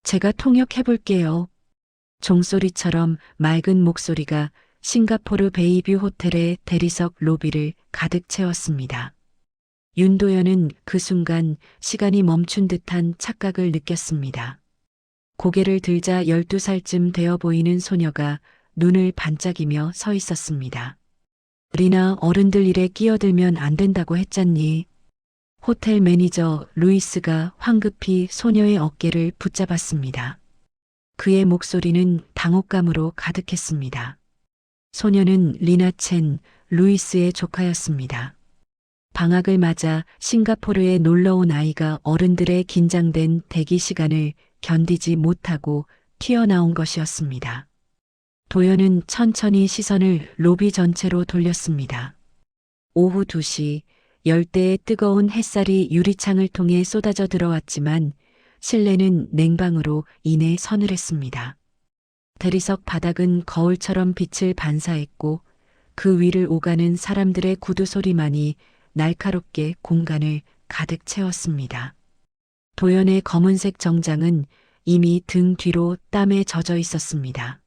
제가 통역해볼게요. 종소리처럼 맑은 목소리가 싱가포르 베이뷰 호텔의 대리석 로비를 가득 채웠습니다. 윤도현은 그 순간 시간이 멈춘 듯한 착각을 느꼈습니다. 고개를 들자 12살쯤 되어 보이는 소녀가 눈을 반짝이며 서 있었습니다. 리나, 어른들 일에 끼어들면 안 된다고 했잖니. 호텔 매니저 루이스가 황급히 소녀의 어깨를 붙잡았습니다. 그의 목소리는 당혹감으로 가득했습니다. 소녀는 리나 첸, 루이스의 조카였습니다. 방학을 맞아 싱가포르에 놀러 온 아이가 어른들의 긴장된 대기 시간을 견디지 못하고 튀어나온 것이었습니다. 도연은 천천히 시선을 로비 전체로 돌렸습니다. 오후 2시, 열대의 뜨거운 햇살이 유리창을 통해 쏟아져 들어왔지만 실내는 냉방으로 이내 서늘했습니다. 대리석 바닥은 거울처럼 빛을 반사했고 그 위를 오가는 사람들의 구두 소리만이 날카롭게 공간을 가득 채웠습니다. 도연의 검은색 정장은 이미 등 뒤로 땀에 젖어 있었습니다.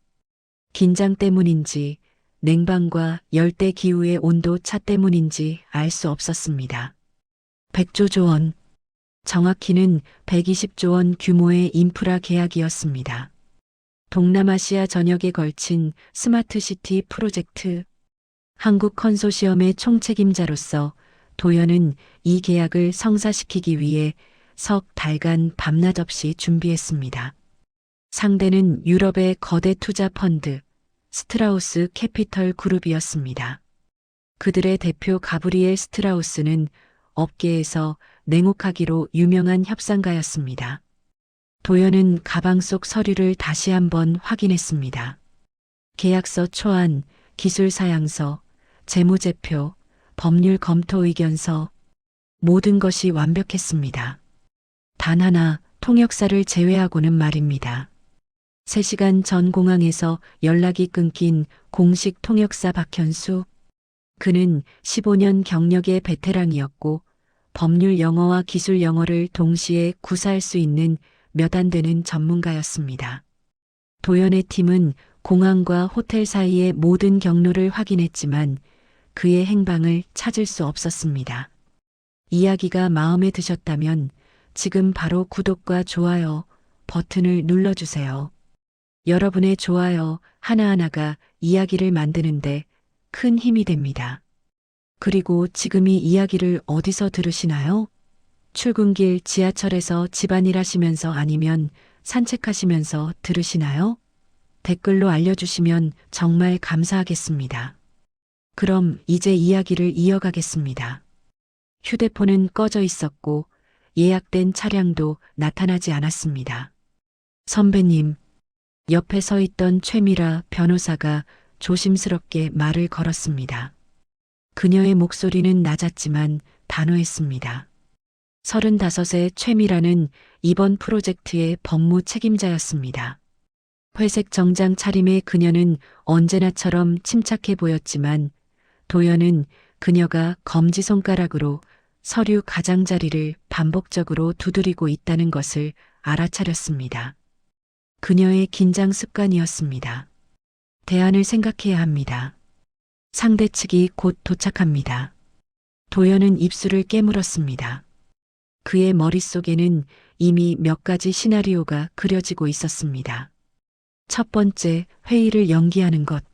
긴장 때문인지 냉방과 열대 기후의 온도 차 때문인지 알 수 없었습니다. 100조 원, 정확히는 120조 원 규모의 인프라 계약이었습니다. 동남아시아 전역에 걸친 스마트시티 프로젝트. 한국 컨소시엄의 총책임자로서 도연은 이 계약을 성사시키기 위해 석 달간 밤낮 없이 준비했습니다. 상대는 유럽의 거대 투자 펀드 스트라우스 캐피털 그룹이었습니다. 그들의 대표 가브리엘 스트라우스는 업계에서 냉혹하기로 유명한 협상가였습니다. 도연은 가방 속 서류를 다시 한번 확인했습니다. 계약서 초안, 기술 사양서, 재무제표, 법률 검토 의견서, 모든 것이 완벽했습니다. 단 하나, 통역사를 제외하고는 말입니다. 3시간 전 공항에서 연락이 끊긴 공식 통역사 박현수. 그는 15년 경력의 베테랑이었고 법률 영어와 기술 영어를 동시에 구사할 수 있는 몇 안 되는 전문가였습니다. 도연의 팀은 공항과 호텔 사이의 모든 경로를 확인했지만 그의 행방을 찾을 수 없었습니다. 이야기가 마음에 드셨다면 지금 바로 구독과 좋아요 버튼을 눌러주세요. 여러분의 좋아요 하나하나가 이야기를 만드는데 큰 힘이 됩니다. 그리고 지금 이 이야기를 어디서 들으시나요? 출근길 지하철에서 집안일 하시면서 아니면 산책하시면서 들으시나요? 댓글로 알려주시면 정말 감사하겠습니다. 그럼 이제 이야기를 이어가겠습니다. 휴대폰은 꺼져 있었고 예약된 차량도 나타나지 않았습니다. 선배님, 옆에 서 있던 최미라 변호사가 조심스럽게 말을 걸었습니다. 그녀의 목소리는 낮았지만 단호했습니다. 35의 최미라는 이번 프로젝트의 법무 책임자였습니다. 회색 정장 차림의 그녀는 언제나처럼 침착해 보였지만 도연은 그녀가 검지손가락으로 서류 가장자리를 반복적으로 두드리고 있다는 것을 알아차렸습니다. 그녀의 긴장 습관이었습니다. 대안을 생각해야 합니다. 상대 측이 곧 도착합니다. 도연은 입술을 깨물었습니다. 그의 머릿속에는 이미 몇 가지 시나리오가 그려지고 있었습니다. 첫 번째, 회의를 연기하는 것.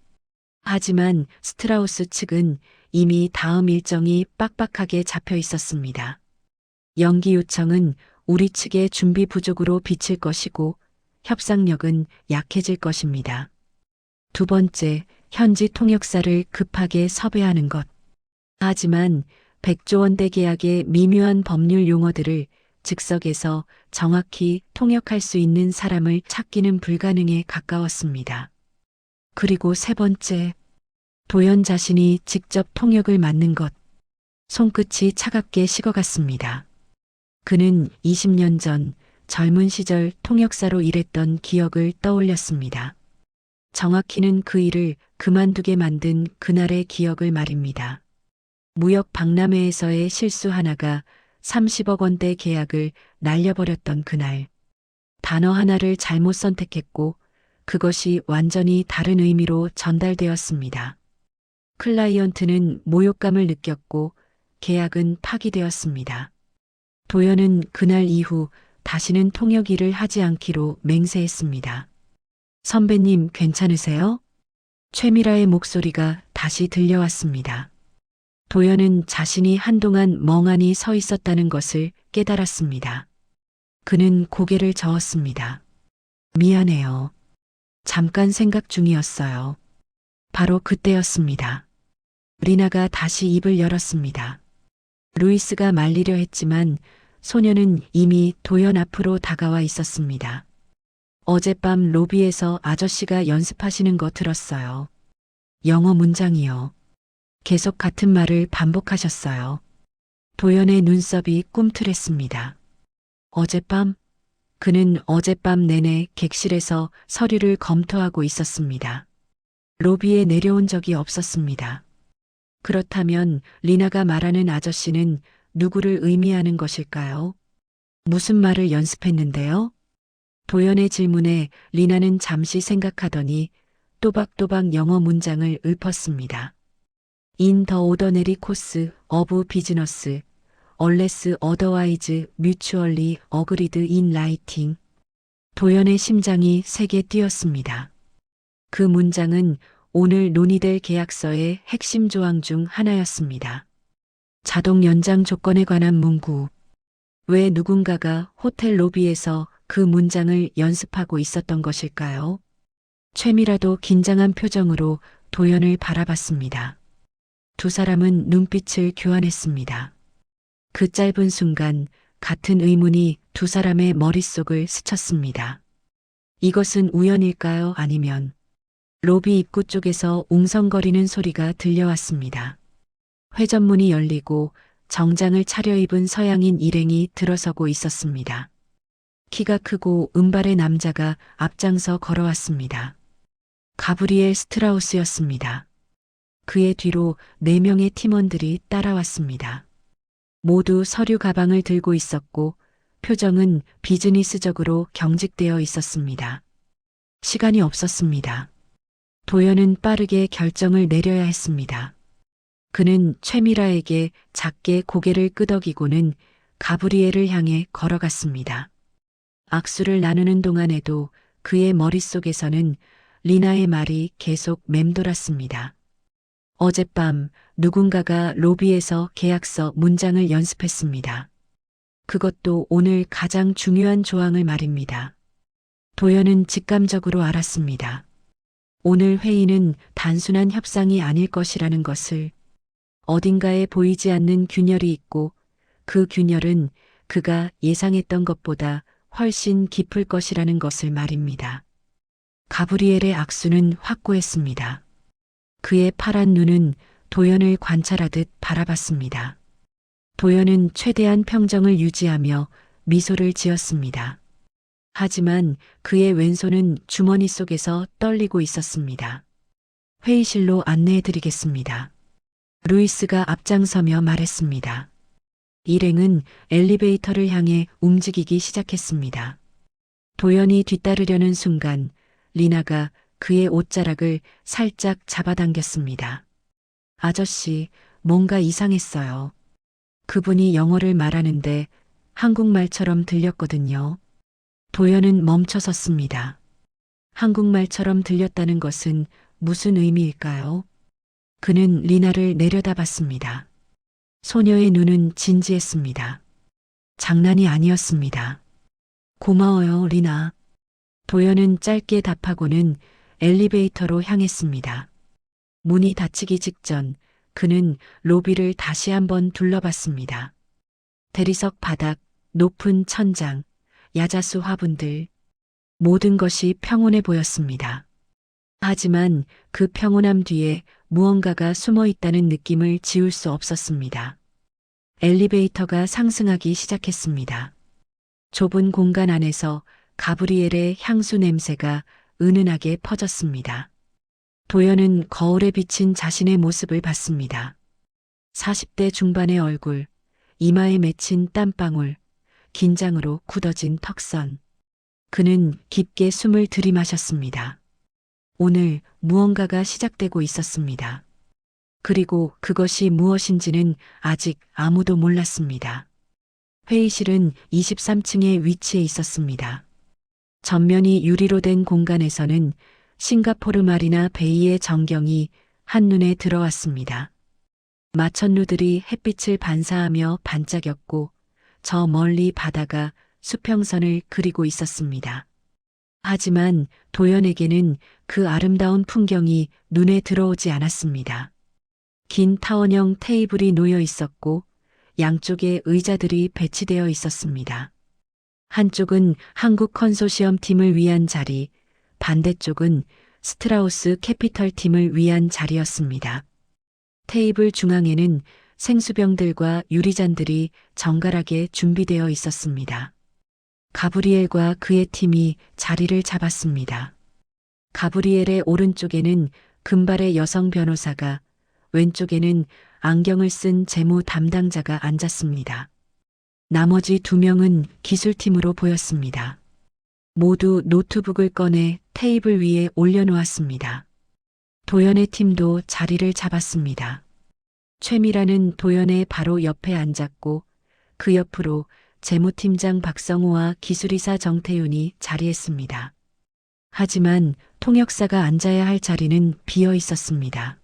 하지만 스트라우스 측은 이미 다음 일정이 빡빡하게 잡혀 있었습니다. 연기 요청은 우리 측의 준비 부족으로 비칠 것이고 협상력은 약해질 것입니다. 두 번째, 현지 통역사를 급하게 섭외하는 것. 하지만 100조 원대 계약의 미묘한 법률 용어들을 즉석에서 정확히 통역할 수 있는 사람을 찾기는 불가능에 가까웠습니다. 그리고 세 번째, 도연 자신이 직접 통역을 맡는 것. 손끝이 차갑게 식어갔습니다. 그는 20년 전 젊은 시절 통역사로 일했던 기억을 떠올렸습니다. 정확히는 그 일을 그만두게 만든 그날의 기억을 말입니다. 무역 박람회에서의 실수 하나가 30억 원대 계약을 날려버렸던 그날. 단어 하나를 잘못 선택했고 그것이 완전히 다른 의미로 전달되었습니다. 클라이언트는 모욕감을 느꼈고 계약은 파기되었습니다. 도연은 그날 이후 다시는 통역 일을 하지 않기로 맹세했습니다. 선배님 괜찮으세요? 최미라의 목소리가 다시 들려왔습니다. 도연은 자신이 한동안 멍하니 서 있었다는 것을 깨달았습니다. 그는 고개를 저었습니다. 미안해요. 잠깐 생각 중이었어요. 바로 그때였습니다. 리나가 다시 입을 열었습니다. 루이스가 말리려 했지만 소녀는 이미 도연 앞으로 다가와 있었습니다. 어젯밤 로비에서 아저씨가 연습하시는 거 들었어요. 영어 문장이요. 계속 같은 말을 반복하셨어요. 도연의 눈썹이 꿈틀했습니다. 어젯밤? 그는 어젯밤 내내 객실에서 서류를 검토하고 있었습니다. 로비에 내려온 적이 없었습니다. 그렇다면 리나가 말하는 아저씨는 누구를 의미하는 것일까요? 무슨 말을 연습했는데요? 도연의 질문에 리나는 잠시 생각하더니 또박또박 영어 문장을 읊었습니다. In the ordinary course of business, unless otherwise mutually agreed in writing. 도연의 심장이 세게 뛰었습니다. 그 문장은 오늘 논의될 계약서의 핵심 조항 중 하나였습니다. 자동 연장 조건에 관한 문구. 왜 누군가가 호텔 로비에서 그 문장을 연습하고 있었던 것일까요? 최미라도 긴장한 표정으로 도연을 바라봤습니다. 두 사람은 눈빛을 교환했습니다. 그 짧은 순간 같은 의문이 두 사람의 머릿속을 스쳤습니다. 이것은 우연일까요? 아니면 로비 입구 쪽에서 웅성거리는 소리가 들려왔습니다. 회전문이 열리고 정장을 차려입은 서양인 일행이 들어서고 있었습니다. 키가 크고 은발의 남자가 앞장서 걸어왔습니다. 가브리엘 스트라우스였습니다. 그의 뒤로 4명의 팀원들이 따라왔습니다. 모두 서류 가방을 들고 있었고 표정은 비즈니스적으로 경직되어 있었습니다. 시간이 없었습니다. 도연은 빠르게 결정을 내려야 했습니다. 그는 최미라에게 작게 고개를 끄덕이고는 가브리엘을 향해 걸어갔습니다. 악수를 나누는 동안에도 그의 머릿속에서는 리나의 말이 계속 맴돌았습니다. 어젯밤 누군가가 로비에서 계약서 문장을 연습했습니다. 그것도 오늘 가장 중요한 조항을 말입니다. 도연은 직감적으로 알았습니다. 오늘 회의는 단순한 협상이 아닐 것이라는 것을. 어딘가에 보이지 않는 균열이 있고 그 균열은 그가 예상했던 것보다 훨씬 깊을 것이라는 것을 말입니다. 가브리엘의 악수는 확고했습니다. 그의 파란 눈은 도연을 관찰하듯 바라봤습니다. 도연은 최대한 평정을 유지하며 미소를 지었습니다. 하지만 그의 왼손은 주머니 속에서 떨리고 있었습니다. 회의실로 안내해드리겠습니다. 루이스가 앞장서며 말했습니다. 일행은 엘리베이터를 향해 움직이기 시작했습니다. 도연이 뒤따르려는 순간 리나가 그의 옷자락을 살짝 잡아당겼습니다. 아저씨, 뭔가 이상했어요. 그분이 영어를 말하는데 한국말처럼 들렸거든요. 도연은 멈춰섰습니다. 한국말처럼 들렸다는 것은 무슨 의미일까요? 그는 리나를 내려다봤습니다. 소녀의 눈은 진지했습니다. 장난이 아니었습니다. 고마워요, 리나. 도연은 짧게 답하고는 엘리베이터로 향했습니다. 문이 닫히기 직전 그는 로비를 다시 한번 둘러봤습니다. 대리석 바닥, 높은 천장, 야자수 화분들, 모든 것이 평온해 보였습니다. 하지만 그 평온함 뒤에 무언가가 숨어 있다는 느낌을 지울 수 없었습니다. 엘리베이터가 상승하기 시작했습니다. 좁은 공간 안에서 가브리엘의 향수 냄새가 은은하게 퍼졌습니다. 도연은 거울에 비친 자신의 모습을 봤습니다. 40대 중반의 얼굴, 이마에 맺힌 땀방울, 긴장으로 굳어진 턱선. 그는 깊게 숨을 들이마셨습니다. 오늘 무언가가 시작되고 있었습니다. 그리고 그것이 무엇인지는 아직 아무도 몰랐습니다. 회의실은 23층에 위치해 있었습니다. 전면이 유리로 된 공간에서는 싱가포르 마리나 베이의 전경이 한눈에 들어왔습니다. 마천루들이 햇빛을 반사하며 반짝였고 저 멀리 바다가 수평선을 그리고 있었습니다. 하지만 도연에게는 그 아름다운 풍경이 눈에 들어오지 않았습니다. 긴 타원형 테이블이 놓여 있었고 양쪽에 의자들이 배치되어 있었습니다. 한쪽은 한국 컨소시엄 팀을 위한 자리, 반대쪽은 스트라우스 캐피털 팀을 위한 자리였습니다. 테이블 중앙에는 생수병들과 유리잔들이 정갈하게 준비되어 있었습니다. 가브리엘과 그의 팀이 자리를 잡았습니다. 가브리엘의 오른쪽에는 금발의 여성 변호사가, 왼쪽에는 안경을 쓴 재무 담당자가 앉았습니다. 나머지 두 명은 기술팀으로 보였습니다. 모두 노트북을 꺼내 테이블 위에 올려놓았습니다. 도연의 팀도 자리를 잡았습니다. 최미라는 도연의 바로 옆에 앉았고 그 옆으로 재무팀장 박성호와 기술이사 정태윤이 자리했습니다. 하지만 통역사가 앉아야 할 자리는 비어 있었습니다.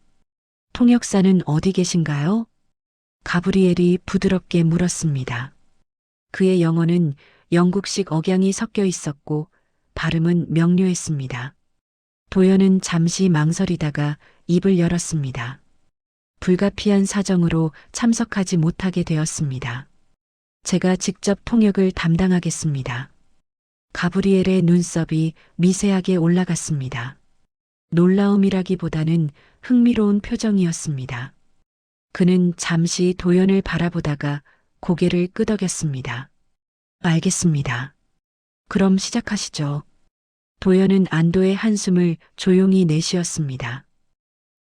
통역사는 어디 계신가요? 가브리엘이 부드럽게 물었습니다. 그의 영어는 영국식 억양이 섞여 있었고 발음은 명료했습니다. 도연은 잠시 망설이다가 입을 열었습니다. 불가피한 사정으로 참석하지 못하게 되었습니다. 제가 직접 통역을 담당하겠습니다. 가브리엘의 눈썹이 미세하게 올라갔습니다. 놀라움이라기보다는 흥미로운 표정이었습니다. 그는 잠시 도연을 바라보다가 고개를 끄덕였습니다. 알겠습니다. 그럼 시작하시죠. 도연은 안도의 한숨을 조용히 내쉬었습니다.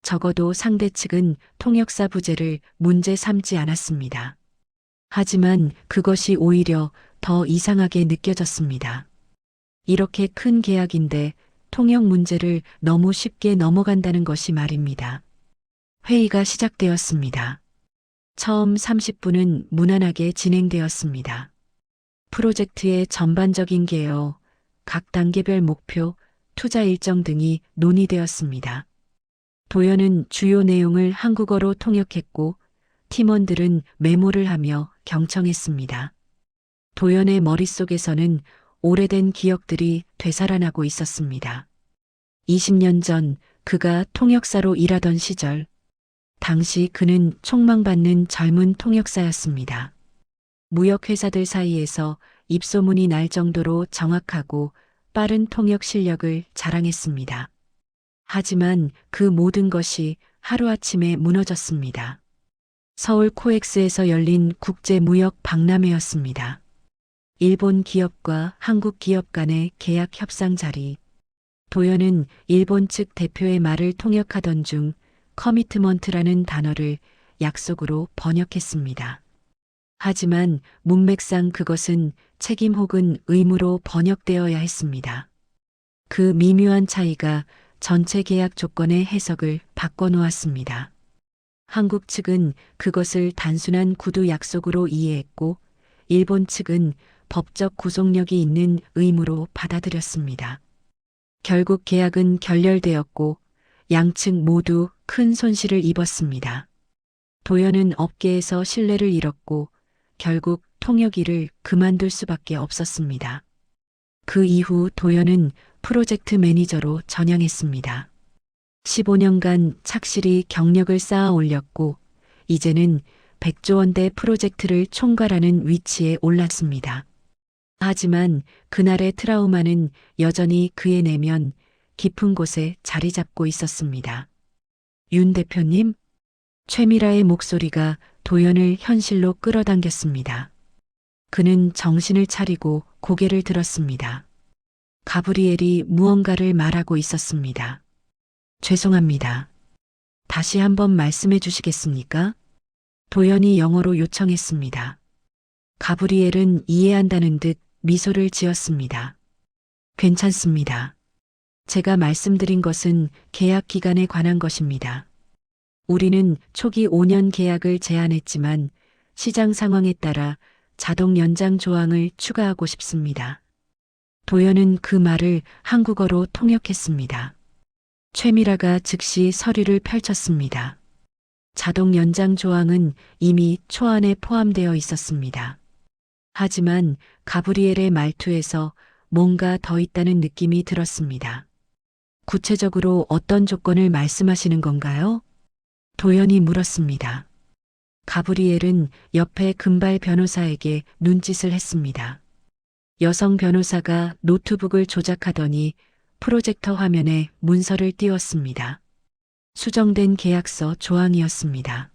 적어도 상대 측은 통역사 부재를 문제 삼지 않았습니다. 하지만 그것이 오히려 더 이상하게 느껴졌습니다. 이렇게 큰 계약인데 통역 문제를 너무 쉽게 넘어간다는 것이 말입니다. 회의가 시작되었습니다. 처음 30분은 무난하게 진행되었습니다. 프로젝트의 전반적인 개요, 각 단계별 목표, 투자 일정 등이 논의되었습니다. 도연은 주요 내용을 한국어로 통역했고 팀원들은 메모를 하며 경청했습니다. 도연의 머릿속에서는 오래된 기억들이 되살아나고 있었습니다. 20년 전 그가 통역사로 일하던 시절, 당시 그는 촉망받는 젊은 통역사였습니다. 무역회사들 사이에서 입소문이 날 정도로 정확하고 빠른 통역 실력을 자랑했습니다. 하지만 그 모든 것이 하루아침에 무너졌습니다. 서울 코엑스에서 열린 국제무역 박람회였습니다. 일본 기업과 한국 기업 간의 계약 협상 자리. 도연은 일본 측 대표의 말을 통역하던 중 커미트먼트라는 단어를 약속으로 번역했습니다. 하지만 문맥상 그것은 책임 혹은 의무로 번역되어야 했습니다. 그 미묘한 차이가 전체 계약 조건의 해석을 바꿔놓았습니다. 한국 측은 그것을 단순한 구두 약속으로 이해했고 일본 측은 법적 구속력이 있는 의무로 받아들였습니다. 결국 계약은 결렬되었고 양측 모두 큰 손실을 입었습니다. 도연은 업계에서 신뢰를 잃었고 결국 통역 일을 그만둘 수밖에 없었습니다. 그 이후 도연은 프로젝트 매니저로 전향했습니다. 15년간 착실히 경력을 쌓아 올렸고 이제는 100조 원대 프로젝트를 총괄하는 위치에 올랐습니다. 하지만 그날의 트라우마는 여전히 그의 내면 깊은 곳에 자리 잡고 있었습니다. 윤 대표님? 최미라의 목소리가 도연을 현실로 끌어당겼습니다. 그는 정신을 차리고 고개를 들었습니다. 가브리엘이 무언가를 말하고 있었습니다. 죄송합니다. 다시 한번 말씀해 주시겠습니까? 도연이 영어로 요청했습니다. 가브리엘은 이해한다는 듯 미소를 지었습니다. 괜찮습니다. 제가 말씀드린 것은 계약 기간에 관한 것입니다. 우리는 초기 5년 계약을 제안했지만 시장 상황에 따라 자동 연장 조항을 추가하고 싶습니다. 도연은 그 말을 한국어로 통역했습니다. 최미라가 즉시 서류를 펼쳤습니다. 자동 연장 조항은 이미 초안에 포함되어 있었습니다. 하지만 가브리엘의 말투에서 뭔가 더 있다는 느낌이 들었습니다. 구체적으로 어떤 조건을 말씀하시는 건가요? 도연이 물었습니다. 가브리엘은 옆에 금발 변호사에게 눈짓을 했습니다. 여성 변호사가 노트북을 조작하더니 프로젝터 화면에 문서를 띄웠습니다. 수정된 계약서 조항이었습니다.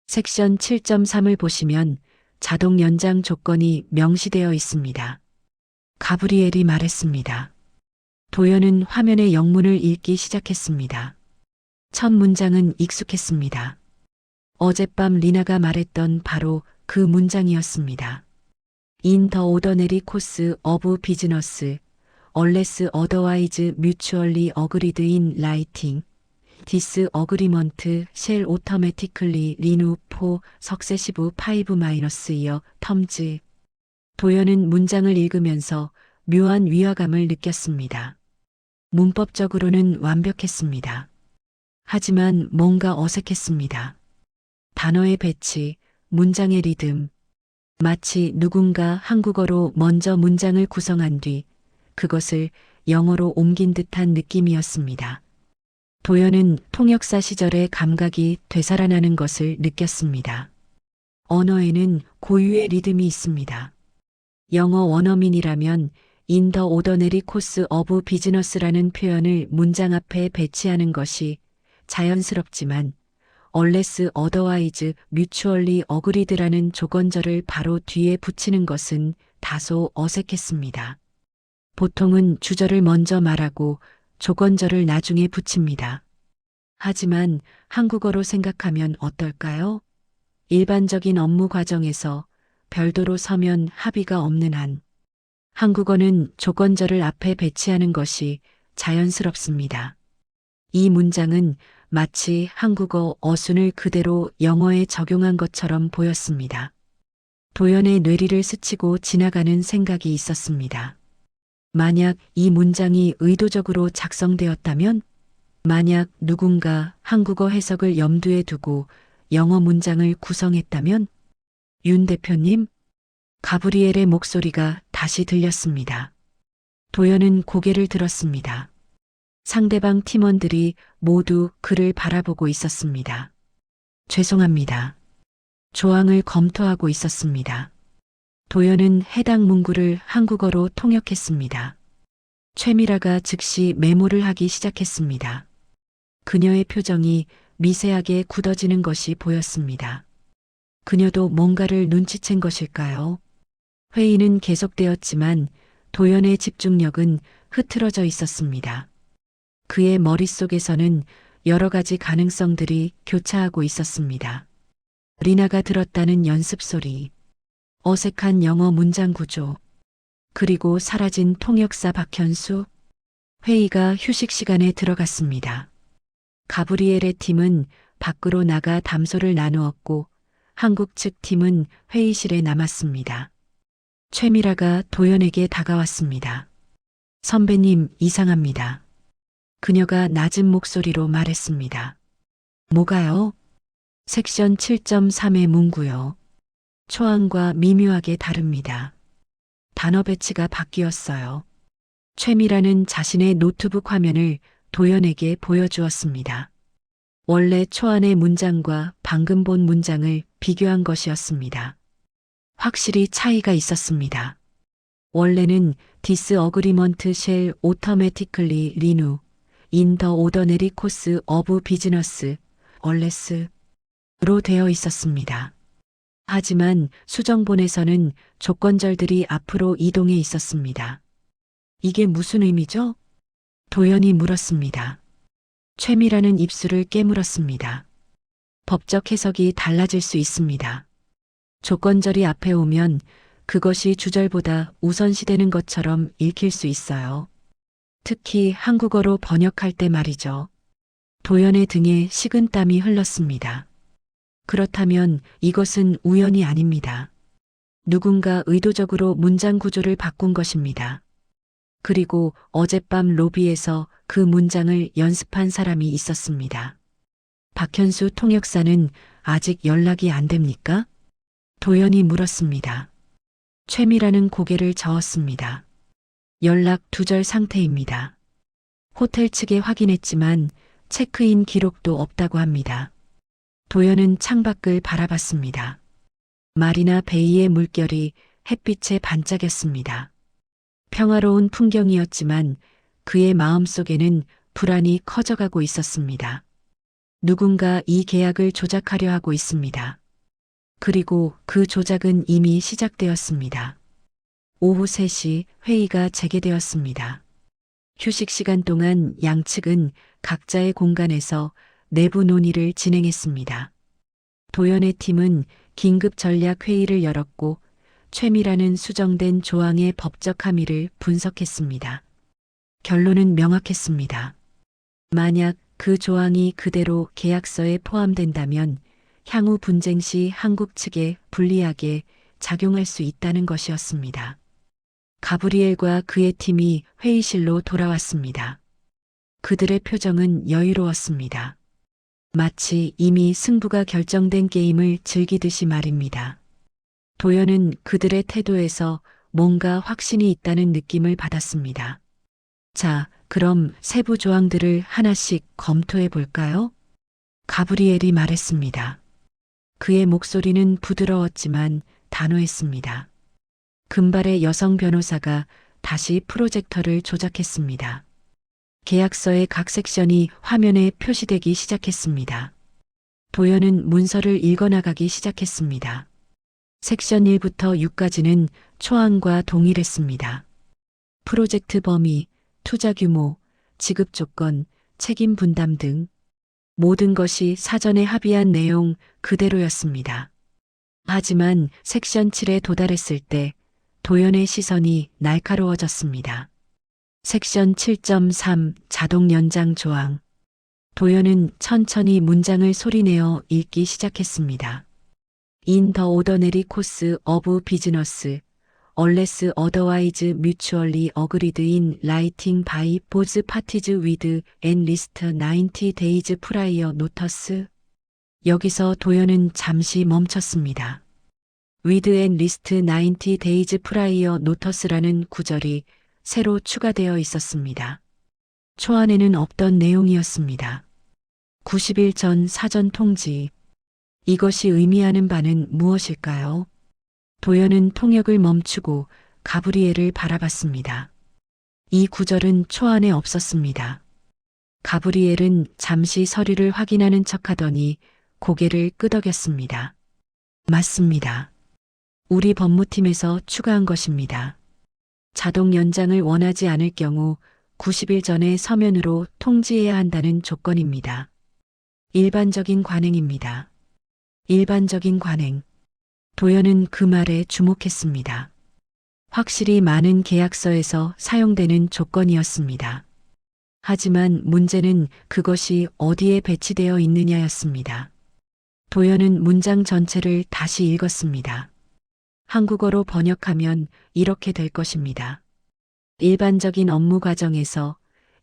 섹션 7.3을 보시면 자동 연장 조건이 명시되어 있습니다. 가브리엘이 말했습니다. 도연은 화면의 영문을 읽기 시작했습니다. 첫 문장은 익숙했습니다. 어젯밤 리나가 말했던 바로 그 문장이었습니다. In the ordinary course of business, unless otherwise mutually agreed in writing, this agreement shall automatically renew for successive 5-year terms. 도연은 문장을 읽으면서 묘한 위화감을 느꼈습니다. 문법적으로는 완벽했습니다. 하지만 뭔가 어색했습니다. 단어의 배치, 문장의 리듬, 마치 누군가 한국어로 먼저 문장을 구성한 뒤 그것을 영어로 옮긴 듯한 느낌이었습니다. 도연은 통역사 시절의 감각이 되살아나는 것을 느꼈습니다. 언어에는 고유의 리듬이 있습니다. 영어 원어민이라면 In the ordinary course of business라는 표현을 문장 앞에 배치하는 것이 자연스럽지만 unless otherwise mutually agreed라는 조건절을 바로 뒤에 붙이는 것은 다소 어색했습니다. 보통은 주절을 먼저 말하고 조건절을 나중에 붙입니다. 하지만 한국어로 생각하면 어떨까요? 일반적인 업무 과정에서 별도로 서면 합의가 없는 한 한국어는 조건절을 앞에 배치하는 것이 자연스럽습니다. 이 문장은 마치 한국어 어순을 그대로 영어에 적용한 것처럼 보였습니다. 도연의 뇌리를 스치고 지나가는 생각이 있었습니다. 만약 이 문장이 의도적으로 작성되었다면, 만약 누군가 한국어 해석을 염두에 두고 영어 문장을 구성했다면, 윤 대표님, 가브리엘의 목소리가 다시 들렸습니다. 도연은 고개를 들었습니다. 상대방 팀원들이 모두 그를 바라보고 있었습니다. 죄송합니다. 조항을 검토하고 있었습니다. 도연은 해당 문구를 한국어로 통역했습니다. 최미라가 즉시 메모를 하기 시작했습니다. 그녀의 표정이 미세하게 굳어지는 것이 보였습니다. 그녀도 뭔가를 눈치챈 것일까요? 회의는 계속되었지만 도연의 집중력은 흐트러져 있었습니다. 그의 머릿속에서는 여러 가지 가능성들이 교차하고 있었습니다. 리나가 들었다는 연습소리, 어색한 영어 문장 구조, 그리고 사라진 통역사 박현수. 회의가 휴식 시간에 들어갔습니다. 가브리엘의 팀은 밖으로 나가 담소를 나누었고 한국 측 팀은 회의실에 남았습니다. 최미라가 도연에게 다가왔습니다. 선배님, 이상합니다. 그녀가 낮은 목소리로 말했습니다. 뭐가요? 섹션 7.3의 문구요. 초안과 미묘하게 다릅니다. 단어 배치가 바뀌었어요. 최미라는 자신의 노트북 화면을 도연에게 보여주었습니다. 원래 초안의 문장과 방금 본 문장을 비교한 것이었습니다. 확실히 차이가 있었습니다. 원래는 This agreement shall automatically renew in the ordinary course of business, unless로 되어 있었습니다. 하지만 수정본에서는 조건절들이 앞으로 이동해 있었습니다. 이게 무슨 의미죠? 도연이 물었습니다. 최미라는 입술을 깨물었습니다. 법적 해석이 달라질 수 있습니다. 조건절이 앞에 오면 그것이 주절보다 우선시되는 것처럼 읽힐 수 있어요. 특히 한국어로 번역할 때 말이죠. 도연의 등에 식은땀이 흘렀습니다. 그렇다면 이것은 우연이 아닙니다. 누군가 의도적으로 문장 구조를 바꾼 것입니다. 그리고 어젯밤 로비에서 그 문장을 연습한 사람이 있었습니다. 박현수 통역사는 아직 연락이 안 됩니까? 도연이 물었습니다. 최미라는 고개를 저었습니다. 연락 두절 상태입니다. 호텔 측에 확인했지만 체크인 기록도 없다고 합니다. 도연은 창밖을 바라봤습니다. 마리나 베이의 물결이 햇빛에 반짝였습니다. 평화로운 풍경이었지만 그의 마음속에는 불안이 커져가고 있었습니다. 누군가 이 계약을 조작하려 하고 있습니다. 그리고 그 조작은 이미 시작되었습니다. 오후 3시 회의가 재개되었습니다. 휴식 시간 동안 양측은 각자의 공간에서 내부 논의를 진행했습니다. 도연의 팀은 긴급 전략 회의를 열었고 최미라는 수정된 조항의 법적 함의를 분석했습니다. 결론은 명확했습니다. 만약 그 조항이 그대로 계약서에 포함된다면 향후 분쟁 시 한국 측에 불리하게 작용할 수 있다는 것이었습니다. 가브리엘과 그의 팀이 회의실로 돌아왔습니다. 그들의 표정은 여유로웠습니다. 마치 이미 승부가 결정된 게임을 즐기듯이 말입니다. 도연은 그들의 태도에서 뭔가 확신이 있다는 느낌을 받았습니다. 자, 그럼 세부 조항들을 하나씩 검토해 볼까요? 가브리엘이 말했습니다. 그의 목소리는 부드러웠지만 단호했습니다. 금발의 여성 변호사가 다시 프로젝터를 조작했습니다. 계약서의 각 섹션이 화면에 표시되기 시작했습니다. 도연은 문서를 읽어나가기 시작했습니다. 섹션 1부터 6까지는 초안과 동일했습니다. 프로젝트 범위, 투자 규모, 지급 조건, 책임 분담 등 모든 것이 사전에 합의한 내용 그대로였습니다. 하지만 섹션 7에 도달했을 때 도연의 시선이 날카로워졌습니다. 섹션 7.3 자동 연장 조항. 도연은 천천히 문장을 소리내어 읽기 시작했습니다. In the ordinary course of business, unless otherwise mutually agreed in writing by both parties with at least 90 days prior notice. 여기서 도연은 잠시 멈췄습니다. with at least 90 days prior notice라는 구절이 새로 추가되어 있었습니다. 초안에는 없던 내용이었습니다. 90일 전 사전 통지. 이것이 의미하는 바는 무엇일까요? 도연은 통역을 멈추고 가브리엘을 바라봤습니다. 이 구절은 초안에 없었습니다. 가브리엘은 잠시 서류를 확인하는 척하더니 고개를 끄덕였습니다. 맞습니다. 우리 법무팀에서 추가한 것입니다. 자동 연장을 원하지 않을 경우 90일 전에 서면으로 통지해야 한다는 조건입니다. 일반적인 관행입니다. 일반적인 관행. 도연은 그 말에 주목했습니다. 확실히 많은 계약서에서 사용되는 조건이었습니다. 하지만 문제는 그것이 어디에 배치되어 있느냐였습니다. 도연은 문장 전체를 다시 읽었습니다. 한국어로 번역하면 이렇게 될 것입니다. 일반적인 업무 과정에서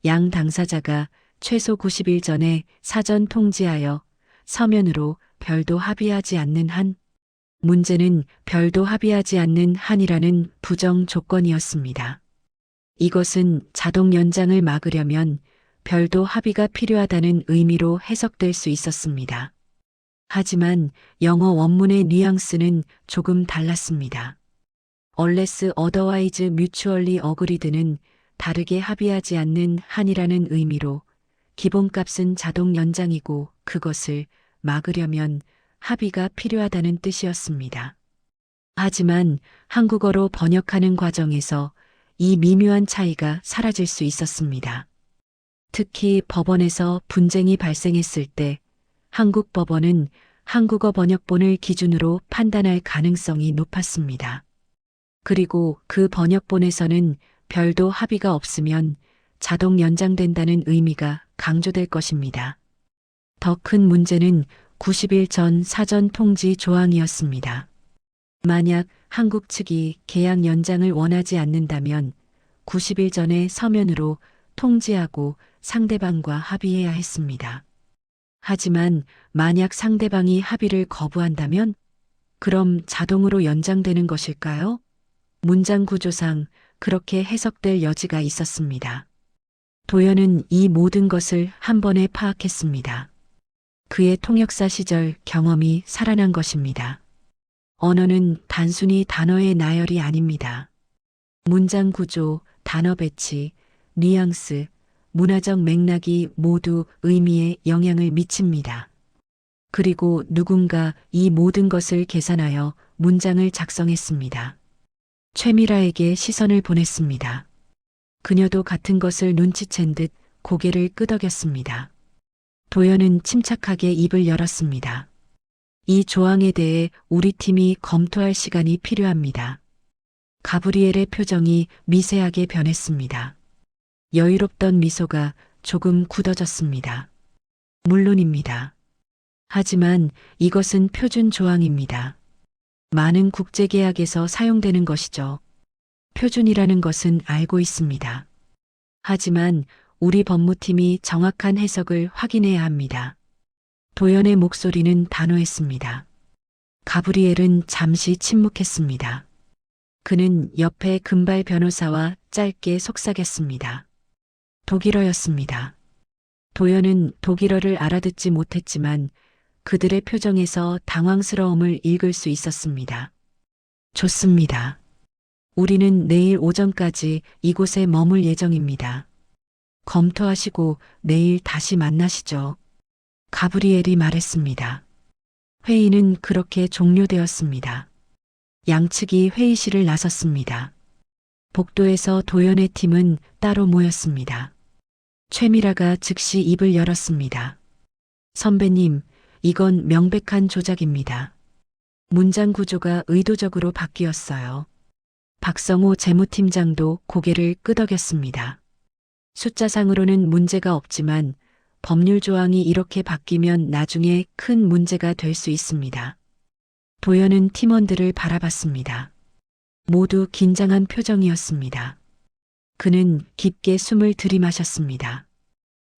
양 당사자가 최소 90일 전에 사전 통지하여 서면으로 별도 합의하지 않는 한, 문제는 별도 합의하지 않는 한이라는 부정 조건이었습니다. 이것은 자동 연장을 막으려면 별도 합의가 필요하다는 의미로 해석될 수 있었습니다. 하지만 영어 원문의 뉘앙스는 조금 달랐습니다. unless otherwise mutually agreed는 다르게 합의하지 않는 한이라는 의미로 기본값은 자동 연장이고 그것을 막으려면 합의가 필요하다는 뜻이었습니다. 하지만 한국어로 번역하는 과정에서 이 미묘한 차이가 사라질 수 있었습니다. 특히 법원에서 분쟁이 발생했을 때 한국 법원은 한국어 번역본을 기준으로 판단할 가능성이 높았습니다. 그리고 그 번역본에서는 별도 합의가 없으면 자동 연장된다는 의미가 강조될 것입니다. 더 큰 문제는 90일 전 사전 통지 조항이었습니다. 만약 한국 측이 계약 연장을 원하지 않는다면 90일 전에 서면으로 통지하고 상대방과 합의해야 했습니다. 하지만 만약 상대방이 합의를 거부한다면 그럼 자동으로 연장되는 것일까요? 문장 구조상 그렇게 해석될 여지가 있었습니다. 도연은 이 모든 것을 한 번에 파악했습니다. 그의 통역사 시절 경험이 살아난 것입니다. 언어는 단순히 단어의 나열이 아닙니다. 문장 구조, 단어 배치, 뉘앙스, 문화적 맥락이 모두 의미에 영향을 미칩니다. 그리고 누군가 이 모든 것을 계산하여 문장을 작성했습니다. 최미라에게 시선을 보냈습니다. 그녀도 같은 것을 눈치챈 듯 고개를 끄덕였습니다. 도연은 침착하게 입을 열었습니다. 이 조항에 대해 우리 팀이 검토할 시간이 필요합니다. 가브리엘의 표정이 미세하게 변했습니다. 여유롭던 미소가 조금 굳어졌습니다. 물론입니다. 하지만 이것은 표준 조항입니다. 많은 국제계약에서 사용되는 것이죠. 표준이라는 것은 알고 있습니다. 하지만 우리 법무팀이 정확한 해석을 확인해야 합니다. 도연의 목소리는 단호했습니다. 가브리엘은 잠시 침묵했습니다. 그는 옆에 금발 변호사와 짧게 속삭였습니다. 독일어였습니다. 도연은 독일어를 알아듣지 못했지만 그들의 표정에서 당황스러움을 읽을 수 있었습니다. 좋습니다. 우리는 내일 오전까지 이곳에 머물 예정입니다. 검토하시고 내일 다시 만나시죠. 가브리엘이 말했습니다. 회의는 그렇게 종료되었습니다. 양측이 회의실을 나섰습니다. 복도에서 도연의 팀은 따로 모였습니다. 최미라가 즉시 입을 열었습니다. 선배님, 이건 명백한 조작입니다. 문장 구조가 의도적으로 바뀌었어요. 박성호 재무팀장도 고개를 끄덕였습니다. 숫자상으로는 문제가 없지만 법률 조항이 이렇게 바뀌면 나중에 큰 문제가 될 수 있습니다. 도연은 팀원들을 바라봤습니다. 모두 긴장한 표정이었습니다. 그는 깊게 숨을 들이마셨습니다.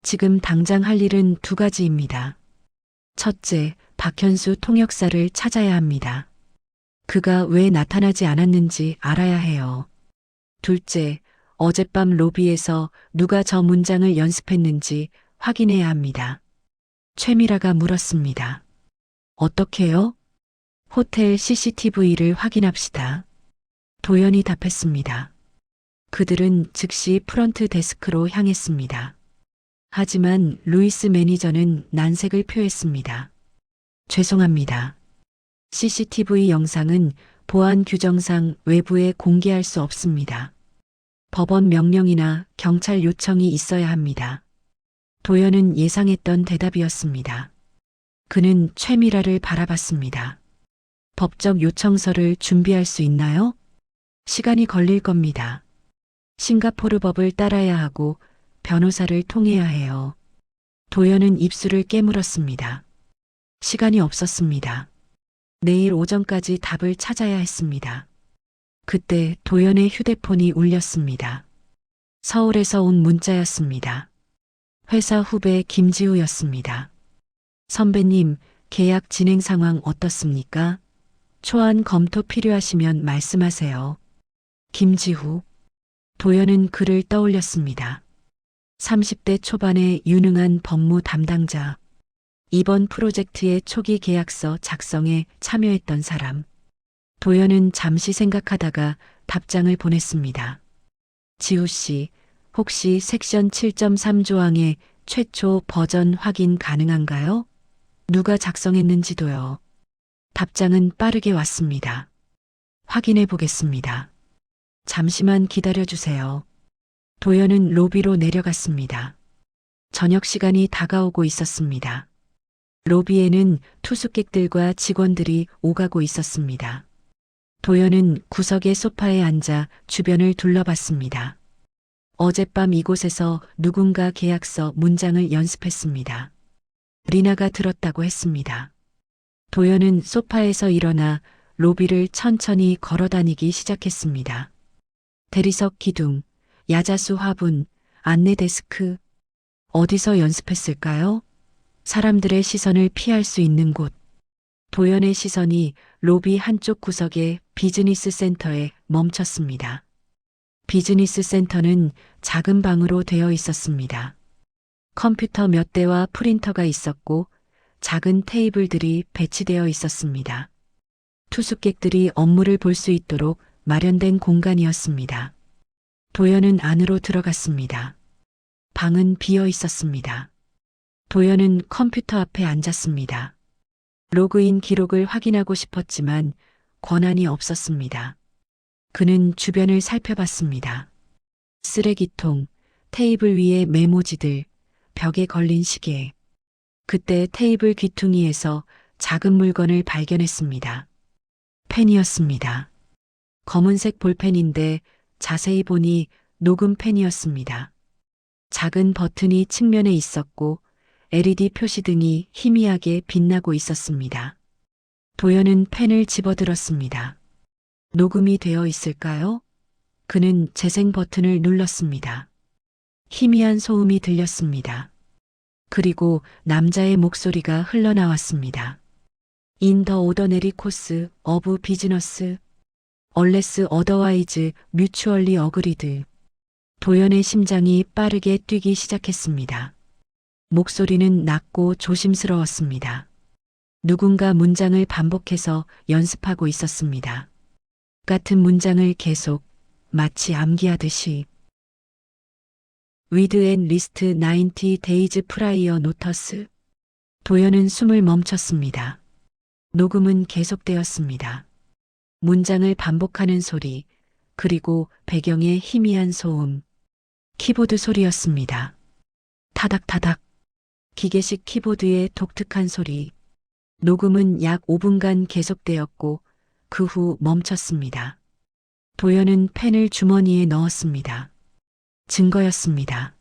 지금 당장 할 일은 두 가지입니다. 첫째, 박현수 통역사를 찾아야 합니다. 그가 왜 나타나지 않았는지 알아야 해요. 둘째, 어젯밤 로비에서 누가 저 문장을 연습했는지 확인해야 합니다. 최미라가 물었습니다. 어떻게요? 호텔 CCTV를 확인합시다. 도연이 답했습니다. 그들은 즉시 프런트 데스크로 향했습니다. 하지만 루이스 매니저는 난색을 표했습니다. 죄송합니다. CCTV 영상은 보안 규정상 외부에 공개할 수 없습니다. 법원 명령이나 경찰 요청이 있어야 합니다. 도연은 예상했던 대답이었습니다. 그는 최미라를 바라봤습니다. 법적 요청서를 준비할 수 있나요? 시간이 걸릴 겁니다. 싱가포르 법을 따라야 하고 변호사를 통해야 해요. 도연은 입술을 깨물었습니다. 시간이 없었습니다. 내일 오전까지 답을 찾아야 했습니다. 그때 도연의 휴대폰이 울렸습니다. 서울에서 온 문자였습니다. 회사 후배 김지우였습니다. 선배님, 계약 진행 상황 어떻습니까? 초안 검토 필요하시면 말씀하세요. 김지후. 도연은 그를 떠올렸습니다. 30대 초반의 유능한 법무 담당자. 이번 프로젝트의 초기 계약서 작성에 참여했던 사람. 도연은 잠시 생각하다가 답장을 보냈습니다. 지우 씨, 혹시 섹션 7.3 조항의 최초 버전 확인 가능한가요? 누가 작성했는지도요. 답장은 빠르게 왔습니다. 확인해 보겠습니다. 잠시만 기다려 주세요. 도연은 로비로 내려갔습니다. 저녁 시간이 다가오고 있었습니다. 로비에는 투숙객들과 직원들이 오가고 있었습니다. 도연은 구석의 소파에 앉아 주변을 둘러봤습니다. 어젯밤 이곳에서 누군가 계약서 문장을 연습했습니다. 리나가 들었다고 했습니다. 도연은 소파에서 일어나 로비를 천천히 걸어다니기 시작했습니다. 대리석 기둥, 야자수 화분, 안내 데스크. 어디서 연습했을까요? 사람들의 시선을 피할 수 있는 곳. 도연의 시선이 로비 한쪽 구석의 비즈니스 센터에 멈췄습니다. 비즈니스 센터는 작은 방으로 되어 있었습니다. 컴퓨터 몇 대와 프린터가 있었고 작은 테이블들이 배치되어 있었습니다. 투숙객들이 업무를 볼 수 있도록 마련된 공간이었습니다. 도연은 안으로 들어갔습니다. 방은 비어 있었습니다. 도연은 컴퓨터 앞에 앉았습니다. 로그인 기록을 확인하고 싶었지만 권한이 없었습니다. 그는 주변을 살펴봤습니다. 쓰레기통, 테이블 위에 메모지들, 벽에 걸린 시계. 그때 테이블 귀퉁이에서 작은 물건을 발견했습니다. 펜이었습니다. 검은색 볼펜인데 자세히 보니 녹음펜이었습니다. 작은 버튼이 측면에 있었고 LED 표시등이 희미하게 빛나고 있었습니다. 도연은 펜을 집어들었습니다. 녹음이 되어 있을까요? 그는 재생 버튼을 눌렀습니다. 희미한 소음이 들렸습니다. 그리고 남자의 목소리가 흘러나왔습니다. In the ordinary course of business, unless otherwise mutually agreed. 도연의 심장이 빠르게 뛰기 시작했습니다. 목소리는 낮고 조심스러웠습니다. 누군가 문장을 반복해서 연습하고 있었습니다. 같은 문장을 계속 마치 암기하듯이. With and list 90 days prior notice. 도연은 숨을 멈췄습니다. 녹음은 계속되었습니다. 문장을 반복하는 소리, 그리고 배경의 희미한 소음. 키보드 소리였습니다. 타닥타닥. 기계식 키보드의 독특한 소리. 녹음은 약 5분간 계속되었고 그 후 멈췄습니다. 도연은 펜을 주머니에 넣었습니다. 증거였습니다.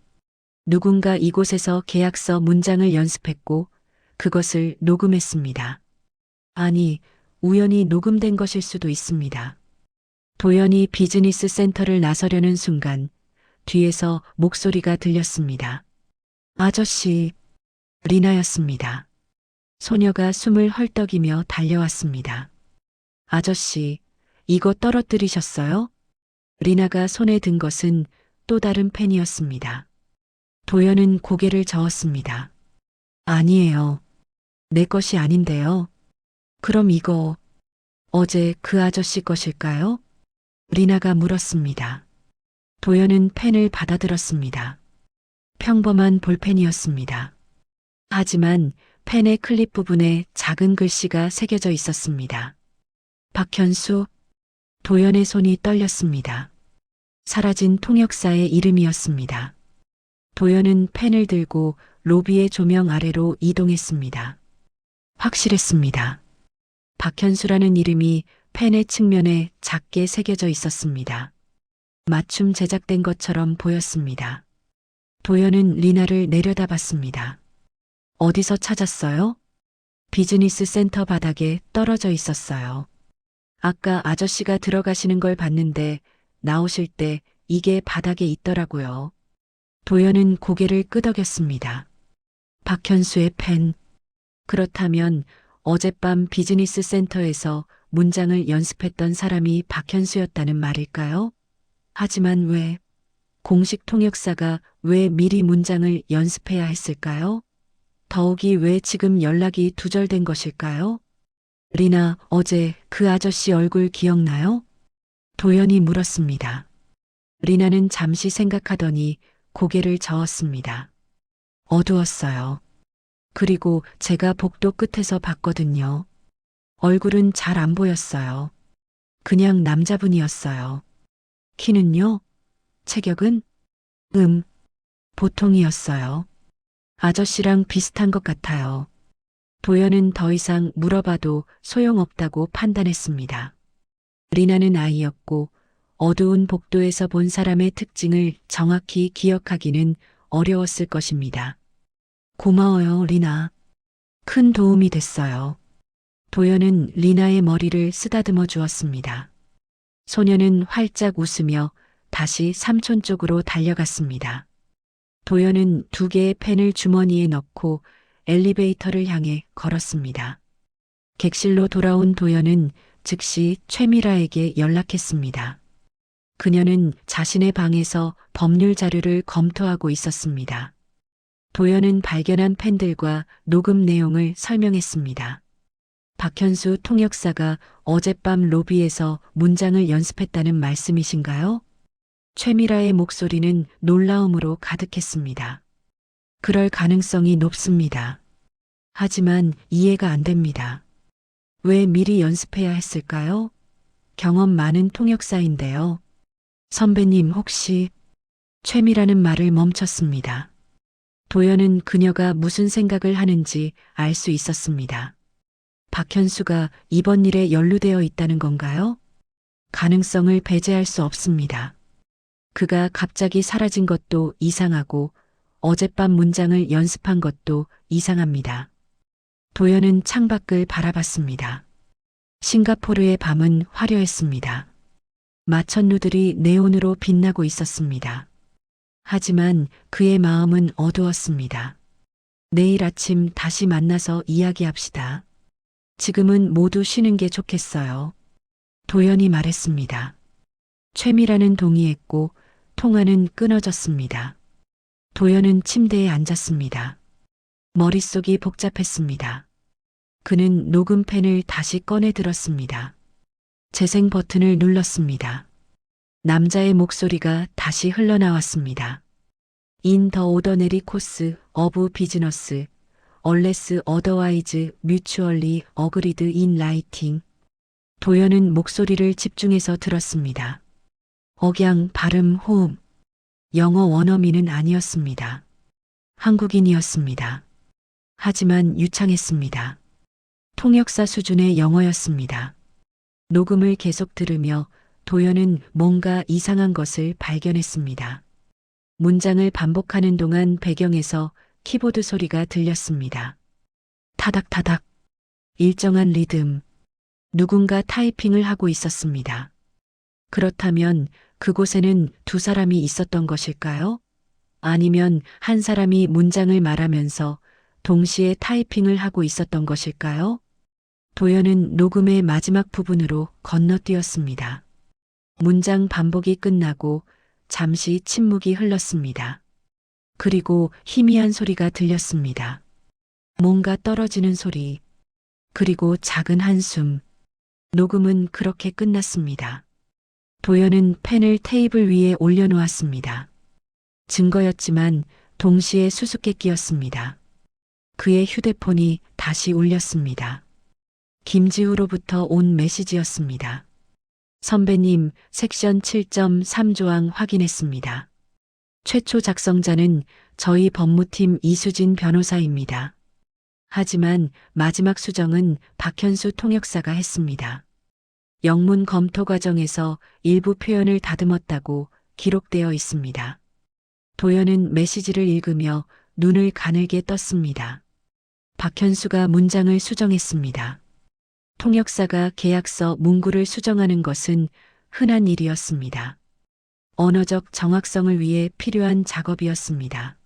누군가 이곳에서 계약서 문장을 연습했고 그것을 녹음했습니다. 아니, 우연히 녹음된 것일 수도 있습니다. 도연이 비즈니스 센터를 나서려는 순간 뒤에서 목소리가 들렸습니다. 아저씨, 리나였습니다. 소녀가 숨을 헐떡이며 달려왔습니다. 아저씨, 이거 떨어뜨리셨어요? 리나가 손에 든 것은 또 다른 펜이었습니다. 도연은 고개를 저었습니다. 아니에요. 내 것이 아닌데요. 그럼 이거 어제 그 아저씨 것일까요? 리나가 물었습니다. 도연은 펜을 받아들었습니다. 평범한 볼펜이었습니다. 하지만 펜의 클립 부분에 작은 글씨가 새겨져 있었습니다. 박현수. 도연의 손이 떨렸습니다. 사라진 통역사의 이름이었습니다. 도연은 펜을 들고 로비의 조명 아래로 이동했습니다. 확실했습니다. 박현수라는 이름이 펜의 측면에 작게 새겨져 있었습니다. 맞춤 제작된 것처럼 보였습니다. 도연은 리나를 내려다봤습니다. 어디서 찾았어요? 비즈니스 센터 바닥에 떨어져 있었어요. 아까 아저씨가 들어가시는 걸 봤는데 나오실 때 이게 바닥에 있더라고요. 도연은 고개를 끄덕였습니다. 박현수의 펜. 그렇다면 어젯밤 비즈니스 센터에서 문장을 연습했던 사람이 박현수였다는 말일까요? 하지만 왜? 공식 통역사가 왜 미리 문장을 연습해야 했을까요? 더욱이 왜 지금 연락이 두절된 것일까요? 리나, 어제 그 아저씨 얼굴 기억나요? 도연이 물었습니다. 리나는 잠시 생각하더니 고개를 저었습니다. 어두웠어요. 그리고 제가 복도 끝에서 봤거든요. 얼굴은 잘 안 보였어요. 그냥 남자분이었어요. 키는요? 체격은? 보통이었어요. 아저씨랑 비슷한 것 같아요. 도연은 더 이상 물어봐도 소용없다고 판단했습니다. 리나는 아이였고 어두운 복도에서 본 사람의 특징을 정확히 기억하기는 어려웠을 것입니다. 고마워요, 리나. 큰 도움이 됐어요. 도연은 리나의 머리를 쓰다듬어 주었습니다. 소녀는 활짝 웃으며 다시 삼촌 쪽으로 달려갔습니다. 도연은 두 개의 펜을 주머니에 넣고 엘리베이터를 향해 걸었습니다. 객실로 돌아온 도연은 즉시 최미라에게 연락했습니다. 그녀는 자신의 방에서 법률 자료를 검토하고 있었습니다. 도연은 발견한 펜들과 녹음 내용을 설명했습니다. 박현수 통역사가 어젯밤 로비에서 문장을 연습했다는 말씀이신가요? 최미라의 목소리는 놀라움으로 가득했습니다. 그럴 가능성이 높습니다. 하지만 이해가 안 됩니다. 왜 미리 연습해야 했을까요? 경험 많은 통역사인데요. 선배님 혹시 최미라는 말을 멈췄습니다. 도연은 그녀가 무슨 생각을 하는지 알 수 있었습니다. 박현수가 이번 일에 연루되어 있다는 건가요? 가능성을 배제할 수 없습니다. 그가 갑자기 사라진 것도 이상하고 어젯밤 문장을 연습한 것도 이상합니다. 도연은 창밖을 바라봤습니다. 싱가포르의 밤은 화려했습니다. 마천루들이 네온으로 빛나고 있었습니다. 하지만 그의 마음은 어두웠습니다. 내일 아침 다시 만나서 이야기합시다. 지금은 모두 쉬는 게 좋겠어요. 도연이 말했습니다. 최미라는 동의했고 통화는 끊어졌습니다. 도연은 침대에 앉았습니다. 머릿속이 복잡했습니다. 그는 녹음펜을 다시 꺼내 들었습니다. 재생 버튼을 눌렀습니다. 남자의 목소리가 다시 흘러나왔습니다. In the ordinary course of business, unless otherwise mutually agreed in writing. 도연은 목소리를 집중해서 들었습니다. 억양, 발음, 호음. 영어 원어민은 아니었습니다. 한국인이었습니다. 하지만 유창했습니다. 통역사 수준의 영어였습니다. 녹음을 계속 들으며 도연은 뭔가 이상한 것을 발견했습니다. 문장을 반복하는 동안 배경에서 키보드 소리가 들렸습니다. 타닥타닥. 일정한 리듬. 누군가 타이핑을 하고 있었습니다. 그렇다면 그곳에는 두 사람이 있었던 것일까요? 아니면 한 사람이 문장을 말하면서 동시에 타이핑을 하고 있었던 것일까요? 도연은 녹음의 마지막 부분으로 건너뛰었습니다. 문장 반복이 끝나고 잠시 침묵이 흘렀습니다. 그리고 희미한 소리가 들렸습니다. 뭔가 떨어지는 소리. 그리고 작은 한숨. 녹음은 그렇게 끝났습니다. 도연은 펜을 테이블 위에 올려놓았습니다. 증거였지만 동시에 수수께끼였습니다. 그의 휴대폰이 다시 울렸습니다. 김지우로부터 온 메시지였습니다. 선배님, 섹션 7.3조항 확인했습니다. 최초 작성자는 저희 법무팀 이수진 변호사입니다. 하지만 마지막 수정은 박현수 통역사가 했습니다. 영문 검토 과정에서 일부 표현을 다듬었다고 기록되어 있습니다. 도연은 메시지를 읽으며 눈을 가늘게 떴습니다. 박현수가 문장을 수정했습니다. 통역사가 계약서 문구를 수정하는 것은 흔한 일이었습니다. 언어적 정확성을 위해 필요한 작업이었습니다.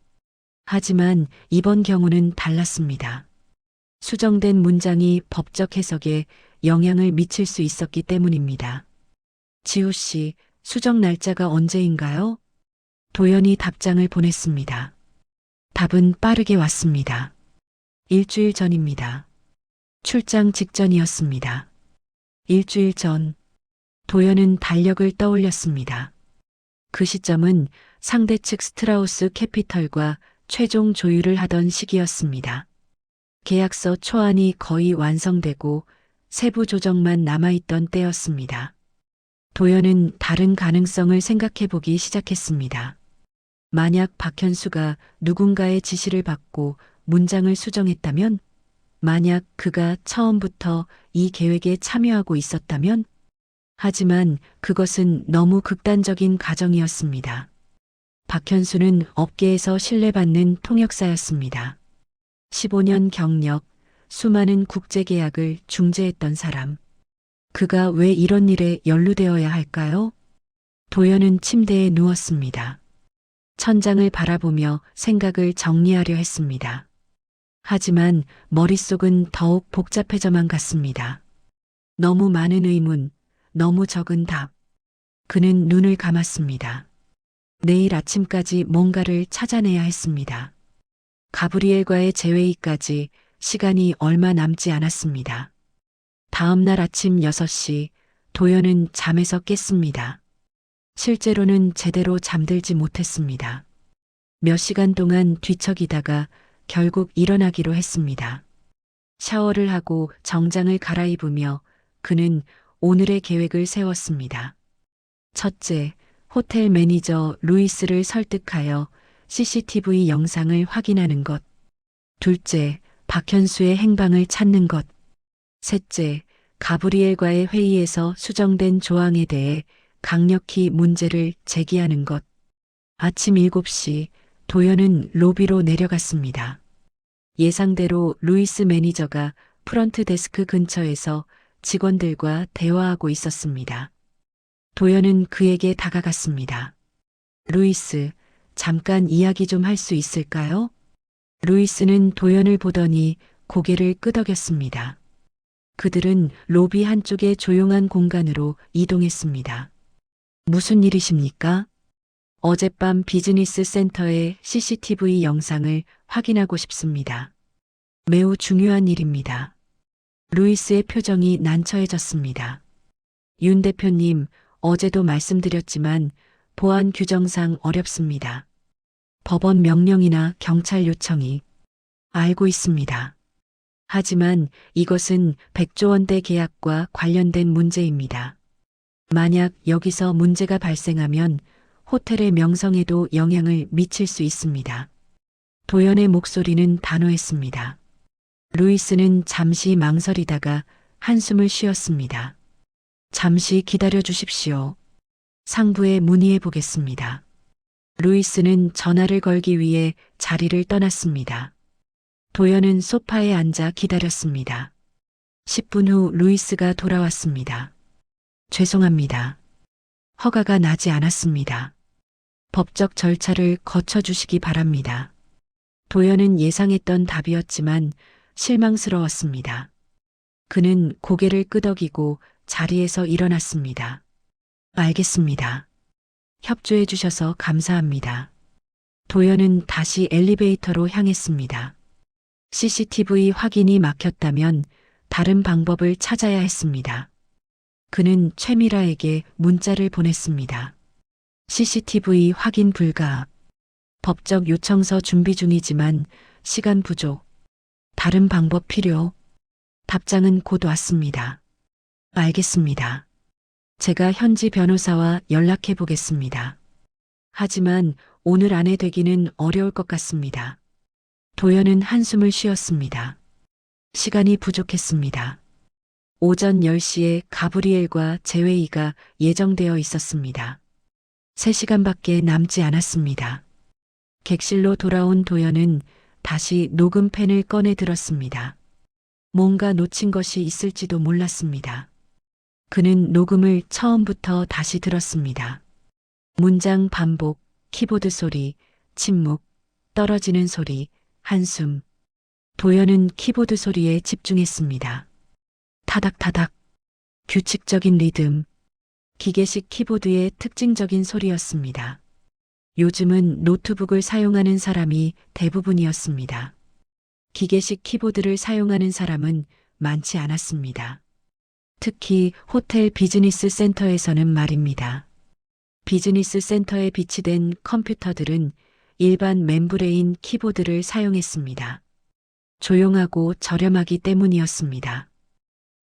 하지만 이번 경우는 달랐습니다. 수정된 문장이 법적 해석에 영향을 미칠 수 있었기 때문입니다. 지우 씨, 수정 날짜가 언제인가요? 도연이 답장을 보냈습니다. 답은 빠르게 왔습니다. 일주일 전입니다. 출장 직전이었습니다. 일주일 전, 도연은 달력을 떠올렸습니다. 그 시점은 상대 측 스트라우스 캐피털과 최종 조율을 하던 시기였습니다. 계약서 초안이 거의 완성되고 세부 조정만 남아있던 때였습니다. 도연은 다른 가능성을 생각해보기 시작했습니다. 만약 박현수가 누군가의 지시를 받고 문장을 수정했다면, 만약 그가 처음부터 이 계획에 참여하고 있었다면, 하지만 그것은 너무 극단적인 가정이었습니다. 박현수는 업계에서 신뢰받는 통역사였습니다. 15년 경력, 수많은 국제계약을 중재했던 사람. 그가 왜 이런 일에 연루되어야 할까요? 도연은 침대에 누웠습니다. 천장을 바라보며 생각을 정리하려 했습니다. 하지만 머릿속은 더욱 복잡해져만 갔습니다. 너무 많은 의문, 너무 적은 답. 그는 눈을 감았습니다. 내일 아침까지 뭔가를 찾아내야 했습니다. 가브리엘과의 재회의까지 시간이 얼마 남지 않았습니다. 다음 날 아침 6시 도연은 잠에서 깼습니다. 실제로는 제대로 잠들지 못했습니다. 몇 시간 동안 뒤척이다가 결국 일어나기로 했습니다. 샤워를 하고 정장을 갈아입으며 그는 오늘의 계획을 세웠습니다. 첫째, 호텔 매니저 루이스를 설득하여 CCTV 영상을 확인하는 것. 둘째, 박현수의 행방을 찾는 것. 셋째, 가브리엘과의 회의에서 수정된 조항에 대해 강력히 문제를 제기하는 것. 아침 7시 도연은 로비로 내려갔습니다. 예상대로 루이스 매니저가 프런트 데스크 근처에서 직원들과 대화하고 있었습니다. 도연은 그에게 다가갔습니다. 루이스, 잠깐 이야기 좀 할 수 있을까요? 루이스는 도연을 보더니 고개를 끄덕였습니다. 그들은 로비 한쪽의 조용한 공간으로 이동했습니다. 무슨 일이십니까? 어젯밤 비즈니스 센터의 CCTV 영상을 확인하고 싶습니다. 매우 중요한 일입니다. 루이스의 표정이 난처해졌습니다. 윤 대표님, 어제도 말씀드렸지만 보안 규정상 어렵습니다. 법원 명령이나 경찰 요청이 알고 있습니다. 하지만 이것은 100조 원대 계약과 관련된 문제입니다. 만약 여기서 문제가 발생하면 호텔의 명성에도 영향을 미칠 수 있습니다. 도연의 목소리는 단호했습니다. 루이스는 잠시 망설이다가 한숨을 쉬었습니다. 잠시 기다려 주십시오. 상부에 문의해 보겠습니다. 루이스는 전화를 걸기 위해 자리를 떠났습니다. 도연은 소파에 앉아 기다렸습니다. 10분 후 루이스가 돌아왔습니다. 죄송합니다. 허가가 나지 않았습니다. 법적 절차를 거쳐주시기 바랍니다. 도연은 예상했던 답이었지만 실망스러웠습니다. 그는 고개를 끄덕이고 자리에서 일어났습니다. 알겠습니다. 협조해 주셔서 감사합니다. 도연은 다시 엘리베이터로 향했습니다. CCTV 확인이 막혔다면 다른 방법을 찾아야 했습니다. 그는 최미라에게 문자를 보냈습니다. CCTV 확인 불가. 법적 요청서 준비 중이지만 시간 부족. 다른 방법 필요. 답장은 곧 왔습니다. 알겠습니다. 제가 현지 변호사와 연락해 보겠습니다. 하지만 오늘 안에 되기는 어려울 것 같습니다. 도연은 한숨을 쉬었습니다. 시간이 부족했습니다. 오전 10시에 가브리엘과 재회의가 예정되어 있었습니다. 3시간밖에 남지 않았습니다. 객실로 돌아온 도연은 다시 녹음펜을 꺼내 들었습니다. 뭔가 놓친 것이 있을지도 몰랐습니다. 그는 녹음을 처음부터 다시 들었습니다. 문장 반복, 키보드 소리, 침묵, 떨어지는 소리, 한숨. 도연은 키보드 소리에 집중했습니다. 타닥타닥, 규칙적인 리듬, 기계식 키보드의 특징적인 소리였습니다. 요즘은 노트북을 사용하는 사람이 대부분이었습니다. 기계식 키보드를 사용하는 사람은 많지 않았습니다. 특히 호텔 비즈니스 센터에서는 말입니다. 비즈니스 센터에 비치된 컴퓨터들은 일반 멤브레인 키보드를 사용했습니다. 조용하고 저렴하기 때문이었습니다.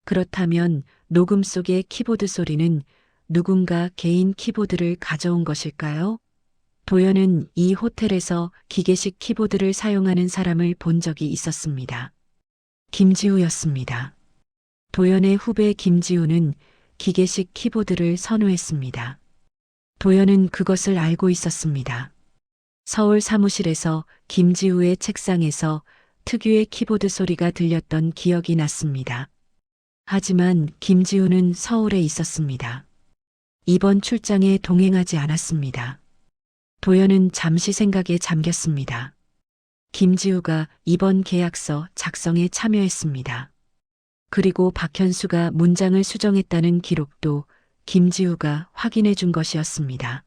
그렇다면 녹음 속의 키보드 소리는 누군가 개인 키보드를 가져온 것일까요? 도연은 이 호텔에서 기계식 키보드를 사용하는 사람을 본 적이 있었습니다. 김지우였습니다. 도연의 후배 김지우는 기계식 키보드를 선호했습니다. 도연은 그것을 알고 있었습니다. 서울 사무실에서 김지우의 책상에서 특유의 키보드 소리가 들렸던 기억이 났습니다. 하지만 김지우는 서울에 있었습니다. 이번 출장에 동행하지 않았습니다. 도연은 잠시 생각에 잠겼습니다. 김지우가 이번 계약서 작성에 참여했습니다. 그리고 박현수가 문장을 수정했다는 기록도 김지우가 확인해 준 것이었습니다.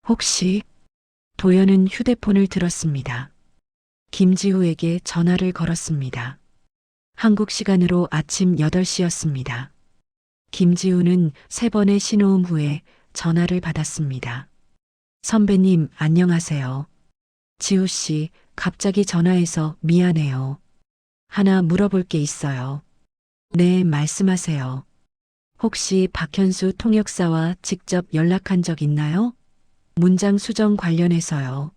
혹시 도연은 휴대폰을 들었습니다. 김지우에게 전화를 걸었습니다. 한국 시간으로 아침 8시였습니다. 김지우는 3번의 신호음 후에 전화를 받았습니다. 선배님, 안녕하세요. 지우 씨, 갑자기 전화해서 미안해요. 하나 물어볼 게 있어요. 네, 말씀하세요. 혹시 박현수 통역사와 직접 연락한 적 있나요? 문장 수정 관련해서요.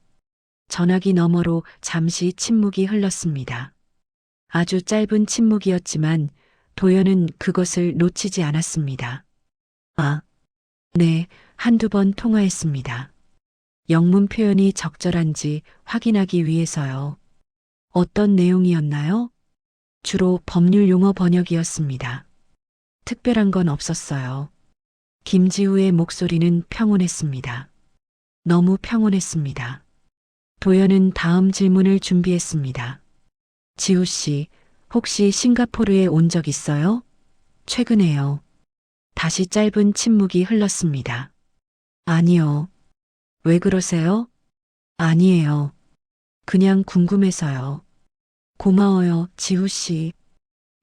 전화기 너머로 잠시 침묵이 흘렀습니다. 아주 짧은 침묵이었지만 도연은 그것을 놓치지 않았습니다. 아, 네, 한두 번 통화했습니다. 영문 표현이 적절한지 확인하기 위해서요. 어떤 내용이었나요? 주로 법률 용어 번역이었습니다. 특별한 건 없었어요. 김지우의 목소리는 평온했습니다. 너무 평온했습니다. 도연은 다음 질문을 준비했습니다. 지우 씨, 혹시 싱가포르에 온 적 있어요? 최근에요. 다시 짧은 침묵이 흘렀습니다. 아니요. 왜 그러세요? 아니에요. 그냥 궁금해서요. 고마워요, 지우 씨.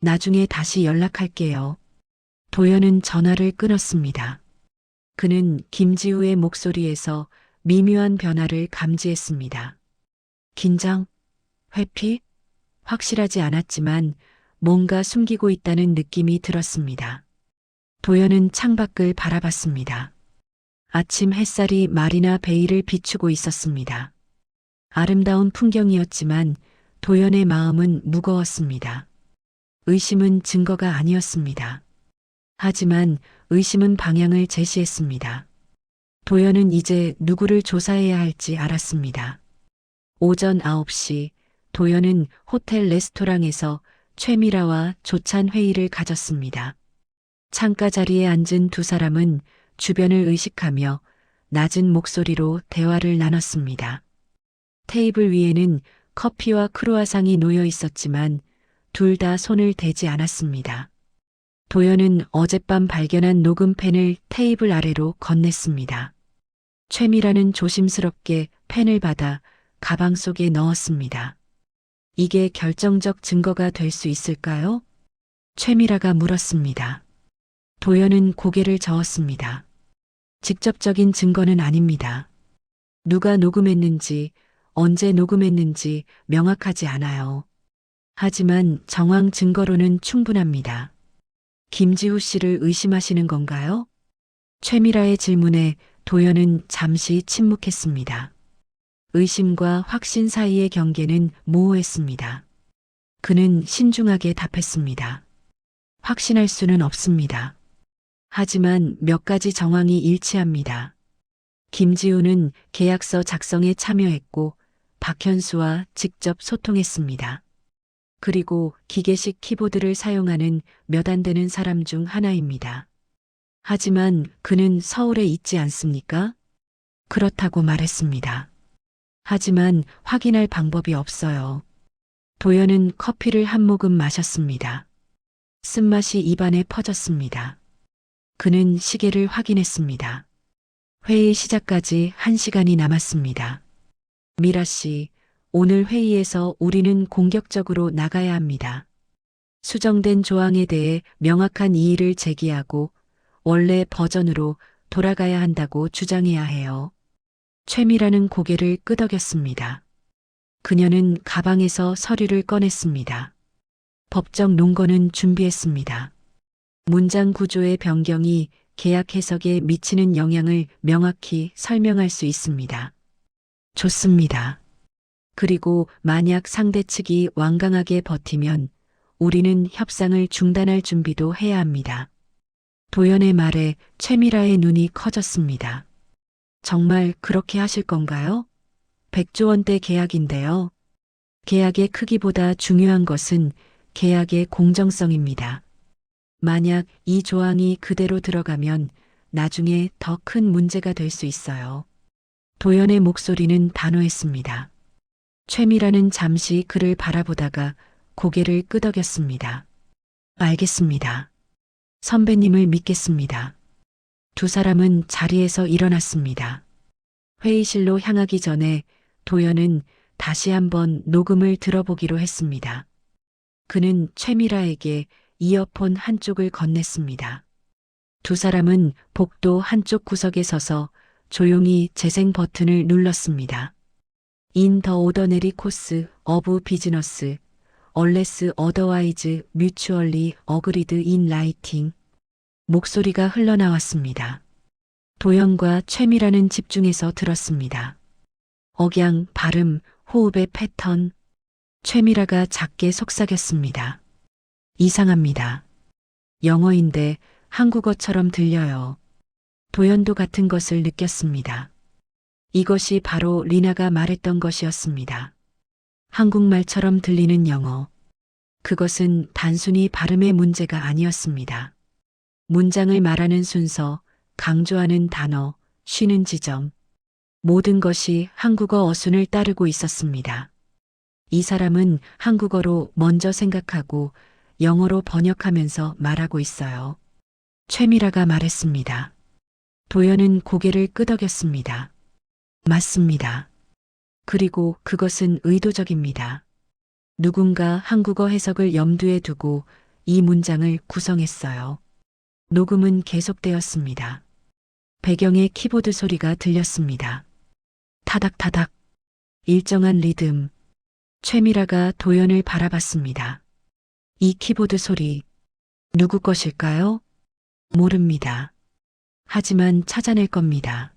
나중에 다시 연락할게요. 도연은 전화를 끊었습니다. 그는 김지우의 목소리에서 미묘한 변화를 감지했습니다. 긴장? 회피? 확실하지 않았지만 뭔가 숨기고 있다는 느낌이 들었습니다. 도연은 창밖을 바라봤습니다. 아침 햇살이 마리나 베이를 비추고 있었습니다. 아름다운 풍경이었지만 도연의 마음은 무거웠습니다. 의심은 증거가 아니었습니다. 하지만 의심은 방향을 제시했습니다. 도연은 이제 누구를 조사해야 할지 알았습니다. 오전 9시 도연은 호텔 레스토랑에서 최미라와 조찬 회의를 가졌습니다. 창가 자리에 앉은 두 사람은 주변을 의식하며 낮은 목소리로 대화를 나눴습니다. 테이블 위에는 커피와 크루아상이 놓여 있었지만 둘 다 손을 대지 않았습니다. 도연은 어젯밤 발견한 녹음펜을 테이블 아래로 건넸습니다. 최미라는 조심스럽게 펜을 받아 가방 속에 넣었습니다. 이게 결정적 증거가 될 수 있을까요? 최미라가 물었습니다. 도연은 고개를 저었습니다. 직접적인 증거는 아닙니다. 누가 녹음했는지, 언제 녹음했는지 명확하지 않아요. 하지만 정황 증거로는 충분합니다. 김지우 씨를 의심하시는 건가요? 최미라의 질문에 도연은 잠시 침묵했습니다. 의심과 확신 사이의 경계는 모호했습니다. 그는 신중하게 답했습니다. 확신할 수는 없습니다. 하지만 몇 가지 정황이 일치합니다. 김지우는 계약서 작성에 참여했고 박현수와 직접 소통했습니다. 그리고 기계식 키보드를 사용하는 몇 안 되는 사람 중 하나입니다. 하지만 그는 서울에 있지 않습니까? 그렇다고 말했습니다. 하지만 확인할 방법이 없어요. 도연은 커피를 한 모금 마셨습니다. 쓴맛이 입안에 퍼졌습니다. 그는 시계를 확인했습니다. 회의 시작까지 1시간이 남았습니다. 미라 씨, 오늘 회의에서 우리는 공격적으로 나가야 합니다. 수정된 조항에 대해 명확한 이의를 제기하고 원래 버전으로 돌아가야 한다고 주장해야 해요. 최미라는 고개를 끄덕였습니다. 그녀는 가방에서 서류를 꺼냈습니다. 법적 논거는 준비했습니다. 문장 구조의 변경이 계약 해석에 미치는 영향을 명확히 설명할 수 있습니다. 좋습니다. 그리고 만약 상대 측이 완강하게 버티면 우리는 협상을 중단할 준비도 해야 합니다. 도연의 말에 최미라의 눈이 커졌습니다. 정말 그렇게 하실 건가요? 100조 원대 계약인데요. 계약의 크기보다 중요한 것은 계약의 공정성입니다. 만약 이 조항이 그대로 들어가면 나중에 더 큰 문제가 될 수 있어요. 도연의 목소리는 단호했습니다. 최미라는 잠시 그를 바라보다가 고개를 끄덕였습니다. 알겠습니다. 선배님을 믿겠습니다. 두 사람은 자리에서 일어났습니다. 회의실로 향하기 전에 도연은 다시 한번 녹음을 들어보기로 했습니다. 그는 최미라에게 이어폰 한쪽을 건넸습니다. 두 사람은 복도 한쪽 구석에 서서 조용히 재생 버튼을 눌렀습니다. In the ordinary course of business, unless otherwise mutually agreed in writing. 목소리가 흘러나왔습니다. 도연과 최미라는 집중해서 들었습니다. 억양, 발음, 호흡의 패턴. 최미라가 작게 속삭였습니다. 이상합니다. 영어인데 한국어처럼 들려요. 도연도 같은 것을 느꼈습니다. 이것이 바로 리나가 말했던 것이었습니다. 한국말처럼 들리는 영어. 그것은 단순히 발음의 문제가 아니었습니다. 문장을 말하는 순서, 강조하는 단어, 쉬는 지점. 모든 것이 한국어 어순을 따르고 있었습니다. 이 사람은 한국어로 먼저 생각하고 영어로 번역하면서 말하고 있어요. 최미라가 말했습니다. 도연은 고개를 끄덕였습니다. 맞습니다. 그리고 그것은 의도적입니다. 누군가 한국어 해석을 염두에 두고 이 문장을 구성했어요. 녹음은 계속되었습니다. 배경에 키보드 소리가 들렸습니다. 타닥타닥. 일정한 리듬. 최미라가 도연을 바라봤습니다. 이 키보드 소리, 누구 것일까요? 모릅니다. 하지만 찾아낼 겁니다.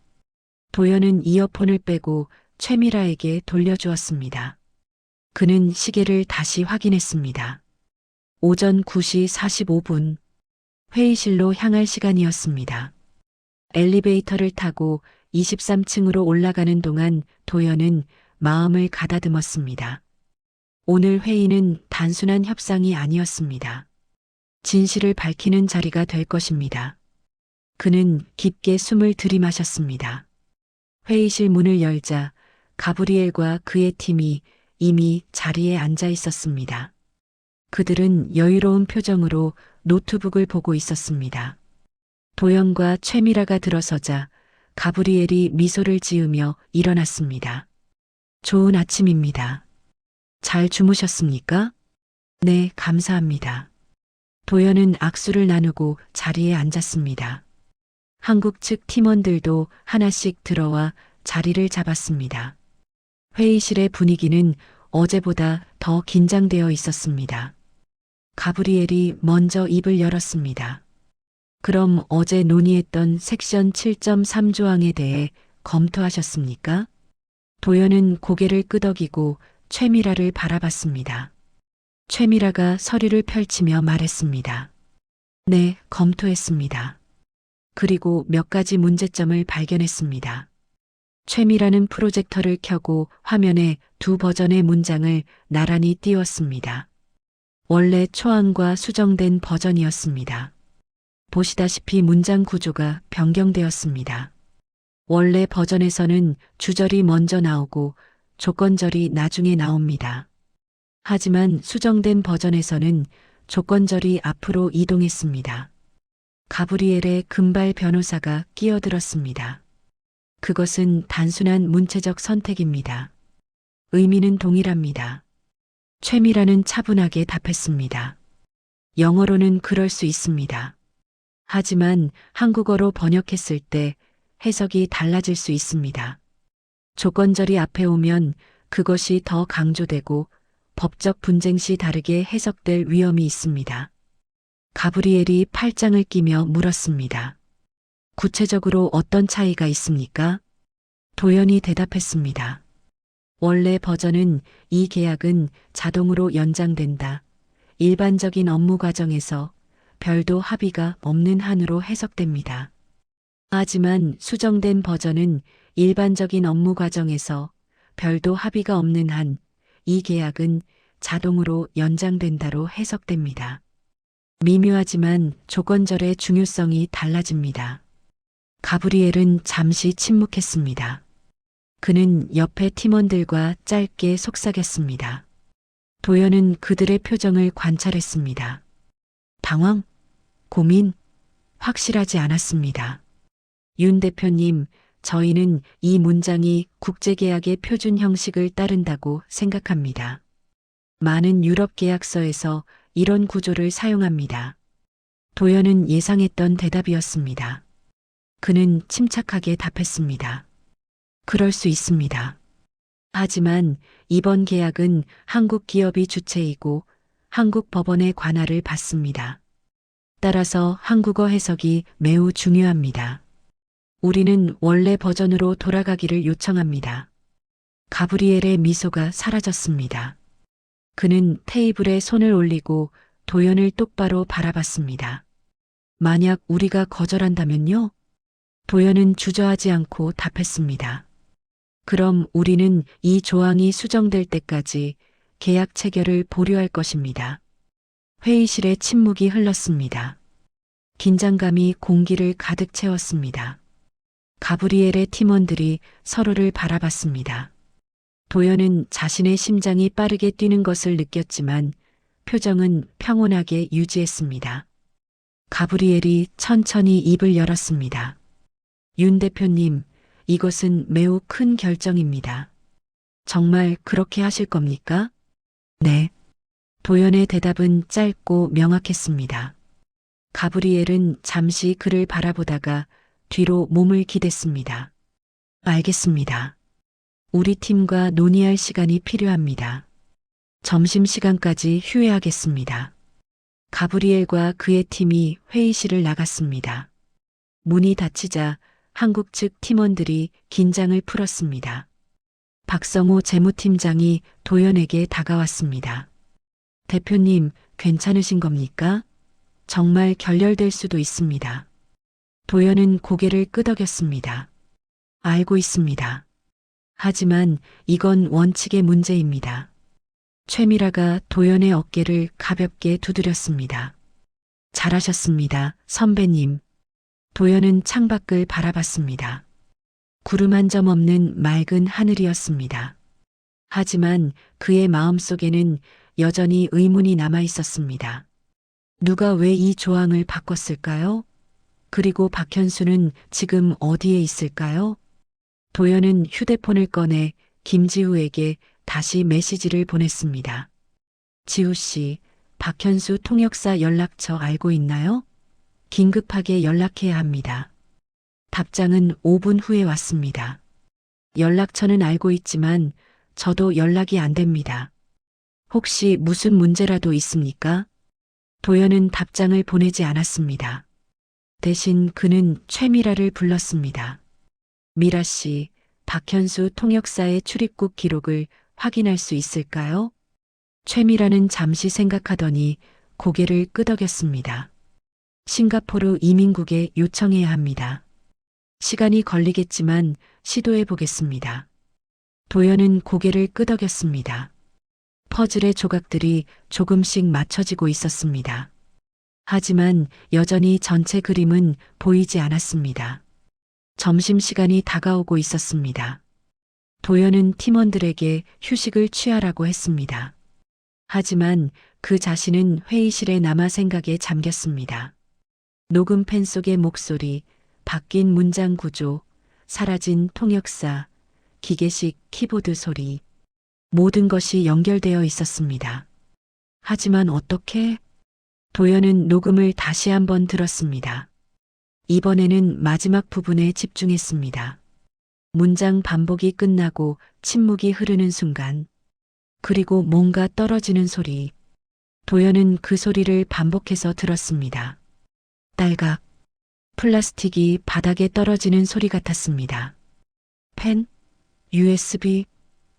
도연은 이어폰을 빼고 최미라에게 돌려주었습니다. 그는 시계를 다시 확인했습니다. 오전 9시 45분. 회의실로 향할 시간이었습니다. 엘리베이터를 타고 23층으로 올라가는 동안 도연은 마음을 가다듬었습니다. 오늘 회의는 단순한 협상이 아니었습니다. 진실을 밝히는 자리가 될 것입니다. 그는 깊게 숨을 들이마셨습니다. 회의실 문을 열자 가브리엘과 그의 팀이 이미 자리에 앉아 있었습니다. 그들은 여유로운 표정으로 노트북을 보고 있었습니다. 도연과 최미라가 들어서자 가브리엘이 미소를 지으며 일어났습니다. 좋은 아침입니다. 잘 주무셨습니까? 네, 감사합니다. 도연은 악수를 나누고 자리에 앉았습니다. 한국 측 팀원들도 하나씩 들어와 자리를 잡았습니다. 회의실의 분위기는 어제보다 더 긴장되어 있었습니다. 가브리엘이 먼저 입을 열었습니다. 그럼 어제 논의했던 섹션 7.3 조항에 대해 검토하셨습니까? 도연은 고개를 끄덕이고 최미라를 바라봤습니다. 최미라가 서류를 펼치며 말했습니다. 네, 검토했습니다. 그리고 몇 가지 문제점을 발견했습니다. 최미라는 프로젝터를 켜고 화면에 두 버전의 문장을 나란히 띄웠습니다. 원래 초안과 수정된 버전이었습니다. 보시다시피 문장 구조가 변경되었습니다. 원래 버전에서는 주절이 먼저 나오고 조건절이 나중에 나옵니다. 하지만 수정된 버전에서는 조건절이 앞으로 이동했습니다. 가브리엘의 금발 변호사가 끼어들었습니다. 그것은 단순한 문체적 선택입니다. 의미는 동일합니다. 최미라는 차분하게 답했습니다. 영어로는 그럴 수 있습니다. 하지만 한국어로 번역했을 때 해석이 달라질 수 있습니다. 조건절이 앞에 오면 그것이 더 강조되고 법적 분쟁 시 다르게 해석될 위험이 있습니다. 가브리엘이 팔짱을 끼며 물었습니다. 구체적으로 어떤 차이가 있습니까? 도연이 대답했습니다. 원래 버전은 이 계약은 자동으로 연장된다. 일반적인 업무 과정에서 별도 합의가 없는 한으로 해석됩니다. 하지만 수정된 버전은 일반적인 업무 과정에서 별도 합의가 없는 한 이 계약은 자동으로 연장된다로 해석됩니다. 미묘하지만 조건절의 중요성이 달라집니다. 가브리엘은 잠시 침묵했습니다. 그는 옆에 팀원들과 짧게 속삭였습니다. 도연은 그들의 표정을 관찰했습니다. 당황, 고민, 확실하지 않았습니다. 윤 대표님, 저희는 이 문장이 국제계약의 표준 형식을 따른다고 생각합니다. 많은 유럽 계약서에서 이런 구조를 사용합니다. 도연은 예상했던 대답이었습니다. 그는 침착하게 답했습니다. 그럴 수 있습니다. 하지만 이번 계약은 한국 기업이 주체이고 한국 법원의 관할을 받습니다. 따라서 한국어 해석이 매우 중요합니다. 우리는 원래 버전으로 돌아가기를 요청합니다. 가브리엘의 미소가 사라졌습니다. 그는 테이블에 손을 올리고 도연을 똑바로 바라봤습니다. 만약 우리가 거절한다면요? 도연은 주저하지 않고 답했습니다. 그럼 우리는 이 조항이 수정될 때까지 계약 체결을 보류할 것입니다. 회의실에 침묵이 흘렀습니다. 긴장감이 공기를 가득 채웠습니다. 가브리엘의 팀원들이 서로를 바라봤습니다. 도연은 자신의 심장이 빠르게 뛰는 것을 느꼈지만 표정은 평온하게 유지했습니다. 가브리엘이 천천히 입을 열었습니다. 윤 대표님, 이것은 매우 큰 결정입니다. 정말 그렇게 하실 겁니까? 네. 도연의 대답은 짧고 명확했습니다. 가브리엘은 잠시 그를 바라보다가 뒤로 몸을 기댔습니다. 알겠습니다. 우리 팀과 논의할 시간이 필요합니다. 점심시간까지 휴회하겠습니다. 가브리엘과 그의 팀이 회의실을 나갔습니다. 문이 닫히자 한국 측 팀원들이 긴장을 풀었습니다. 박성호 재무팀장이 도연에게 다가왔습니다. 대표님, 괜찮으신 겁니까? 정말 결렬될 수도 있습니다. 도연은 고개를 끄덕였습니다. 알고 있습니다. 하지만 이건 원칙의 문제입니다. 최미라가 도연의 어깨를 가볍게 두드렸습니다. 잘하셨습니다, 선배님. 도연은 창밖을 바라봤습니다. 구름 한 점 없는 맑은 하늘이었습니다. 하지만 그의 마음속에는 여전히 의문이 남아 있었습니다. 누가 왜 이 조항을 바꿨을까요? 그리고 박현수는 지금 어디에 있을까요? 도연은 휴대폰을 꺼내 김지우에게 다시 메시지를 보냈습니다. 지우 씨, 박현수 통역사 연락처 알고 있나요? 긴급하게 연락해야 합니다. 답장은 5분 후에 왔습니다. 연락처는 알고 있지만 저도 연락이 안 됩니다. 혹시 무슨 문제라도 있습니까? 도연은 답장을 보내지 않았습니다. 대신 그는 최미라를 불렀습니다. 미라 씨, 박현수 통역사의 출입국 기록을 확인할 수 있을까요? 최미라는 잠시 생각하더니 고개를 끄덕였습니다. 싱가포르 이민국에 요청해야 합니다. 시간이 걸리겠지만 시도해 보겠습니다. 도연은 고개를 끄덕였습니다. 퍼즐의 조각들이 조금씩 맞춰지고 있었습니다. 하지만 여전히 전체 그림은 보이지 않았습니다. 점심시간이 다가오고 있었습니다. 도연은 팀원들에게 휴식을 취하라고 했습니다. 하지만 그 자신은 회의실에 남아 생각에 잠겼습니다. 녹음펜 속의 목소리, 바뀐 문장 구조, 사라진 통역사, 기계식 키보드 소리, 모든 것이 연결되어 있었습니다. 하지만 어떻게? 도연은 녹음을 다시 한번 들었습니다. 이번에는 마지막 부분에 집중했습니다. 문장 반복이 끝나고 침묵이 흐르는 순간, 그리고 뭔가 떨어지는 소리. 도연은 그 소리를 반복해서 들었습니다. 딸각. 플라스틱이 바닥에 떨어지는 소리 같았습니다. 펜? USB?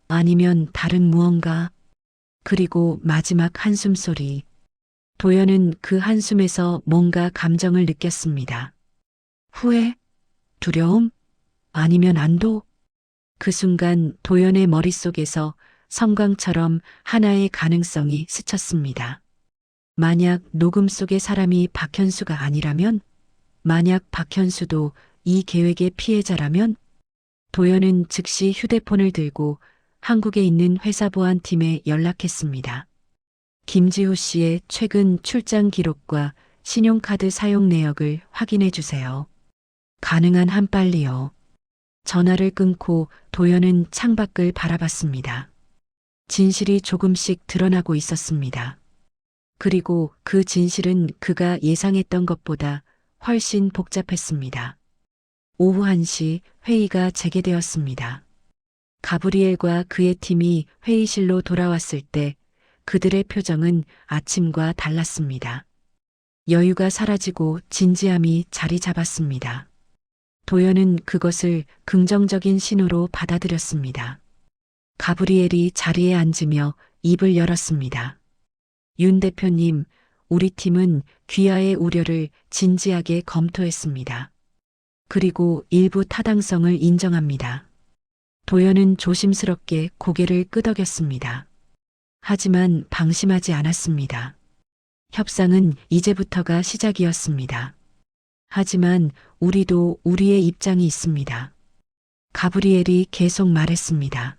아니면 다른 무언가? 그리고 마지막 한숨 소리. 도연은 그 한숨에서 뭔가 감정을 느꼈습니다. 후회? 두려움? 아니면 안도? 그 순간 도연의 머릿속에서 섬광처럼 하나의 가능성이 스쳤습니다. 만약 녹음 속의 사람이 박현수가 아니라면? 만약 박현수도 이 계획의 피해자라면? 도연은 즉시 휴대폰을 들고 한국에 있는 회사 보안팀에 연락했습니다. 김지호 씨의 최근 출장 기록과 신용카드 사용 내역을 확인해 주세요. 가능한 한 빨리요. 전화를 끊고 도연은 창밖을 바라봤습니다. 진실이 조금씩 드러나고 있었습니다. 그리고 그 진실은 그가 예상했던 것보다 훨씬 복잡했습니다. 오후 1시 회의가 재개되었습니다. 가브리엘과 그의 팀이 회의실로 돌아왔을 때 그들의 표정은 아침과 달랐습니다. 여유가 사라지고 진지함이 자리 잡았습니다. 도연은 그것을 긍정적인 신호로 받아들였습니다. 가브리엘이 자리에 앉으며 입을 열었습니다. 윤 대표님, 우리 팀은 귀하의 우려를 진지하게 검토했습니다. 그리고 일부 타당성을 인정합니다. 도연은 조심스럽게 고개를 끄덕였습니다. 하지만 방심하지 않았습니다. 협상은 이제부터가 시작이었습니다. 하지만 우리도 우리의 입장이 있습니다. 가브리엘이 계속 말했습니다.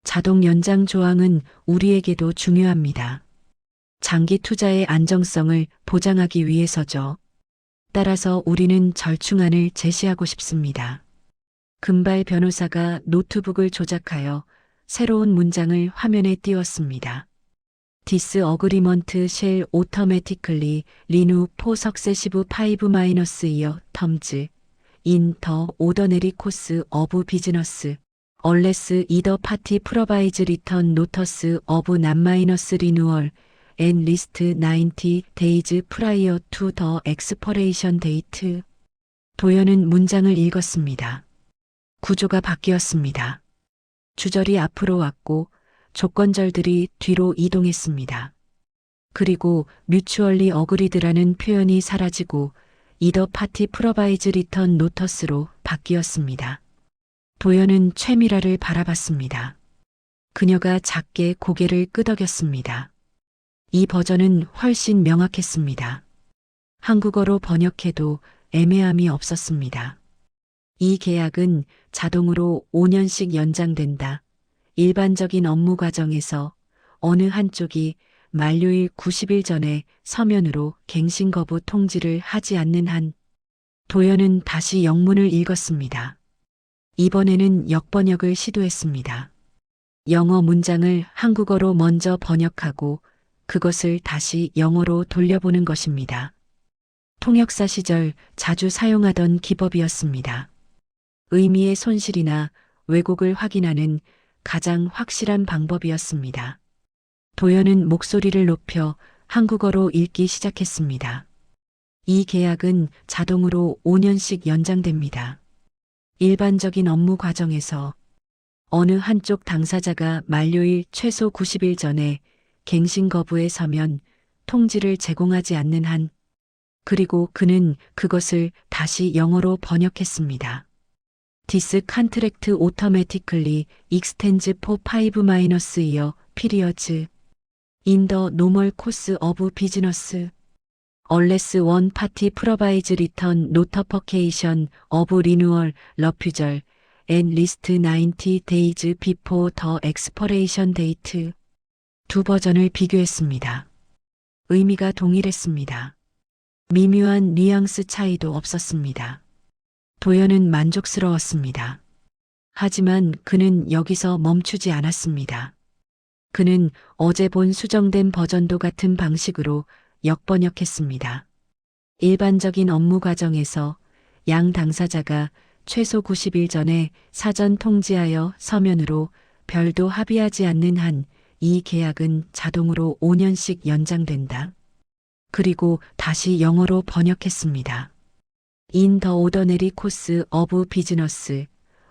자동 연장 조항은 우리에게도 중요합니다. 장기 투자의 안정성을 보장하기 위해서죠. 따라서 우리는 절충안을 제시하고 싶습니다. 금발 변호사가 노트북을 조작하여 새로운 문장을 화면에 띄웠습니다. This agreement shall automatically renew for successive 5-year terms in the ordinary course of business unless either party provides written notice of non-renewal and least 90 days prior to the expiration date. 도연은 문장을 읽었습니다. 구조가 바뀌었습니다. 주절이 앞으로 왔고 조건절들이 뒤로 이동했습니다. 그리고 뮤추얼리 어그리드라는 표현이 사라지고 이더 파티 프로바이즈 리턴 노터스로 바뀌었습니다. 도연은 최미라를 바라봤습니다. 그녀가 작게 고개를 끄덕였습니다. 이 버전은 훨씬 명확했습니다. 한국어로 번역해도 애매함이 없었습니다. 이 계약은 자동으로 5년씩 연장된다. 일반적인 업무 과정에서 어느 한쪽이 만료일 90일 전에 서면으로 갱신 거부 통지를 하지 않는 한. 도연은 다시 영문을 읽었습니다. 이번에는 역번역을 시도했습니다. 영어 문장을 한국어로 먼저 번역하고 그것을 다시 영어로 돌려보는 것입니다. 통역사 시절 자주 사용하던 기법이었습니다. 의미의 손실이나 왜곡을 확인하는 가장 확실한 방법이었습니다. 도연은 목소리를 높여 한국어로 읽기 시작했습니다. 이 계약은 자동으로 5년씩 연장됩니다. 일반적인 업무 과정에서 어느 한쪽 당사자가 만료일 최소 90일 전에 갱신 거부에 서면 통지를 제공하지 않는 한. 그리고 그는 그것을 다시 영어로 번역했습니다. This contract automatically extends for 5-year periods in the normal course of business unless one party provides written notification of renewal refusal and least 90 days before the expiration date. 두 버전을 비교했습니다. 의미가 동일했습니다. 미묘한 뉘앙스 차이도 없었습니다. 도연은 만족스러웠습니다. 하지만 그는 여기서 멈추지 않았습니다. 그는 어제 본 수정된 버전도 같은 방식으로 역번역했습니다. 일반적인 업무 과정에서 양 당사자가 최소 90일 전에 사전 통지하여 서면으로 별도 합의하지 않는 한 이 계약은 자동으로 5년씩 연장된다. 그리고 다시 영어로 번역했습니다. In the ordinary course of business,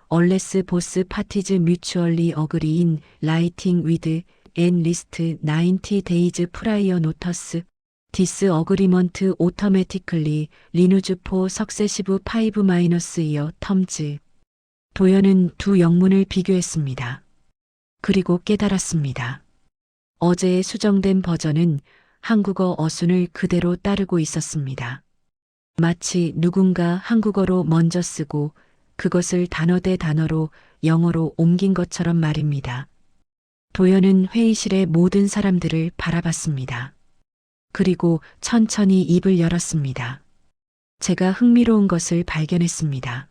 unless both parties mutually agree in writing with at least 90 days prior notice, This agreement automatically renews for successive 5-year terms. 도연은 두 영문을 비교했습니다. 그리고 깨달았습니다. 어제의 수정된 버전은 한국어 어순을 그대로 따르고 있었습니다. 마치 누군가 한국어로 먼저 쓰고 그것을 단어 대 단어로 영어로 옮긴 것처럼 말입니다. 도연은 회의실의 모든 사람들을 바라봤습니다. 그리고 천천히 입을 열었습니다. 제가 흥미로운 것을 발견했습니다.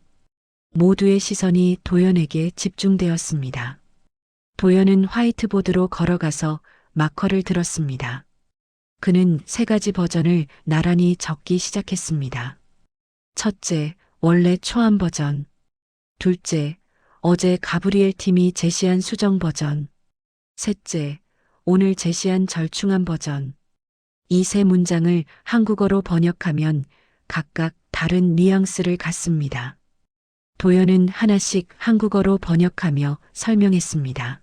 모두의 시선이 도연에게 집중되었습니다. 도연은 화이트보드로 걸어가서 마커를 들었습니다. 그는 3가지 버전을 나란히 적기 시작했습니다. 첫째, 원래 초안 버전. 둘째, 어제 가브리엘 팀이 제시한 수정 버전. 셋째, 오늘 제시한 절충안 버전. 이 3문장을 한국어로 번역하면 각각 다른 뉘앙스를 갖습니다. 도연은 하나씩 한국어로 번역하며 설명했습니다.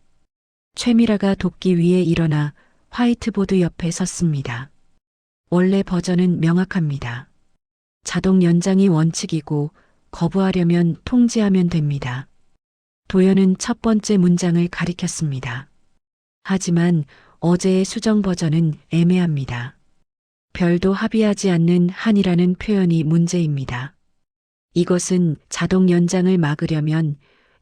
최미라가 돕기 위해 일어나 화이트보드 옆에 섰습니다. 원래 버전은 명확합니다. 자동 연장이 원칙이고 거부하려면 통지하면 됩니다. 도연은 첫 번째 문장을 가리켰습니다. 하지만 어제의 수정 버전은 애매합니다. 별도 합의하지 않는 한이라는 표현이 문제입니다. 이것은 자동 연장을 막으려면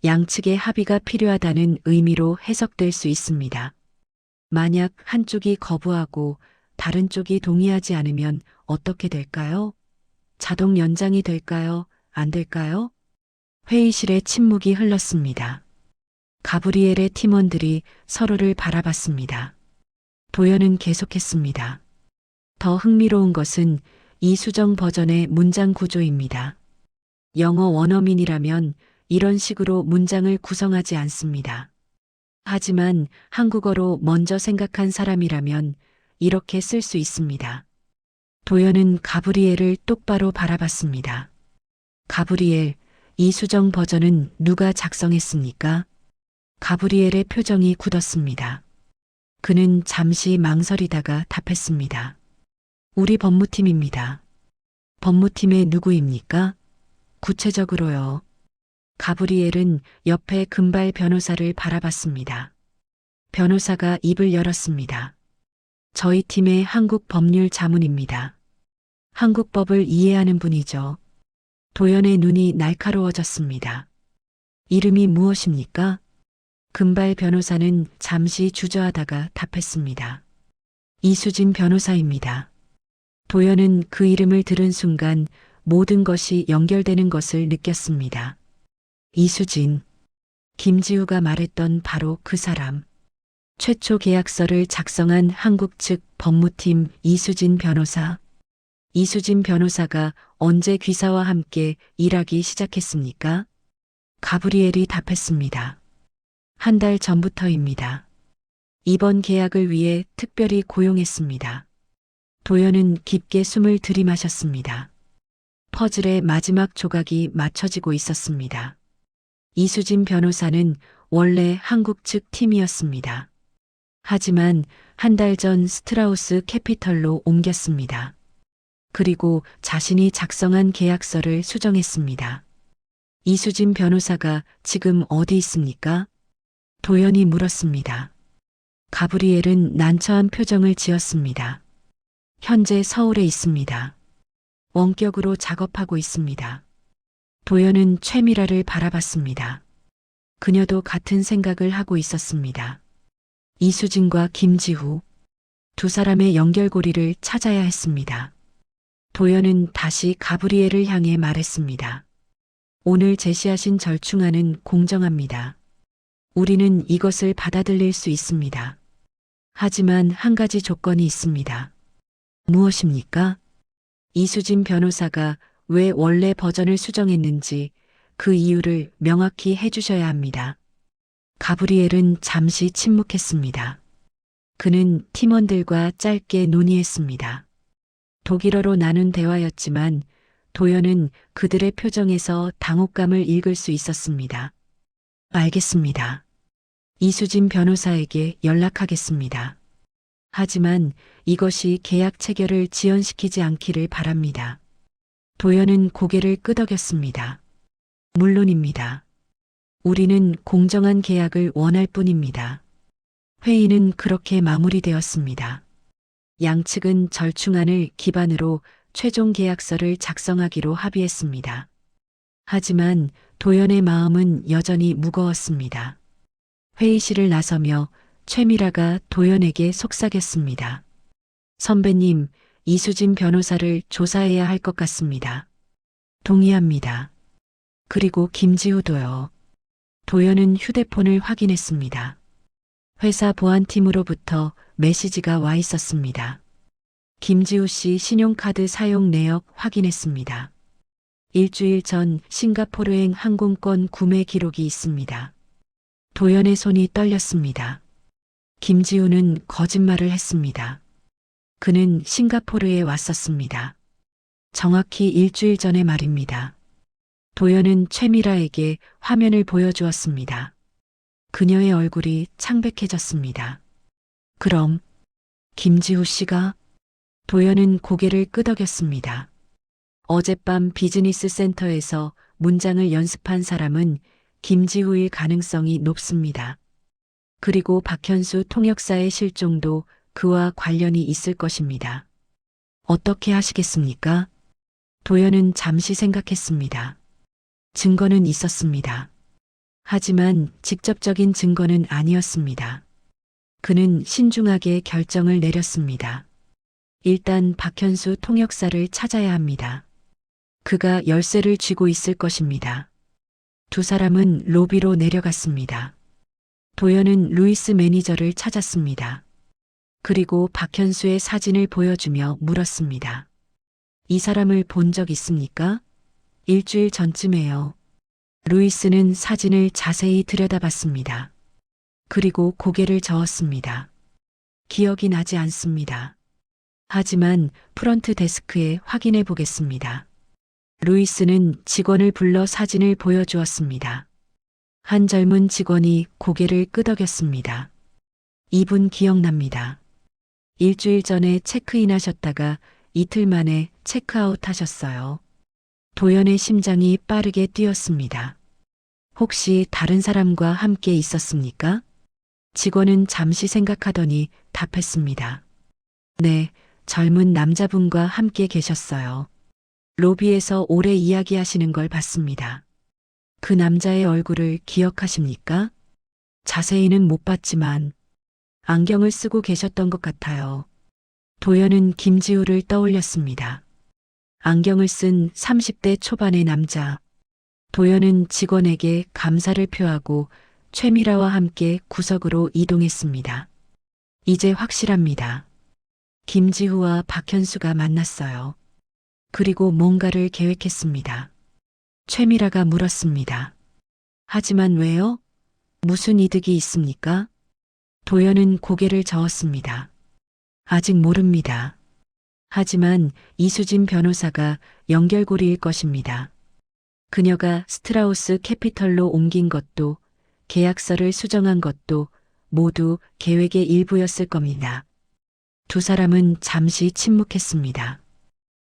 양측의 합의가 필요하다는 의미로 해석될 수 있습니다. 만약 한쪽이 거부하고 다른 쪽이 동의하지 않으면 어떻게 될까요? 자동 연장이 될까요? 안 될까요? 회의실에 침묵이 흘렀습니다. 가브리엘의 팀원들이 서로를 바라봤습니다. 도연은 계속했습니다. 더 흥미로운 것은 이 수정 버전의 문장 구조입니다. 영어 원어민이라면 이런 식으로 문장을 구성하지 않습니다. 하지만 한국어로 먼저 생각한 사람이라면 이렇게 쓸 수 있습니다. 도연은 가브리엘을 똑바로 바라봤습니다. 가브리엘, 이 수정 버전은 누가 작성했습니까? 가브리엘의 표정이 굳었습니다. 그는 잠시 망설이다가 답했습니다. 우리 법무팀입니다. 법무팀의 누구입니까? 구체적으로요. 가브리엘은 옆에 금발 변호사를 바라봤습니다. 변호사가 입을 열었습니다. 저희 팀의 한국 법률 자문입니다. 한국법을 이해하는 분이죠. 도연의 눈이 날카로워졌습니다. 이름이 무엇입니까? 금발 변호사는 잠시 주저하다가 답했습니다. 이수진 변호사입니다. 도연은 그 이름을 들은 순간 모든 것이 연결되는 것을 느꼈습니다. 이수진. 김지우가 말했던 바로 그 사람. 최초 계약서를 작성한 한국 측 법무팀 이수진 변호사. 이수진 변호사가 언제 귀사와 함께 일하기 시작했습니까? 가브리엘이 답했습니다. 1달 전부터입니다. 이번 계약을 위해 특별히 고용했습니다. 도연은 깊게 숨을 들이마셨습니다. 퍼즐의 마지막 조각이 맞춰지고 있었습니다. 이수진 변호사는 원래 한국 측 팀이었습니다. 하지만 1달 전 스트라우스 캐피털로 옮겼습니다. 그리고 자신이 작성한 계약서를 수정했습니다. 이수진 변호사가 지금 어디 있습니까? 도연이 물었습니다. 가브리엘은 난처한 표정을 지었습니다. 현재 서울에 있습니다. 원격으로 작업하고 있습니다. 도연은 최미라를 바라봤습니다. 그녀도 같은 생각을 하고 있었습니다. 이수진과 김지후, 두 사람의 연결고리를 찾아야 했습니다. 도연은 다시 가브리엘을 향해 말했습니다. 오늘 제시하신 절충안은 공정합니다. 우리는 이것을 받아들일 수 있습니다. 하지만 한 가지 조건이 있습니다. 무엇입니까? 이수진 변호사가 왜 원래 버전을 수정했는지 그 이유를 명확히 해주셔야 합니다. 가브리엘은 잠시 침묵했습니다. 그는 팀원들과 짧게 논의했습니다. 독일어로 나눈 대화였지만 도연은 그들의 표정에서 당혹감을 읽을 수 있었습니다. 알겠습니다. 이수진 변호사에게 연락하겠습니다. 하지만 이것이 계약 체결을 지연시키지 않기를 바랍니다. 도연은 고개를 끄덕였습니다. 물론입니다. 우리는 공정한 계약을 원할 뿐입니다. 회의는 그렇게 마무리되었습니다. 양측은 절충안을 기반으로 최종 계약서를 작성하기로 합의했습니다. 하지만 도연의 마음은 여전히 무거웠습니다. 회의실을 나서며 최미라가 도연에게 속삭였습니다. 선배님, 이수진 변호사를 조사해야 할 것 같습니다. 동의합니다. 그리고 김지우도요. 도연은 휴대폰을 확인했습니다. 회사 보안팀으로부터 메시지가 와 있었습니다. 김지우 씨 신용카드 사용 내역 확인했습니다. 일주일 전 싱가포르행 항공권 구매 기록이 있습니다. 도연의 손이 떨렸습니다. 김지우는 거짓말을 했습니다. 그는 싱가포르에 왔었습니다. 정확히 일주일 전의 말입니다. 도연은 최미라에게 화면을 보여주었습니다. 그녀의 얼굴이 창백해졌습니다. 그럼 김지우 씨가? 도연은 고개를 끄덕였습니다. 어젯밤 비즈니스 센터에서 문장을 연습한 사람은 김지우일 가능성이 높습니다. 그리고 박현수 통역사의 실종도 그와 관련이 있을 것입니다. 어떻게 하시겠습니까? 도연은 잠시 생각했습니다. 증거는 있었습니다. 하지만 직접적인 증거는 아니었습니다. 그는 신중하게 결정을 내렸습니다. 일단 박현수 통역사를 찾아야 합니다. 그가 열쇠를 쥐고 있을 것입니다. 두 사람은 로비로 내려갔습니다. 도연은 루이스 매니저를 찾았습니다. 그리고 박현수의 사진을 보여주며 물었습니다. 이 사람을 본 적 있습니까? 일주일 전쯤에요. 루이스는 사진을 자세히 들여다봤습니다. 그리고 고개를 저었습니다. 기억이 나지 않습니다. 하지만 프런트 데스크에 확인해 보겠습니다. 루이스는 직원을 불러 사진을 보여주었습니다. 한 젊은 직원이 고개를 끄덕였습니다. 이분 기억납니다. 일주일 전에 체크인 하셨다가 이틀 만에 체크아웃 하셨어요. 도연의 심장이 빠르게 뛰었습니다. 혹시 다른 사람과 함께 있었습니까? 직원은 잠시 생각하더니 답했습니다. 네, 젊은 남자분과 함께 계셨어요. 로비에서 오래 이야기하시는 걸 봤습니다. 그 남자의 얼굴을 기억하십니까? 자세히는 못 봤지만 안경을 쓰고 계셨던 것 같아요. 도연은 김지우를 떠올렸습니다. 안경을 쓴 30대 초반의 남자. 도연은 직원에게 감사를 표하고 최미라와 함께 구석으로 이동했습니다. 이제 확실합니다. 김지우와 박현수가 만났어요. 그리고 뭔가를 계획했습니다. 최미라가 물었습니다. 하지만 왜요? 무슨 이득이 있습니까? 도연은 고개를 저었습니다. 아직 모릅니다. 하지만 이수진 변호사가 연결고리일 것입니다. 그녀가 스트라우스 캐피털로 옮긴 것도 계약서를 수정한 것도 모두 계획의 일부였을 겁니다. 두 사람은 잠시 침묵했습니다.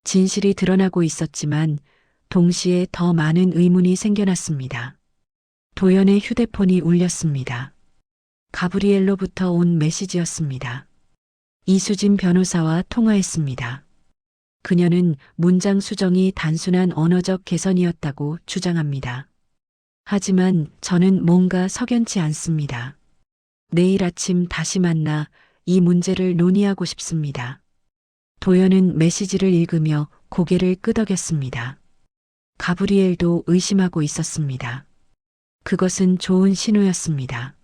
진실이 드러나고 있었지만 동시에 더 많은 의문이 생겨났습니다. 도연의 휴대폰이 울렸습니다. 가브리엘로부터 온 메시지였습니다. 이수진 변호사와 통화했습니다. 그녀는 문장 수정이 단순한 언어적 개선이었다고 주장합니다. 하지만 저는 뭔가 석연치 않습니다. 내일 아침 다시 만나 이 문제를 논의하고 싶습니다. 도연은 메시지를 읽으며 고개를 끄덕였습니다. 가브리엘도 의심하고 있었습니다. 그것은 좋은 신호였습니다.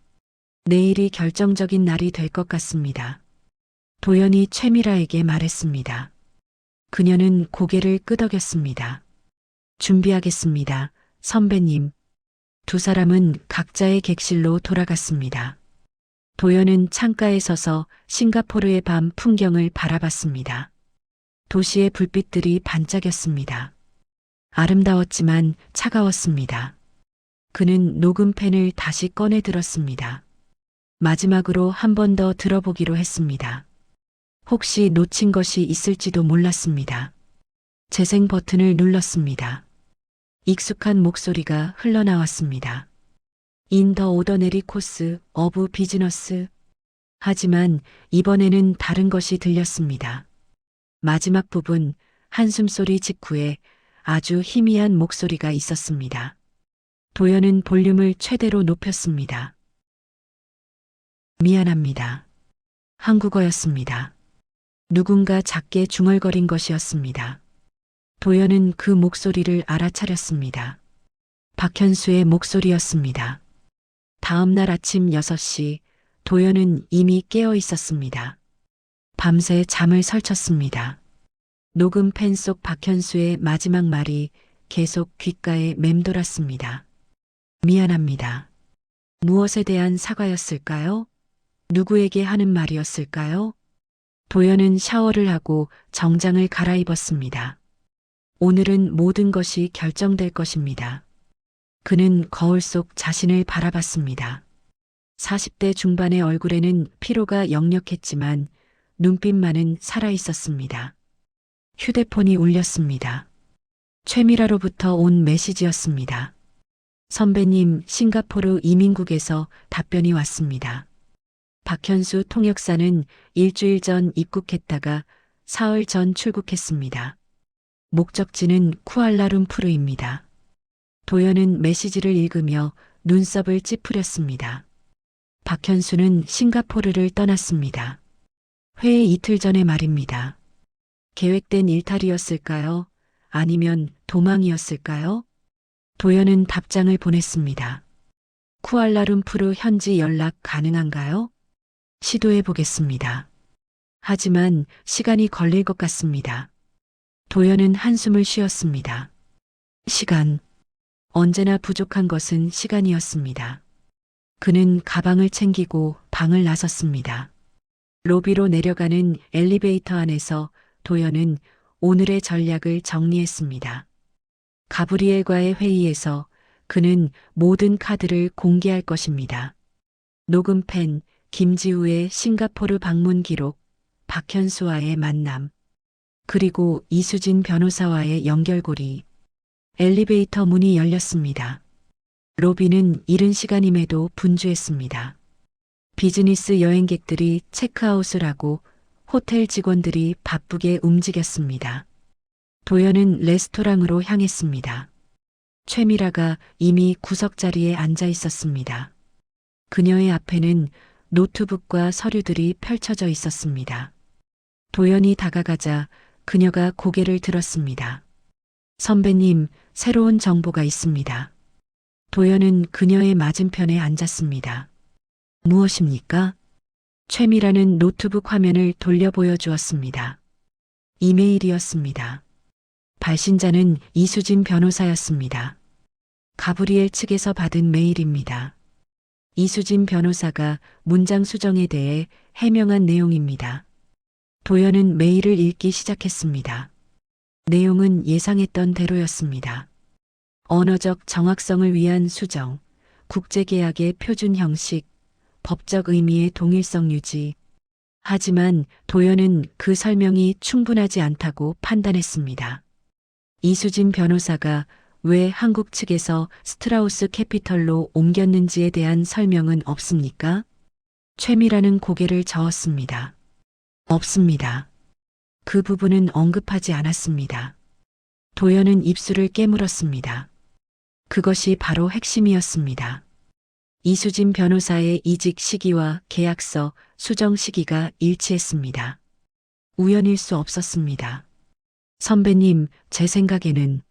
내일이 결정적인 날이 될 것 같습니다. 도연이 최미라에게 말했습니다. 그녀는 고개를 끄덕였습니다. 준비하겠습니다, 선배님. 두 사람은 각자의 객실로 돌아갔습니다. 도연은 창가에 서서 싱가포르의 밤 풍경을 바라봤습니다. 도시의 불빛들이 반짝였습니다. 아름다웠지만 차가웠습니다. 그는 녹음펜을 다시 꺼내 들었습니다. 마지막으로 한 번 더 들어보기로 했습니다. 혹시 놓친 것이 있을지도 몰랐습니다. 재생 버튼을 눌렀습니다. 익숙한 목소리가 흘러나왔습니다. In the ordinary course of business. 하지만 이번에는 다른 것이 들렸습니다. 마지막 부분, 한숨소리 직후에 아주 희미한 목소리가 있었습니다. 도연은 볼륨을 최대로 높였습니다. 미안합니다. 한국어였습니다. 누군가 작게 중얼거린 것이었습니다. 도연은 그 목소리를 알아차렸습니다. 박현수의 목소리였습니다. 다음 날 아침 6시, 도연은 이미 깨어 있었습니다. 밤새 잠을 설쳤습니다. 녹음펜 속 박현수의 마지막 말이 계속 귓가에 맴돌았습니다. 미안합니다. 무엇에 대한 사과였을까요? 누구에게 하는 말이었을까요? 도연은 샤워를 하고 정장을 갈아입었습니다. 오늘은 모든 것이 결정될 것입니다. 그는 거울 속 자신을 바라봤습니다. 40대 중반의 얼굴에는 피로가 역력했지만 눈빛만은 살아있었습니다. 휴대폰이 울렸습니다. 최미라로부터 온 메시지였습니다. 선배님, 싱가포르 이민국에서 답변이 왔습니다. 박현수 통역사는 일주일 전 입국했다가 사흘 전 출국했습니다. 목적지는 쿠알라룸푸르입니다. 도연은 메시지를 읽으며 눈썹을 찌푸렸습니다. 박현수는 싱가포르를 떠났습니다. 회의 이틀 전의 말입니다. 계획된 일탈이었을까요? 아니면 도망이었을까요? 도연은 답장을 보냈습니다. 쿠알라룸푸르 현지 연락 가능한가요? 시도해 보겠습니다. 하지만 시간이 걸릴 것 같습니다. 도연은 한숨을 쉬었습니다. 시간. 언제나 부족한 것은 시간이었습니다. 그는 가방을 챙기고 방을 나섰습니다. 로비로 내려가는 엘리베이터 안에서 도연은 오늘의 전략을 정리했습니다. 가브리엘과의 회의에서 그는 모든 카드를 공개할 것입니다. 녹음펜, 김지우의 싱가포르 방문 기록, 박현수와의 만남, 그리고 이수진 변호사와의 연결고리. 엘리베이터 문이 열렸습니다. 로비는 이른 시간임에도 분주했습니다. 비즈니스 여행객들이 체크아웃을 하고 호텔 직원들이 바쁘게 움직였습니다. 도연은 레스토랑으로 향했습니다. 최미라가 이미 구석자리에 앉아 있었습니다. 그녀의 앞에는 노트북과 서류들이 펼쳐져 있었습니다. 도연이 다가가자 그녀가 고개를 들었습니다. 선배님, 새로운 정보가 있습니다. 도연은 그녀의 맞은편에 앉았습니다. 무엇입니까? 최미라는 노트북 화면을 돌려 보여주었습니다. 이메일이었습니다. 발신자는 이수진 변호사였습니다. 가브리엘 측에서 받은 메일입니다. 이수진 변호사가 문장 수정에 대해 해명한 내용입니다. 도연은 메일을 읽기 시작했습니다. 내용은 예상했던 대로였습니다. 언어적 정확성을 위한 수정, 국제계약의 표준 형식, 법적 의미의 동일성 유지. 하지만 도연은 그 설명이 충분하지 않다고 판단했습니다. 이수진 변호사가 왜 한국 측에서 스트라우스 캐피털로 옮겼는지에 대한 설명은 없습니까? 최미라는 고개를 저었습니다. 없습니다. 그 부분은 언급하지 않았습니다. 도연은 입술을 깨물었습니다. 그것이 바로 핵심이었습니다. 이수진 변호사의 이직 시기와 계약서 수정 시기가 일치했습니다. 우연일 수 없었습니다. 선배님, 제 생각에는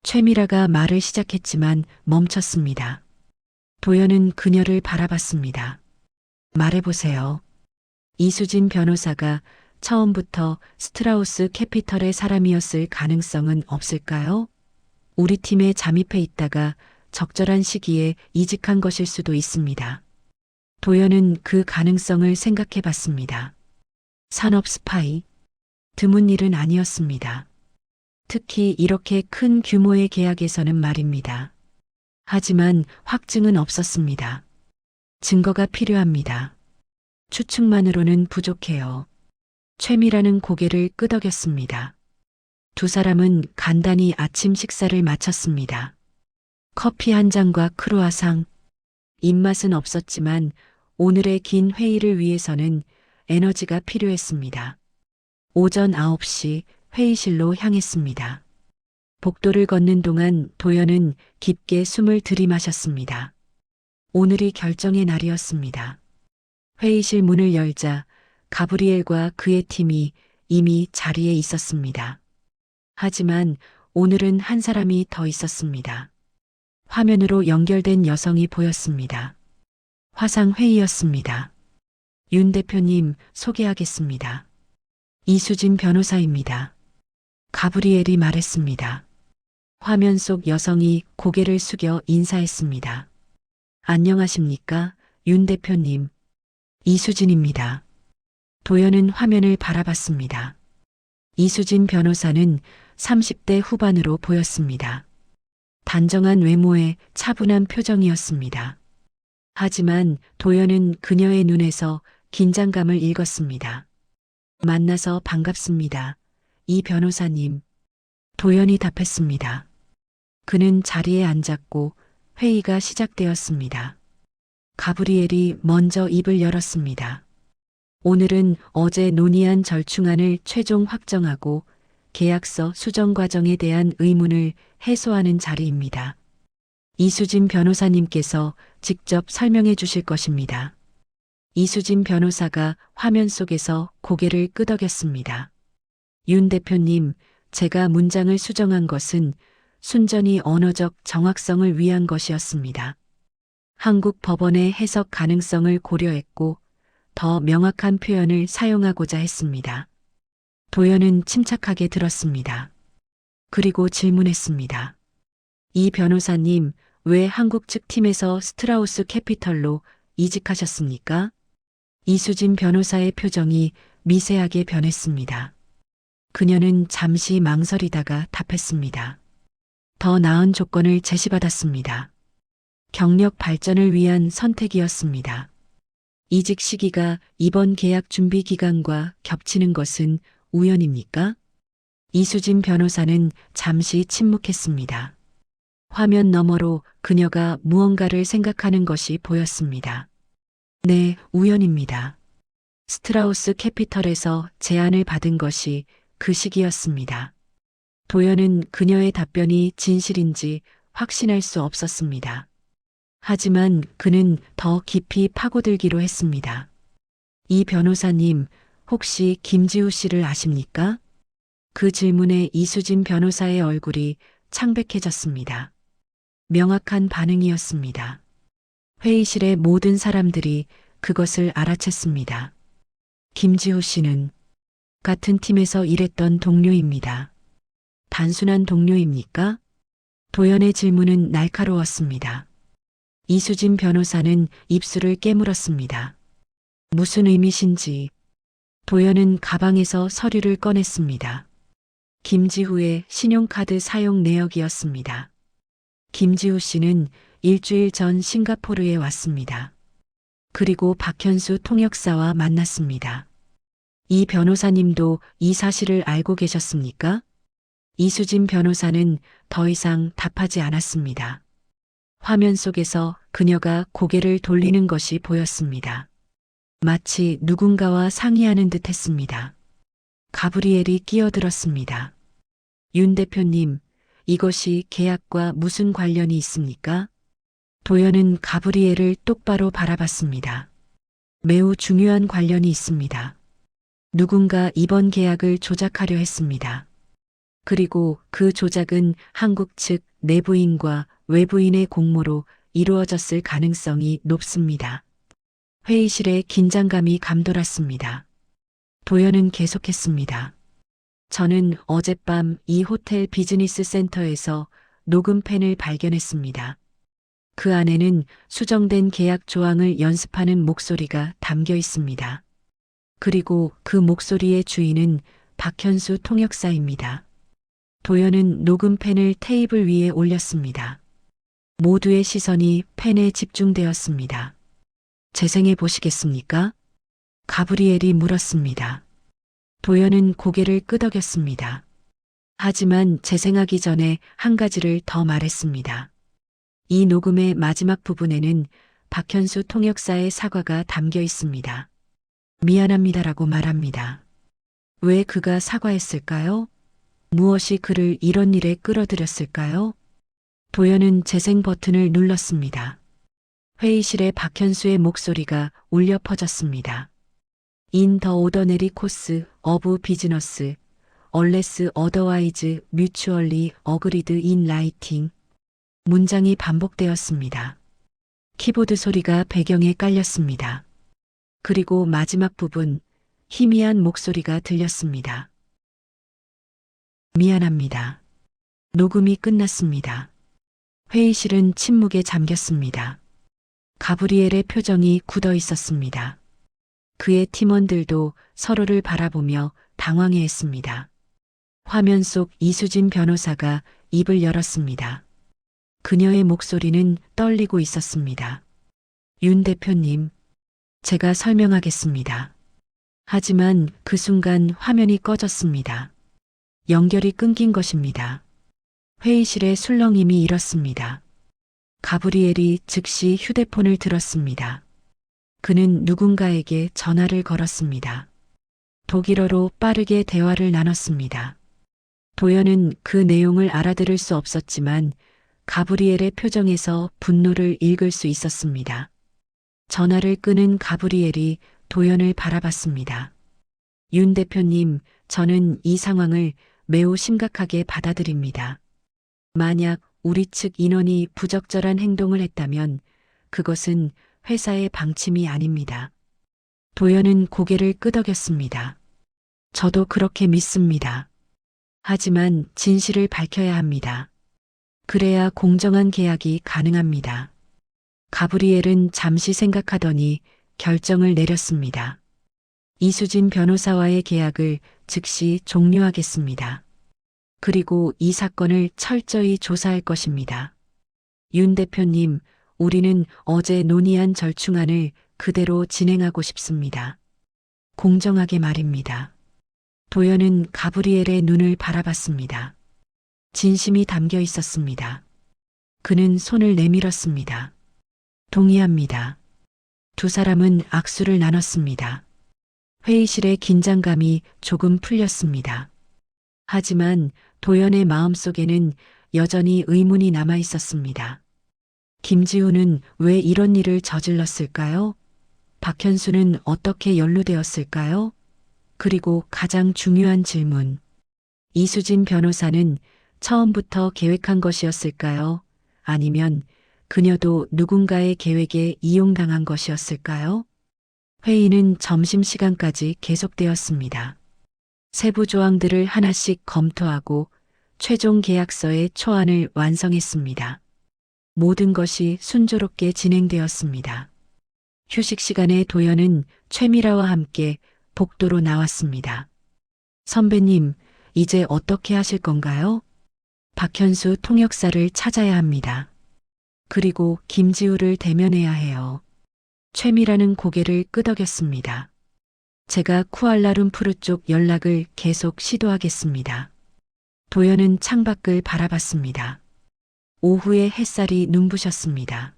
최미라가 말을 시작했지만 멈췄습니다. 도연은 그녀를 바라봤습니다. 말해보세요. 이수진 변호사가 처음부터 스트라우스 캐피털의 사람이었을 가능성은 없을까요? 우리 팀에 잠입해 있다가 적절한 시기에 이직한 것일 수도 있습니다. 도연은 그 가능성을 생각해 봤습니다. 산업 스파이. 드문 일은 아니었습니다. 특히 이렇게 큰 규모의 계약에서는 말입니다. 하지만 확증은 없었습니다. 증거가 필요합니다. 추측만으로는 부족해요. 최미라는 고개를 끄덕였습니다. 두 사람은 간단히 아침 식사를 마쳤습니다. 커피 한 잔과 크루아상. 입맛은 없었지만 오늘의 긴 회의를 위해서는 에너지가 필요했습니다. 오전 9시 회의실로 향했습니다. 복도를 걷는 동안 도연은 깊게 숨을 들이마셨습니다. 오늘이 결정의 날이었습니다. 회의실 문을 열자 가브리엘과 그의 팀이 이미 자리에 있었습니다. 하지만 오늘은 한 사람이 더 있었습니다. 화면으로 연결된 여성이 보였습니다. 화상회의였습니다. 윤 대표님 소개하겠습니다. 이수진 변호사입니다. 가브리엘이 말했습니다. 화면 속 여성이 고개를 숙여 인사했습니다. 안녕하십니까, 윤 대표님. 이수진입니다. 도연은 화면을 바라봤습니다. 이수진 변호사는 30대 후반으로 보였습니다. 단정한 외모에 차분한 표정이었습니다. 하지만 도연은 그녀의 눈에서 긴장감을 읽었습니다. 만나서 반갑습니다. 이 변호사님. 도연이 답했습니다. 그는 자리에 앉았고 회의가 시작되었습니다. 가브리엘이 먼저 입을 열었습니다. 오늘은 어제 논의한 절충안을 최종 확정하고 계약서 수정 과정에 대한 의문을 해소하는 자리입니다. 이수진 변호사님께서 직접 설명해 주실 것입니다. 이수진 변호사가 화면 속에서 고개를 끄덕였습니다. 윤 대표님, 제가 문장을 수정한 것은 순전히 언어적 정확성을 위한 것이었습니다. 한국 법원의 해석 가능성을 고려했고 더 명확한 표현을 사용하고자 했습니다. 도연은 침착하게 들었습니다. 그리고 질문했습니다. 이 변호사님, 왜 한국 측 팀에서 스트라우스 캐피털로 이직하셨습니까? 이수진 변호사의 표정이 미세하게 변했습니다. 그녀는 잠시 망설이다가 답했습니다. 더 나은 조건을 제시받았습니다. 경력 발전을 위한 선택이었습니다. 이직 시기가 이번 계약 준비 기간과 겹치는 것은 우연입니까? 이수진 변호사는 잠시 침묵했습니다. 화면 너머로 그녀가 무언가를 생각하는 것이 보였습니다. 네, 우연입니다. 스트라우스 캐피털에서 제안을 받은 것이 그 시기였습니다. 도연은 그녀의 답변이 진실인지 확신할 수 없었습니다. 하지만 그는 더 깊이 파고들기로 했습니다. 이 변호사님, 혹시 김지우 씨를 아십니까? 그 질문에 이수진 변호사의 얼굴이 창백해졌습니다. 명확한 반응이었습니다. 회의실의 모든 사람들이 그것을 알아챘습니다. 김지우 씨는 같은 팀에서 일했던 동료입니다. 단순한 동료입니까? 도연의 질문은 날카로웠습니다. 이수진 변호사는 입술을 깨물었습니다. 무슨 의미신지. 도연은 가방에서 서류를 꺼냈습니다. 김지후의 신용카드 사용 내역이었습니다. 김지후 씨는 일주일 전 싱가포르에 왔습니다. 그리고 박현수 통역사와 만났습니다. 이 변호사님도 이 사실을 알고 계셨습니까? 이수진 변호사는 더 이상 답하지 않았습니다. 화면 속에서 그녀가 고개를 돌리는 것이 보였습니다. 마치 누군가와 상의하는 듯 했습니다. 가브리엘이 끼어들었습니다. 윤 대표님, 이것이 계약과 무슨 관련이 있습니까? 도연은 가브리엘을 똑바로 바라봤습니다. 매우 중요한 관련이 있습니다. 누군가 이번 계약을 조작하려 했습니다. 그리고 그 조작은 한국 측 내부인과 외부인의 공모로 이루어졌을 가능성이 높습니다. 회의실에 긴장감이 감돌았습니다. 도연은 계속했습니다. 저는 어젯밤 이 호텔 비즈니스 센터에서 녹음펜을 발견했습니다. 그 안에는 수정된 계약 조항을 연습하는 목소리가 담겨 있습니다. 그리고 그 목소리의 주인은 박현수 통역사입니다. 도연은 녹음펜을 테이블 위에 올렸습니다. 모두의 시선이 펜에 집중되었습니다. 재생해 보시겠습니까? 가브리엘이 물었습니다. 도연은 고개를 끄덕였습니다. 하지만 재생하기 전에 한 가지를 더 말했습니다. 이 녹음의 마지막 부분에는 박현수 통역사의 사과가 담겨 있습니다. 미안합니다라고 말합니다. 왜 그가 사과했을까요? 무엇이 그를 이런 일에 끌어들였을까요? 도연은 재생 버튼을 눌렀습니다. 회의실에 박현수의 목소리가 울려 퍼졌습니다. In the ordinary course of business, unless otherwise mutually agreed in writing. 문장이 반복되었습니다. 키보드 소리가 배경에 깔렸습니다. 그리고 마지막 부분, 희미한 목소리가 들렸습니다. 미안합니다. 녹음이 끝났습니다. 회의실은 침묵에 잠겼습니다. 가브리엘의 표정이 굳어 있었습니다. 그의 팀원들도 서로를 바라보며 당황해했습니다. 화면 속 이수진 변호사가 입을 열었습니다. 그녀의 목소리는 떨리고 있었습니다. 윤 대표님, 제가 설명하겠습니다. 하지만 그 순간 화면이 꺼졌습니다. 연결이 끊긴 것입니다. 회의실의 술렁임이 일었습니다. 가브리엘이 즉시 휴대폰을 들었습니다. 그는 누군가에게 전화를 걸었습니다. 독일어로 빠르게 대화를 나눴습니다. 도연은 그 내용을 알아들을 수 없었지만 가브리엘의 표정에서 분노를 읽을 수 있었습니다. 전화를 끊은 가브리엘이 도연을 바라봤습니다. 윤 대표님, 저는 이 상황을 매우 심각하게 받아들입니다. 만약 우리 측 인원이 부적절한 행동을 했다면 그것은 회사의 방침이 아닙니다. 도연은 고개를 끄덕였습니다. 저도 그렇게 믿습니다. 하지만 진실을 밝혀야 합니다. 그래야 공정한 계약이 가능합니다. 가브리엘은 잠시 생각하더니 결정을 내렸습니다. 이수진 변호사와의 계약을 즉시 종료하겠습니다. 그리고 이 사건을 철저히 조사할 것입니다. 윤 대표님, 우리는 어제 논의한 절충안을 그대로 진행하고 싶습니다. 공정하게 말입니다. 도연은 가브리엘의 눈을 바라봤습니다. 진심이 담겨 있었습니다. 그는 손을 내밀었습니다. 동의합니다. 두 사람은 악수를 나눴습니다. 회의실의 긴장감이 조금 풀렸습니다. 하지만 도연의 마음속에는 여전히 의문이 남아 있었습니다. 김지우는 왜 이런 일을 저질렀을까요? 박현수는 어떻게 연루되었을까요? 그리고 가장 중요한 질문. 이수진 변호사는 처음부터 계획한 것이었을까요? 아니면 그녀도 누군가의 계획에 이용당한 것이었을까요? 회의는 점심시간까지 계속되었습니다. 세부 조항들을 하나씩 검토하고 최종 계약서의 초안을 완성했습니다. 모든 것이 순조롭게 진행되었습니다. 휴식 시간에 도연은 최미라와 함께 복도로 나왔습니다. 선배님, 이제 어떻게 하실 건가요? 박현수 통역사를 찾아야 합니다. 그리고 김지우를 대면해야 해요. 최미라는 고개를 끄덕였습니다. 제가 쿠알라룸푸르 쪽 연락을 계속 시도하겠습니다. 도연은 창밖을 바라봤습니다. 오후의 햇살이 눈부셨습니다.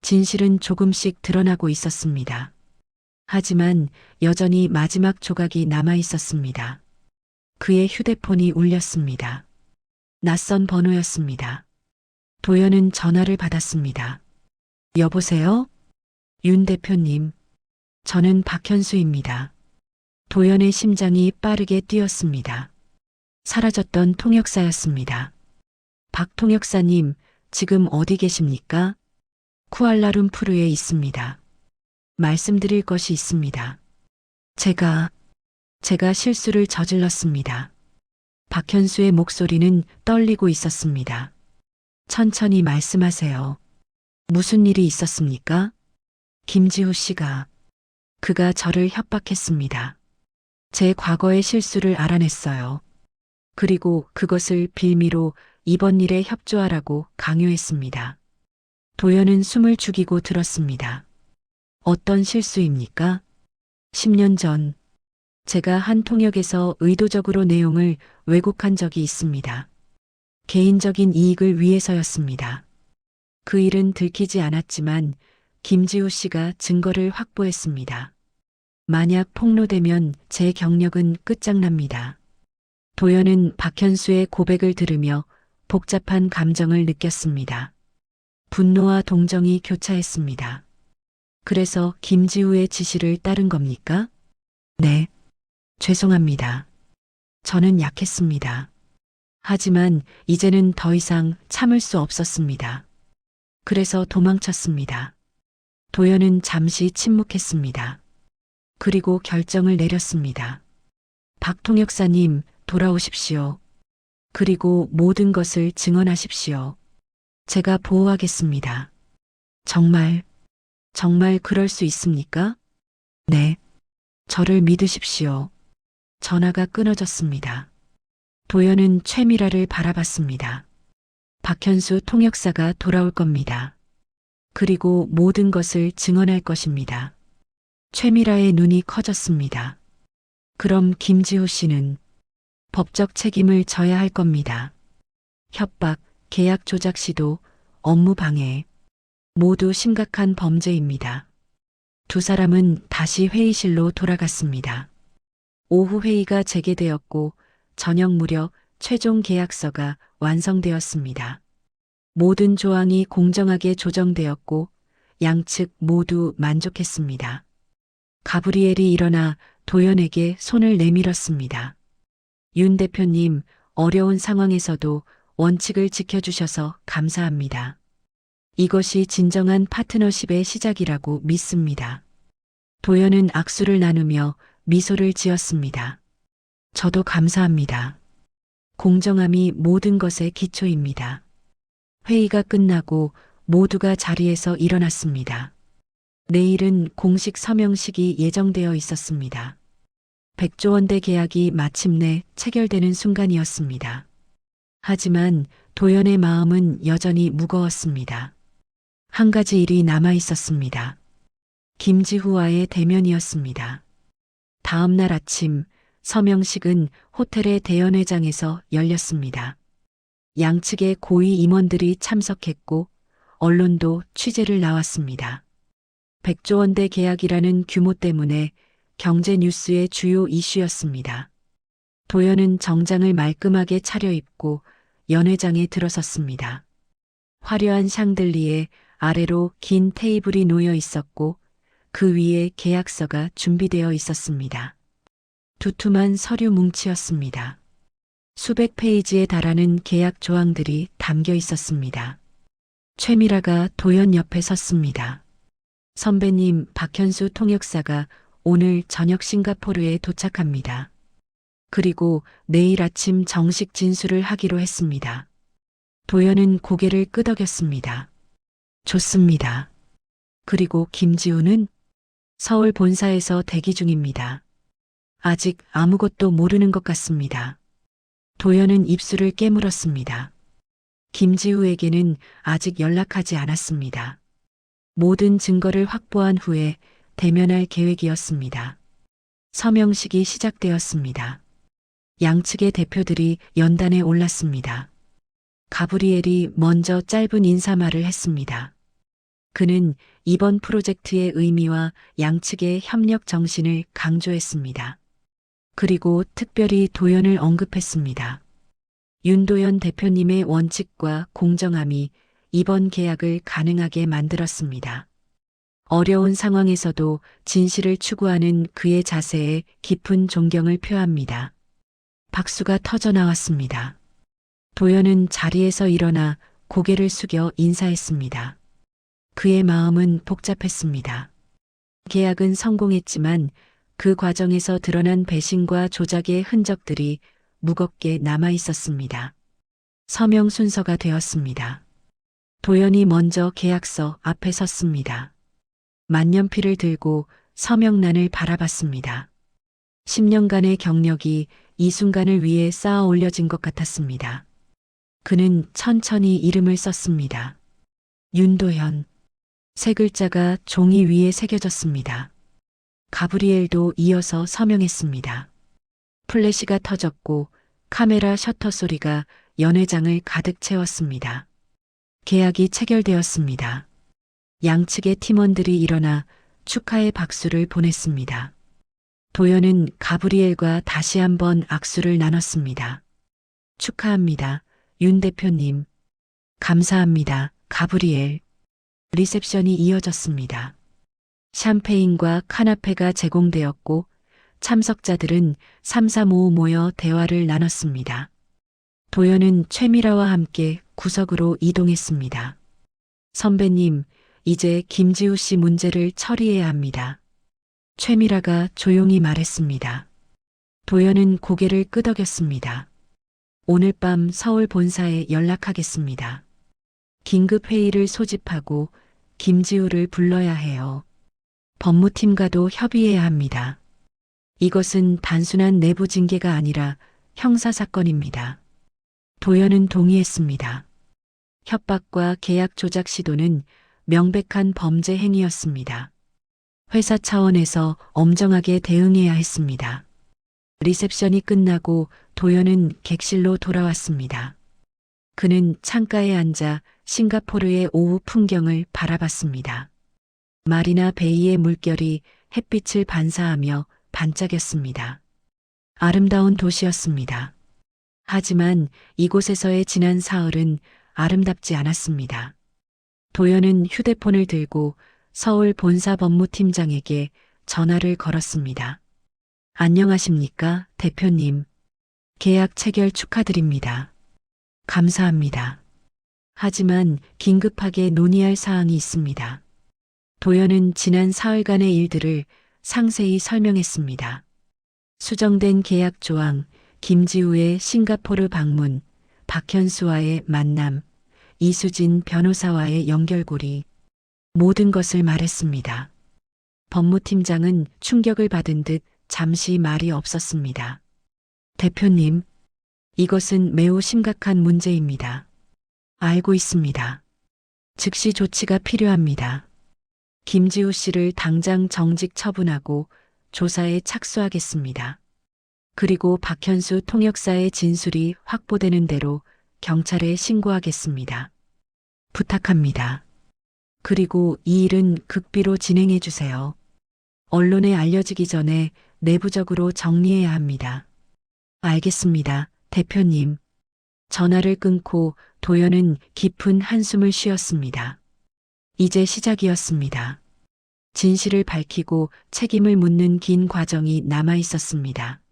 진실은 조금씩 드러나고 있었습니다. 하지만 여전히 마지막 조각이 남아 있었습니다. 그의 휴대폰이 울렸습니다. 낯선 번호였습니다. 도연은 전화를 받았습니다. 여보세요? 윤 대표님, 저는 박현수입니다. 도연의 심장이 빠르게 뛰었습니다. 사라졌던 통역사였습니다. 박 통역사님, 지금 어디 계십니까? 쿠알라룸푸르에 있습니다. 말씀드릴 것이 있습니다. 제가 실수를 저질렀습니다. 박현수의 목소리는 떨리고 있었습니다. 천천히 말씀하세요. 무슨 일이 있었습니까? 김지우 씨가, 그가 저를 협박했습니다. 제 과거의 실수를 알아냈어요. 그리고 그것을 빌미로 이번 일에 협조하라고 강요했습니다. 도연은 숨을 죽이고 들었습니다. 어떤 실수입니까? 10년 전 제가 한 통역에서 의도적으로 내용을 왜곡한 적이 있습니다. 개인적인 이익을 위해서였습니다. 그 일은 들키지 않았지만 김지우 씨가 증거를 확보했습니다. 만약 폭로되면 제 경력은 끝장납니다. 도연은 박현수의 고백을 들으며 복잡한 감정을 느꼈습니다. 분노와 동정이 교차했습니다. 그래서 김지우의 지시를 따른 겁니까? 네. 죄송합니다. 저는 약했습니다. 하지만 이제는 더 이상 참을 수 없었습니다. 그래서 도망쳤습니다. 도연은 잠시 침묵했습니다. 그리고 결정을 내렸습니다. 박통역사님, 돌아오십시오. 그리고 모든 것을 증언하십시오. 제가 보호하겠습니다. 정말 그럴 수 있습니까? 네. 저를 믿으십시오. 전화가 끊어졌습니다. 도연은 최미라를 바라봤습니다. 박현수 통역사가 돌아올 겁니다. 그리고 모든 것을 증언할 것입니다. 최미라의 눈이 커졌습니다. 그럼 김지우 씨는 법적 책임을 져야 할 겁니다. 협박, 계약 조작 시도, 업무 방해, 모두 심각한 범죄입니다. 두 사람은 다시 회의실로 돌아갔습니다. 오후 회의가 재개되었고 저녁 무렵 최종 계약서가 완성되었습니다. 모든 조항이 공정하게 조정되었고 양측 모두 만족했습니다. 가브리엘이 일어나 도연에게 손을 내밀었습니다. 윤 대표님, 어려운 상황에서도 원칙을 지켜주셔서 감사합니다. 이것이 진정한 파트너십의 시작이라고 믿습니다. 도연은 악수를 나누며 미소를 지었습니다. 저도 감사합니다. 공정함이 모든 것의 기초입니다. 회의가 끝나고 모두가 자리에서 일어났습니다. 내일은 공식 서명식이 예정되어 있었습니다. 백조원대 계약이 마침내 체결되는 순간이었습니다. 하지만 도연의 마음은 여전히 무거웠습니다. 한 가지 일이 남아 있었습니다. 김지후와의 대면이었습니다. 다음 날 아침 서명식은 호텔의 대연회장에서 열렸습니다. 양측의 고위 임원들이 참석했고 언론도 취재를 나왔습니다. 백조원대 계약이라는 규모 때문에 경제 뉴스의 주요 이슈였습니다. 도연은 정장을 말끔하게 차려입고 연회장에 들어섰습니다. 화려한 샹들리에 아래로 긴 테이블이 놓여 있었고 그 위에 계약서가 준비되어 있었습니다. 두툼한 서류 뭉치였습니다. 수백 페이지에 달하는 계약 조항들이 담겨 있었습니다. 최미라가 도연 옆에 섰습니다. 선배님, 박현수 통역사가 오늘 저녁 싱가포르에 도착합니다. 그리고 내일 아침 정식 진술을 하기로 했습니다. 도연은 고개를 끄덕였습니다. 좋습니다. 그리고 김지우는 서울 본사에서 대기 중입니다. 아직 아무것도 모르는 것 같습니다. 도연은 입술을 깨물었습니다. 김지우에게는 아직 연락하지 않았습니다. 모든 증거를 확보한 후에 대면할 계획이었습니다. 서명식이 시작되었습니다. 양측의 대표들이 연단에 올랐습니다. 가브리엘이 먼저 짧은 인사말을 했습니다. 그는 이번 프로젝트의 의미와 양측의 협력 정신을 강조했습니다. 그리고 특별히 도연을 언급했습니다. 윤도현 대표님의 원칙과 공정함이 이번 계약을 가능하게 만들었습니다. 어려운 상황에서도 진실을 추구하는 그의 자세에 깊은 존경을 표합니다. 박수가 터져 나왔습니다. 도연은 자리에서 일어나 고개를 숙여 인사했습니다. 그의 마음은 복잡했습니다. 계약은 성공했지만 그 과정에서 드러난 배신과 조작의 흔적들이 무겁게 남아 있었습니다. 서명 순서가 되었습니다. 도연이 먼저 계약서 앞에 섰습니다. 만년필을 들고 서명란을 바라봤습니다. 10년간의 경력이 이 순간을 위해 쌓아 올려진 것 같았습니다. 그는 천천히 이름을 썼습니다. 윤도현. 세 글자가 종이 위에 새겨졌습니다. 가브리엘도 이어서 서명했습니다. 플래시가 터졌고 카메라 셔터 소리가 연회장을 가득 채웠습니다. 계약이 체결되었습니다. 양측의 팀원들이 일어나 축하의 박수를 보냈습니다. 도연은 가브리엘과 다시 한번 악수를 나눴습니다. 축하합니다, 윤 대표님. 감사합니다, 가브리엘. 리셉션이 이어졌습니다. 샴페인과 카나페가 제공되었고 참석자들은 삼삼오오 모여 대화를 나눴습니다. 도연은 최미라와 함께 구석으로 이동했습니다. 선배님, 이제 김지우 씨 문제를 처리해야 합니다. 최미라가 조용히 말했습니다. 도연은 고개를 끄덕였습니다. 오늘 밤 서울 본사에 연락하겠습니다. 긴급 회의를 소집하고 김지우를 불러야 해요. 법무팀과도 협의해야 합니다. 이것은 단순한 내부 징계가 아니라 형사사건입니다. 도연은 동의했습니다. 협박과 계약 조작 시도는 명백한 범죄 행위였습니다. 회사 차원에서 엄정하게 대응해야 했습니다. 리셉션이 끝나고 도연은 객실로 돌아왔습니다. 그는 창가에 앉아 싱가포르의 오후 풍경을 바라봤습니다. 마리나 베이의 물결이 햇빛을 반사하며 반짝였습니다. 아름다운 도시였습니다. 하지만 이곳에서의 지난 사흘은 아름답지 않았습니다. 도연은 휴대폰을 들고 서울 본사 법무팀장에게 전화를 걸었습니다. 안녕하십니까, 대표님. 계약 체결 축하드립니다. 감사합니다. 하지만 긴급하게 논의할 사항이 있습니다. 도연은 지난 사흘간의 일들을 상세히 설명했습니다. 수정된 계약 조항, 김지우의 싱가포르 방문, 박현수와의 만남, 이수진 변호사와의 연결고리, 모든 것을 말했습니다. 법무팀장은 충격을 받은 듯 잠시 말이 없었습니다. 대표님, 이것은 매우 심각한 문제입니다. 알고 있습니다. 즉시 조치가 필요합니다. 김지우 씨를 당장 정직 처분하고 조사에 착수하겠습니다. 그리고 박현수 통역사의 진술이 확보되는 대로 경찰에 신고하겠습니다. 부탁합니다. 그리고 이 일은 극비로 진행해 주세요. 언론에 알려지기 전에 내부적으로 정리해야 합니다. 알겠습니다, 대표님. 전화를 끊고 도연은 깊은 한숨을 쉬었습니다. 이제 시작이었습니다. 진실을 밝히고 책임을 묻는 긴 과정이 남아 있었습니다.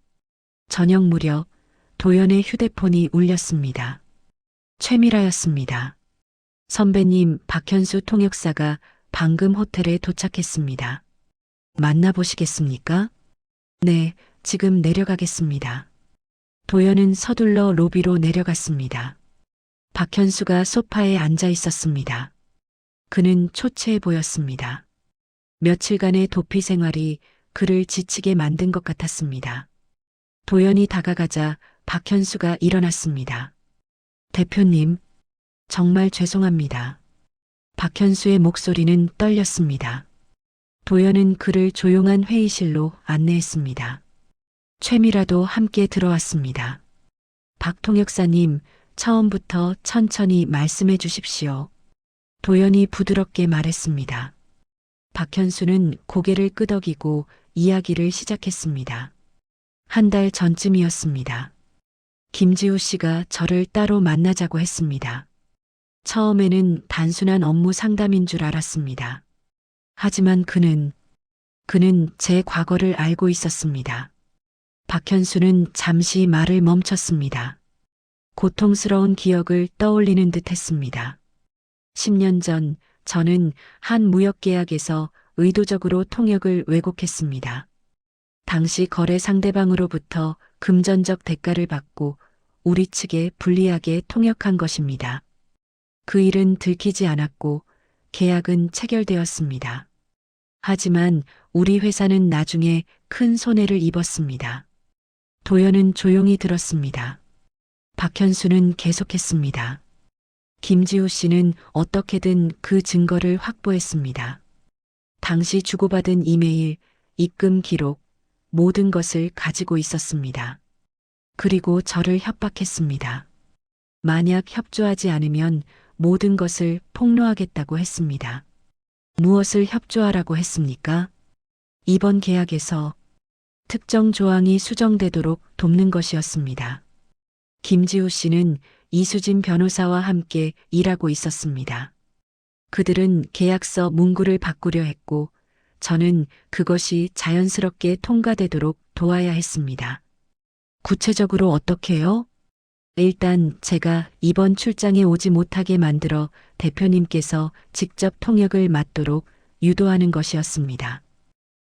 저녁 무렵 도연의 휴대폰이 울렸습니다. 최미라였습니다. 선배님, 박현수 통역사가 방금 호텔에 도착했습니다. 만나보시겠습니까? 네, 지금 내려가겠습니다. 도연은 서둘러 로비로 내려갔습니다. 박현수가 소파에 앉아 있었습니다. 그는 초췌해 보였습니다. 며칠간의 도피 생활이 그를 지치게 만든 것 같았습니다. 도연이 다가가자 박현수가 일어났습니다. 대표님, 정말 죄송합니다. 박현수의 목소리는 떨렸습니다. 도연은 그를 조용한 회의실로 안내했습니다. 최미라도 함께 들어왔습니다. 박 통역사님, 처음부터 천천히 말씀해 주십시오. 도연이 부드럽게 말했습니다. 박현수는 고개를 끄덕이고 이야기를 시작했습니다. 한 달 전쯤이었습니다. 김지우 씨가 저를 따로 만나자고 했습니다. 처음에는 단순한 업무 상담인 줄 알았습니다. 하지만 그는 제 과거를 알고 있었습니다. 박현수는 잠시 말을 멈췄습니다. 고통스러운 기억을 떠올리는 듯 했습니다. 10년 전 저는 한 무역계약에서 의도적으로 통역을 왜곡했습니다. 당시 거래 상대방으로부터 금전적 대가를 받고 우리 측에 불리하게 통역한 것입니다. 그 일은 들키지 않았고 계약은 체결되었습니다. 하지만 우리 회사는 나중에 큰 손해를 입었습니다. 도연은 조용히 들었습니다. 박현수는 계속했습니다. 김지우 씨는 어떻게든 그 증거를 확보했습니다. 당시 주고받은 이메일, 입금 기록, 모든 것을 가지고 있었습니다. 그리고 저를 협박했습니다. 만약 협조하지 않으면 모든 것을 폭로하겠다고 했습니다. 무엇을 협조하라고 했습니까? 이번 계약에서 특정 조항이 수정되도록 돕는 것이었습니다. 김지우 씨는 이수진 변호사와 함께 일하고 있었습니다. 그들은 계약서 문구를 바꾸려 했고 저는 그것이 자연스럽게 통과되도록 도와야 했습니다. 구체적으로 어떻게요? 일단 제가 이번 출장에 오지 못하게 만들어 대표님께서 직접 통역을 맡도록 유도하는 것이었습니다.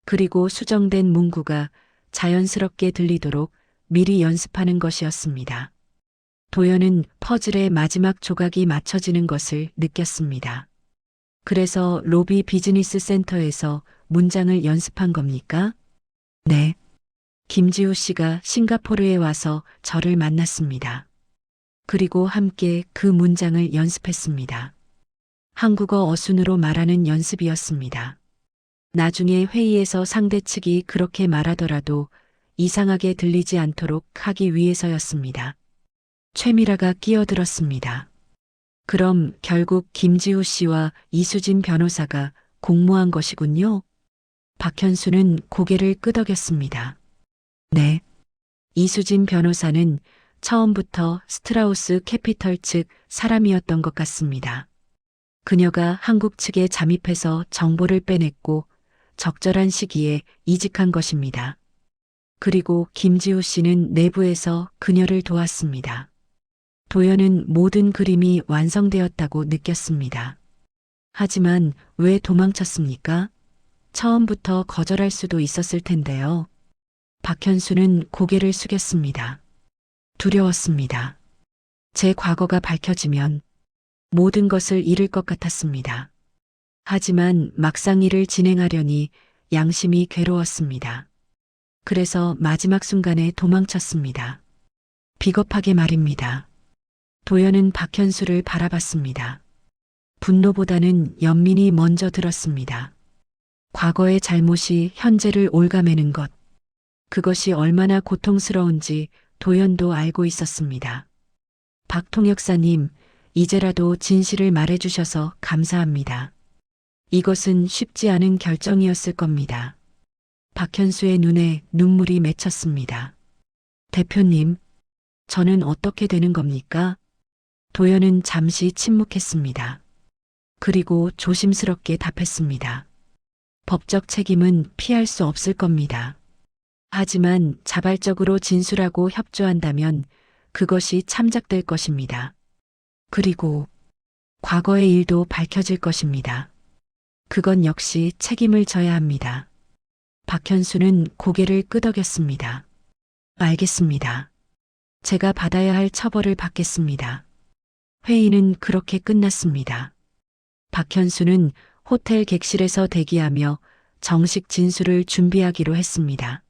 그리고 수정된 문구가 자연스럽게 들리도록 미리 연습하는 것이었습니다. 도연은 퍼즐의 마지막 조각이 맞춰지는 것을 느꼈습니다. 그래서 로비 비즈니스 센터에서 문장을 연습한 겁니까? 네. 김지우 씨가 싱가포르에 와서 저를 만났습니다. 그리고 함께 그 문장을 연습했습니다. 한국어 어순으로 말하는 연습이었습니다. 나중에 회의에서 상대 측이 그렇게 말하더라도 이상하게 들리지 않도록 하기 위해서였습니다. 최미라가 끼어들었습니다. 그럼 결국 김지우 씨와 이수진 변호사가 공모한 것이군요. 박현수는 고개를 끄덕였습니다. 네. 이수진 변호사는 처음부터 스트라우스 캐피털 측 사람이었던 것 같습니다. 그녀가 한국 측에 잠입해서 정보를 빼냈고 적절한 시기에 이직한 것입니다. 그리고 김지우 씨는 내부에서 그녀를 도왔습니다. 도연은 모든 그림이 완성되었다고 느꼈습니다. 하지만 왜 도망쳤습니까? 처음부터 거절할 수도 있었을 텐데요. 박현수는 고개를 숙였습니다. 두려웠습니다. 제 과거가 밝혀지면 모든 것을 잃을 것 같았습니다. 하지만 막상 일을 진행하려니 양심이 괴로웠습니다. 그래서 마지막 순간에 도망쳤습니다. 비겁하게 말입니다. 도연은 박현수를 바라봤습니다. 분노보다는 연민이 먼저 들었습니다. 과거의 잘못이 현재를 옭아매는 것. 그것이 얼마나 고통스러운지 도연도 알고 있었습니다. 박 통역사님, 이제라도 진실을 말해주셔서 감사합니다. 이것은 쉽지 않은 결정이었을 겁니다. 박현수의 눈에 눈물이 맺혔습니다. 대표님, 저는 어떻게 되는 겁니까? 도연은 잠시 침묵했습니다. 그리고 조심스럽게 답했습니다. 법적 책임은 피할 수 없을 겁니다. 하지만 자발적으로 진술하고 협조한다면 그것이 참작될 것입니다. 그리고 과거의 일도 밝혀질 것입니다. 그건 역시 책임을 져야 합니다. 박현수는 고개를 끄덕였습니다. 알겠습니다. 제가 받아야 할 처벌을 받겠습니다. 회의는 그렇게 끝났습니다. 박현수는 호텔 객실에서 대기하며 정식 진술을 준비하기로 했습니다.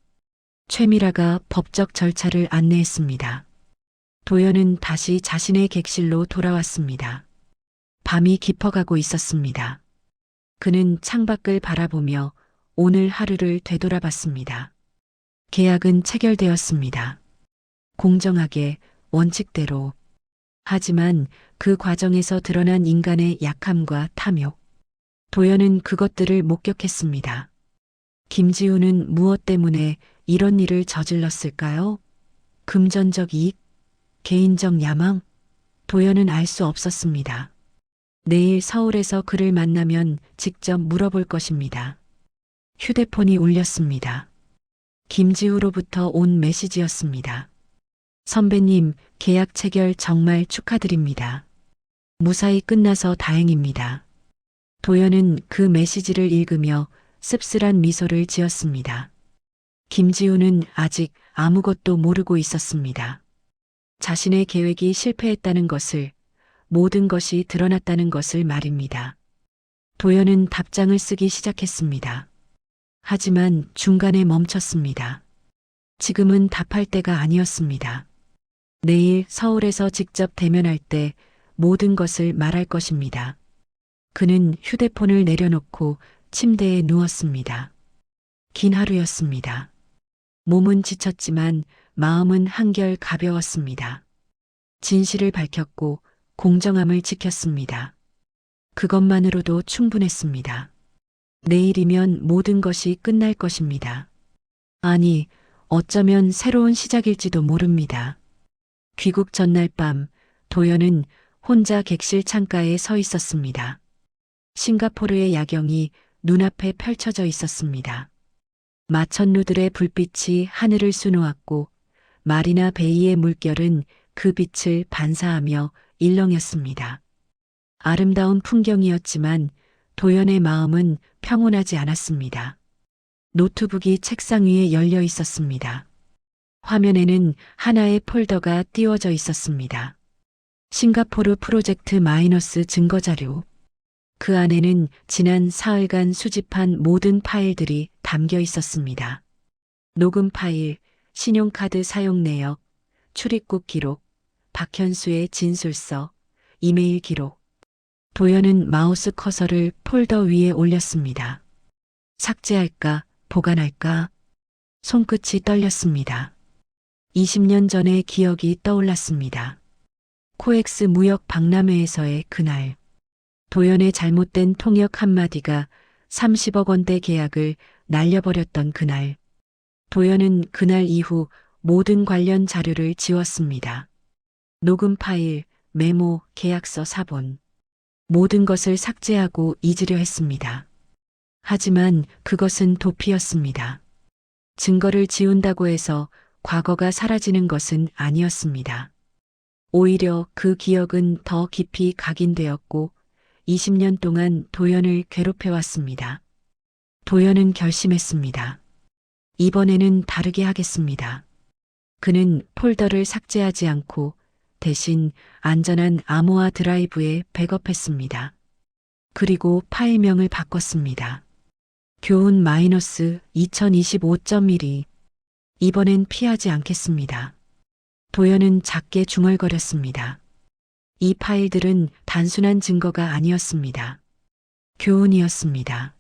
최미라가 법적 절차를 안내했습니다. 도연은 다시 자신의 객실로 돌아왔습니다. 밤이 깊어가고 있었습니다. 그는 창밖을 바라보며 오늘 하루를 되돌아봤습니다. 계약은 체결되었습니다. 공정하게, 원칙대로. 하지만 그 과정에서 드러난 인간의 약함과 탐욕. 도연은 그것들을 목격했습니다. 김지우는 무엇 때문에 이런 일을 저질렀을까요? 금전적 이익? 개인적 야망? 도연은 알 수 없었습니다. 내일 서울에서 그를 만나면 직접 물어볼 것입니다. 휴대폰이 울렸습니다. 김지우로부터 온 메시지였습니다. 선배님, 계약 체결 정말 축하드립니다. 무사히 끝나서 다행입니다. 도연은 그 메시지를 읽으며 씁쓸한 미소를 지었습니다. 김지우는 아직 아무것도 모르고 있었습니다. 자신의 계획이 실패했다는 것을, 모든 것이 드러났다는 것을 말입니다. 도연은 답장을 쓰기 시작했습니다. 하지만 중간에 멈췄습니다. 지금은 답할 때가 아니었습니다. 내일 서울에서 직접 대면할 때 모든 것을 말할 것입니다. 그는 휴대폰을 내려놓고 침대에 누웠습니다. 긴 하루였습니다. 몸은 지쳤지만 마음은 한결 가벼웠습니다. 진실을 밝혔고 공정함을 지켰습니다. 그것만으로도 충분했습니다. 내일이면 모든 것이 끝날 것입니다. 아니, 어쩌면 새로운 시작일지도 모릅니다. 귀국 전날 밤, 도연은 혼자 객실 창가에 서 있었습니다. 싱가포르의 야경이 눈앞에 펼쳐져 있었습니다. 마천루들의 불빛이 하늘을 수놓았고 마리나 베이의 물결은 그 빛을 반사하며 일렁였습니다. 아름다운 풍경이었지만 도연의 마음은 평온하지 않았습니다. 노트북이 책상 위에 열려 있었습니다. 화면에는 하나의 폴더가 띄워져 있었습니다. 싱가포르 프로젝트 마이너스 증거자료. 그 안에는 지난 사흘간 수집한 모든 파일들이 담겨 있었습니다. 녹음 파일, 신용카드 사용 내역, 출입국 기록, 박현수의 진술서, 이메일 기록. 도연은 마우스 커서를 폴더 위에 올렸습니다. 삭제할까, 보관할까? 손끝이 떨렸습니다. 20년 전의 기억이 떠올랐습니다. 코엑스 무역 박람회에서의 그날. 도연의 잘못된 통역 한마디가 30억 원대 계약을 날려버렸던 그날. 도연은 그날 이후 모든 관련 자료를 지웠습니다. 녹음 파일, 메모, 계약서 사본. 모든 것을 삭제하고 잊으려 했습니다. 하지만 그것은 도피였습니다. 증거를 지운다고 해서 과거가 사라지는 것은 아니었습니다. 오히려 그 기억은 더 깊이 각인되었고 20년 동안 도연을 괴롭혀왔습니다. 도연은 결심했습니다. 이번에는 다르게 하겠습니다. 그는 폴더를 삭제하지 않고 대신 안전한 암호화 드라이브에 백업했습니다. 그리고 파일명을 바꿨습니다. 교훈 마이너스 2025.12. 이번엔 피하지 않겠습니다. 도연은 작게 중얼거렸습니다. 이 파일들은 단순한 증거가 아니었습니다. 교훈이었습니다.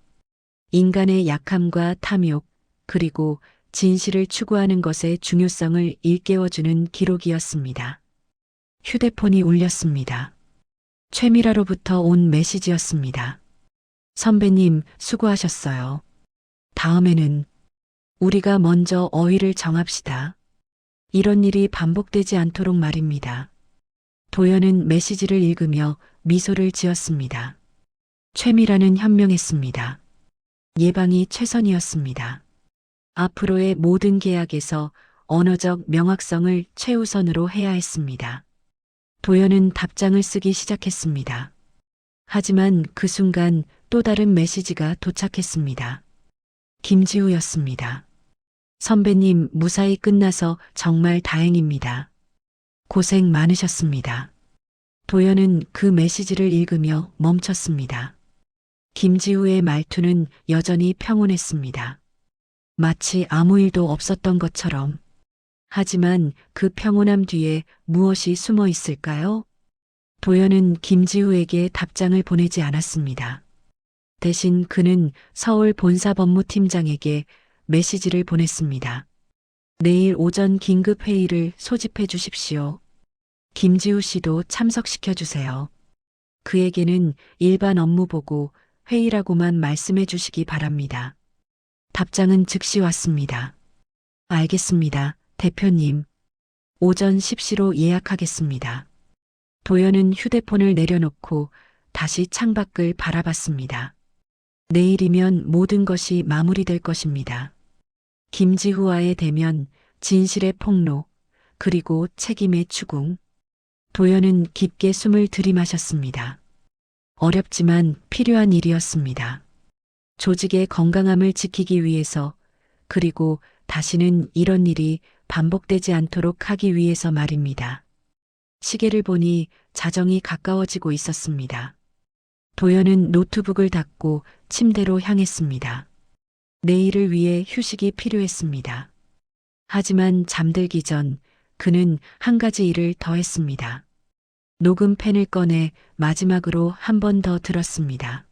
인간의 약함과 탐욕, 그리고 진실을 추구하는 것의 중요성을 일깨워주는 기록이었습니다. 휴대폰이 울렸습니다. 최미라로부터 온 메시지였습니다. 선배님, 수고하셨어요. 다음에는 우리가 먼저 어휘를 정합시다. 이런 일이 반복되지 않도록 말입니다. 도연은 메시지를 읽으며 미소를 지었습니다. 최미라는 현명했습니다. 예방이 최선이었습니다. 앞으로의 모든 계약에서 언어적 명확성을 최우선으로 해야 했습니다. 도연은 답장을 쓰기 시작했습니다. 하지만 그 순간 또 다른 메시지가 도착했습니다. 김지우였습니다. 선배님, 무사히 끝나서 정말 다행입니다. 고생 많으셨습니다. 도연은 그 메시지를 읽으며 멈췄습니다. 김지우의 말투는 여전히 평온했습니다. 마치 아무 일도 없었던 것처럼. 하지만 그 평온함 뒤에 무엇이 숨어 있을까요? 도연은 김지우에게 답장을 보내지 않았습니다. 대신 그는 서울 본사법무팀장에게 메시지를 보냈습니다. 내일 오전 긴급 회의를 소집해 주십시오. 김지우 씨도 참석시켜 주세요. 그에게는 일반 업무 보고 회의라고만 말씀해 주시기 바랍니다. 답장은 즉시 왔습니다. 알겠습니다, 대표님. 오전 10시로 예약하겠습니다. 도연은 휴대폰을 내려놓고 다시 창밖을 바라봤습니다. 내일이면 모든 것이 마무리될 것입니다. 김지후와의 대면, 진실의 폭로, 그리고 책임의 추궁. 도연은 깊게 숨을 들이마셨습니다. 어렵지만 필요한 일이었습니다. 조직의 건강함을 지키기 위해서, 그리고 다시는 이런 일이 반복되지 않도록 하기 위해서 말입니다. 시계를 보니 자정이 가까워지고 있었습니다. 도연은 노트북을 닫고 침대로 향했습니다. 내일을 위해 휴식이 필요했습니다. 하지만 잠들기 전 그는 한 가지 일을 더 했습니다. 녹음펜을 꺼내 마지막으로 한 번 더 들었습니다.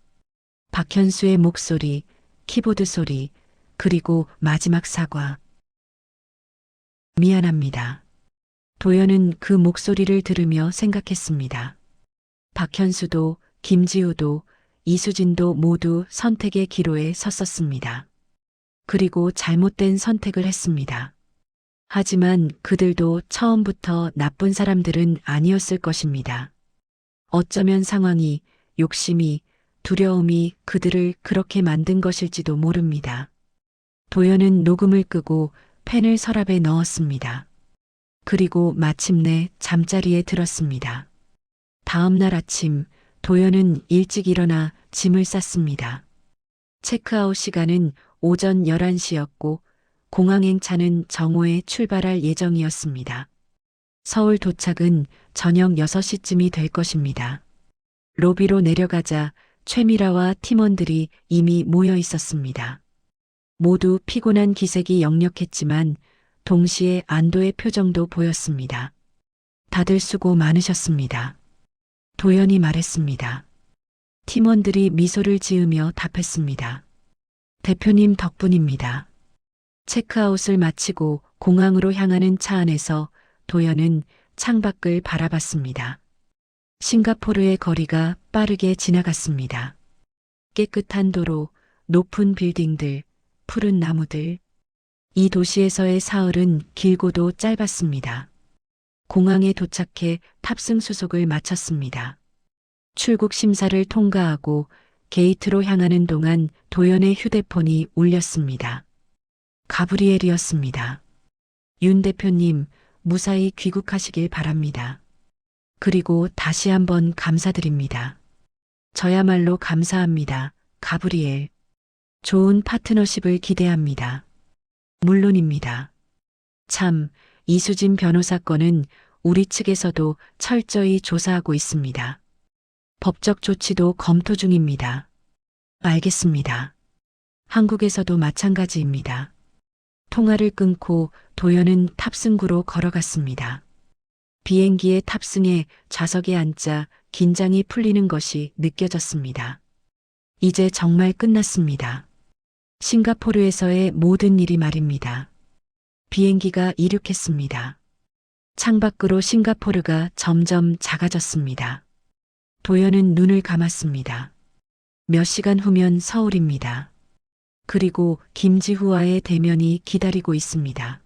박현수의 목소리, 키보드 소리, 그리고 마지막 사과. 미안합니다. 도연은 그 목소리를 들으며 생각했습니다. 박현수도, 김지우도, 이수진도 모두 선택의 기로에 섰었습니다. 그리고 잘못된 선택을 했습니다. 하지만 그들도 처음부터 나쁜 사람들은 아니었을 것입니다. 어쩌면 상황이, 욕심이, 두려움이 그들을 그렇게 만든 것일지도 모릅니다. 도연은 녹음을 끄고 펜을 서랍에 넣었습니다. 그리고 마침내 잠자리에 들었습니다. 다음 날 아침 도연은 일찍 일어나 짐을 쌌습니다. 체크아웃 시간은 오전 11시였고 공항행차는 정오에 출발할 예정이었습니다. 서울 도착은 저녁 6시쯤이 될 것입니다. 로비로 내려가자 최미라와 팀원들이 이미 모여 있었습니다. 모두 피곤한 기색이 역력했지만 동시에 안도의 표정도 보였습니다. 다들 수고 많으셨습니다. 도연이 말했습니다. 팀원들이 미소를 지으며 답했습니다. 대표님 덕분입니다. 체크아웃을 마치고 공항으로 향하는 차 안에서 도연은 창밖을 바라봤습니다. 싱가포르의 거리가 빠르게 지나갔습니다. 깨끗한 도로, 높은 빌딩들, 푸른 나무들. 이 도시에서의 사흘은 길고도 짧았습니다. 공항에 도착해 탑승 수속을 마쳤습니다. 출국 심사를 통과하고 게이트로 향하는 동안 도연의 휴대폰이 울렸습니다. 가브리엘이었습니다. 윤 대표님, 무사히 귀국하시길 바랍니다. 그리고 다시 한번 감사드립니다. 저야말로 감사합니다. 가브리엘. 좋은 파트너십을 기대합니다. 물론입니다. 참, 이수진 변호사 건은 우리 측에서도 철저히 조사하고 있습니다. 법적 조치도 검토 중입니다. 알겠습니다. 한국에서도 마찬가지입니다. 통화를 끊고 도연은 탑승구로 걸어갔습니다. 비행기에 탑승해 좌석에 앉자 긴장이 풀리는 것이 느껴졌습니다. 이제 정말 끝났습니다. 싱가포르에서의 모든 일이 말입니다. 비행기가 이륙했습니다. 창밖으로 싱가포르가 점점 작아졌습니다. 도연은 눈을 감았습니다. 몇 시간 후면 서울입니다. 그리고 김지후와의 대면이 기다리고 있습니다.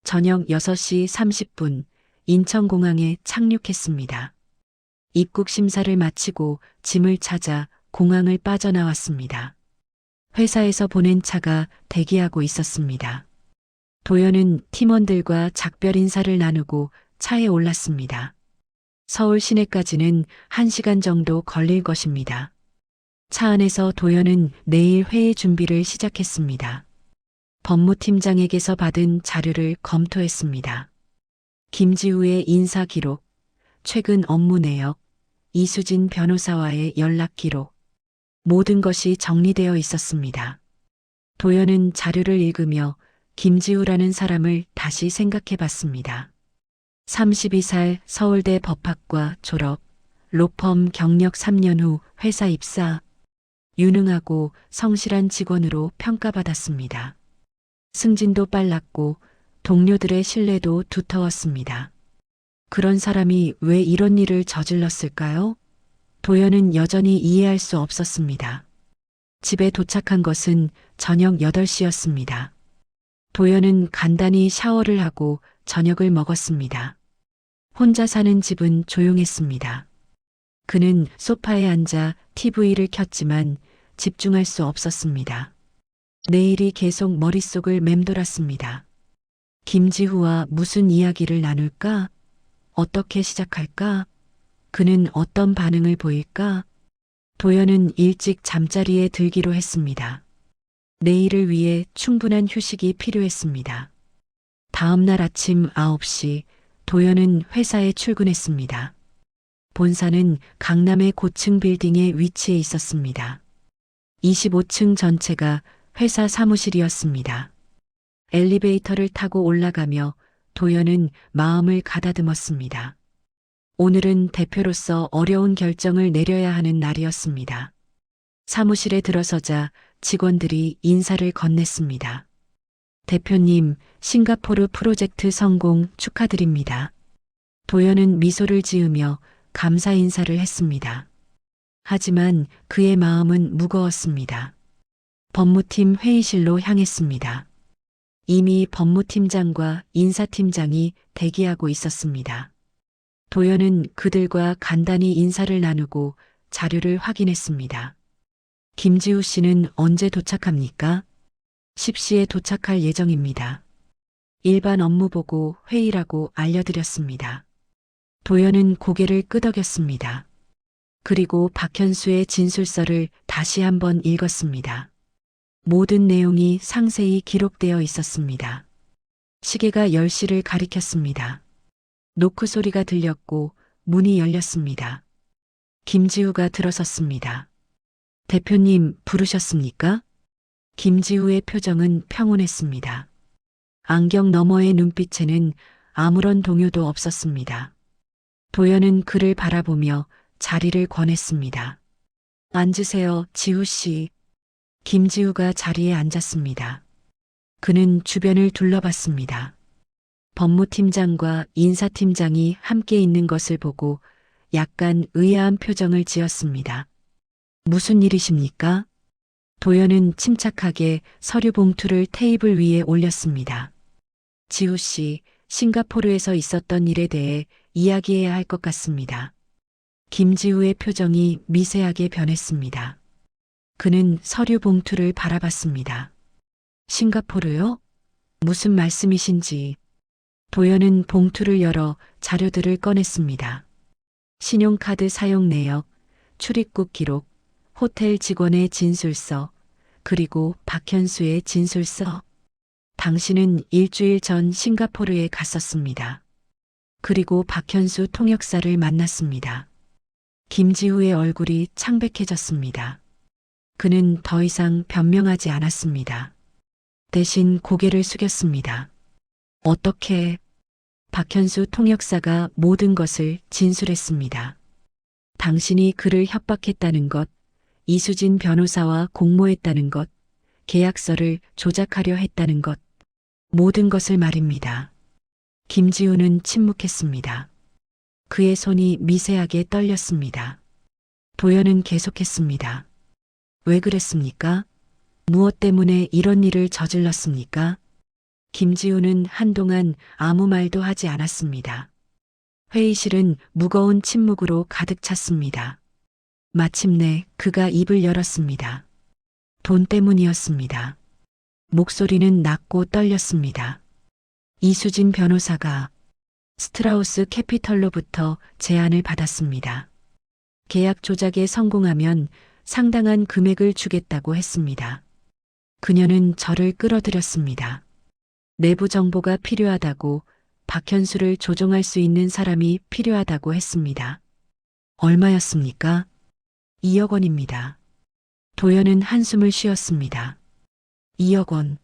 저녁 6시 30분 인천공항에 착륙했습니다. 입국 심사를 마치고 짐을 찾아 공항을 빠져나왔습니다. 회사에서 보낸 차가 대기하고 있었습니다. 도연은 팀원들과 작별 인사를 나누고 차에 올랐습니다. 서울 시내까지는 1시간 정도 걸릴 것입니다. 차 안에서 도연은 내일 회의 준비를 시작했습니다. 법무팀장에게서 받은 자료를 검토했습니다. 김지우의 인사 기록, 최근 업무 내역, 이수진 변호사와의 연락 기록, 모든 것이 정리되어 있었습니다. 도연은 자료를 읽으며 김지우라는 사람을 다시 생각해 봤습니다. 32살 서울대 법학과 졸업, 로펌 경력 3년 후 회사 입사, 유능하고 성실한 직원으로 평가받았습니다. 승진도 빨랐고 동료들의 신뢰도 두터웠습니다. 그런 사람이 왜 이런 일을 저질렀을까요? 도연은 여전히 이해할 수 없었습니다. 집에 도착한 것은 저녁 8시였습니다. 도연은 간단히 샤워를 하고 저녁을 먹었습니다. 혼자 사는 집은 조용했습니다. 그는 소파에 앉아 TV를 켰지만 집중할 수 없었습니다. 내일이 계속 머릿속을 맴돌았습니다. 김지후와 무슨 이야기를 나눌까? 어떻게 시작할까? 그는 어떤 반응을 보일까? 도연은 일찍 잠자리에 들기로 했습니다. 내일을 위해 충분한 휴식이 필요했습니다. 다음 날 아침 9시 도연은 회사에 출근했습니다. 본사는 강남의 고층 빌딩에 위치해 있었습니다. 25층 전체가 회사 사무실이었습니다. 엘리베이터를 타고 올라가며 도연은 마음을 가다듬었습니다. 오늘은 대표로서 어려운 결정을 내려야 하는 날이었습니다. 사무실에 들어서자 직원들이 인사를 건넸습니다. 대표님, 싱가포르 프로젝트 성공 축하드립니다. 도연은 미소를 지으며 감사 인사를 했습니다. 하지만 그의 마음은 무거웠습니다. 법무팀 회의실로 향했습니다. 이미 법무팀장과 인사팀장이 대기하고 있었습니다. 도연은 그들과 간단히 인사를 나누고 자료를 확인했습니다. 김지우 씨는 언제 도착합니까? 10시에 도착할 예정입니다. 일반 업무 보고 회의라고 알려드렸습니다. 도연은 고개를 끄덕였습니다. 그리고 박현수의 진술서를 다시 한번 읽었습니다. 모든 내용이 상세히 기록되어 있었습니다. 시계가 10시를 가리켰습니다. 노크 소리가 들렸고 문이 열렸습니다. 김지우가 들어섰습니다. 대표님 부르셨습니까? 김지우의 표정은 평온했습니다. 안경 너머의 눈빛에는 아무런 동요도 없었습니다. 도연은 그를 바라보며 자리를 권했습니다. 앉으세요, 지우 씨. 김지우가 자리에 앉았습니다. 그는 주변을 둘러봤습니다. 법무팀장과 인사팀장이 함께 있는 것을 보고 약간 의아한 표정을 지었습니다. 무슨 일이십니까? 도연은 침착하게 서류 봉투를 테이블 위에 올렸습니다. 지우 씨, 싱가포르에서 있었던 일에 대해 이야기해야 할 것 같습니다. 김지우의 표정이 미세하게 변했습니다. 그는 서류 봉투를 바라봤습니다. 싱가포르요? 무슨 말씀이신지. 도연은 봉투를 열어 자료들을 꺼냈습니다. 신용카드 사용 내역, 출입국 기록, 호텔 직원의 진술서, 그리고 박현수의 진술서. 당신은 일주일 전 싱가포르에 갔었습니다. 그리고 박현수 통역사를 만났습니다. 김지우의 얼굴이 창백해졌습니다. 그는 더 이상 변명하지 않았습니다. 대신 고개를 숙였습니다. 어떻게? 박현수 통역사가 모든 것을 진술했습니다. 당신이 그를 협박했다는 것, 이수진 변호사와 공모했다는 것, 계약서를 조작하려 했다는 것, 모든 것을 말입니다. 김지우는 침묵했습니다. 그의 손이 미세하게 떨렸습니다. 도연은 계속했습니다. 왜 그랬습니까? 무엇 때문에 이런 일을 저질렀습니까? 김지우는 한동안 아무 말도 하지 않았습니다. 회의실은 무거운 침묵으로 가득 찼습니다. 마침내 그가 입을 열었습니다. 돈 때문이었습니다. 목소리는 낮고 떨렸습니다. 이수진 변호사가 스트라우스 캐피털로부터 제안을 받았습니다. 계약 조작에 성공하면 상당한 금액을 주겠다고 했습니다. 그녀는 저를 끌어들였습니다. 내부 정보가 필요하다고, 박현수를 조종할 수 있는 사람이 필요하다고 했습니다. 얼마였습니까? 2억 원입니다. 도연은 한숨을 쉬었습니다. 2억 원.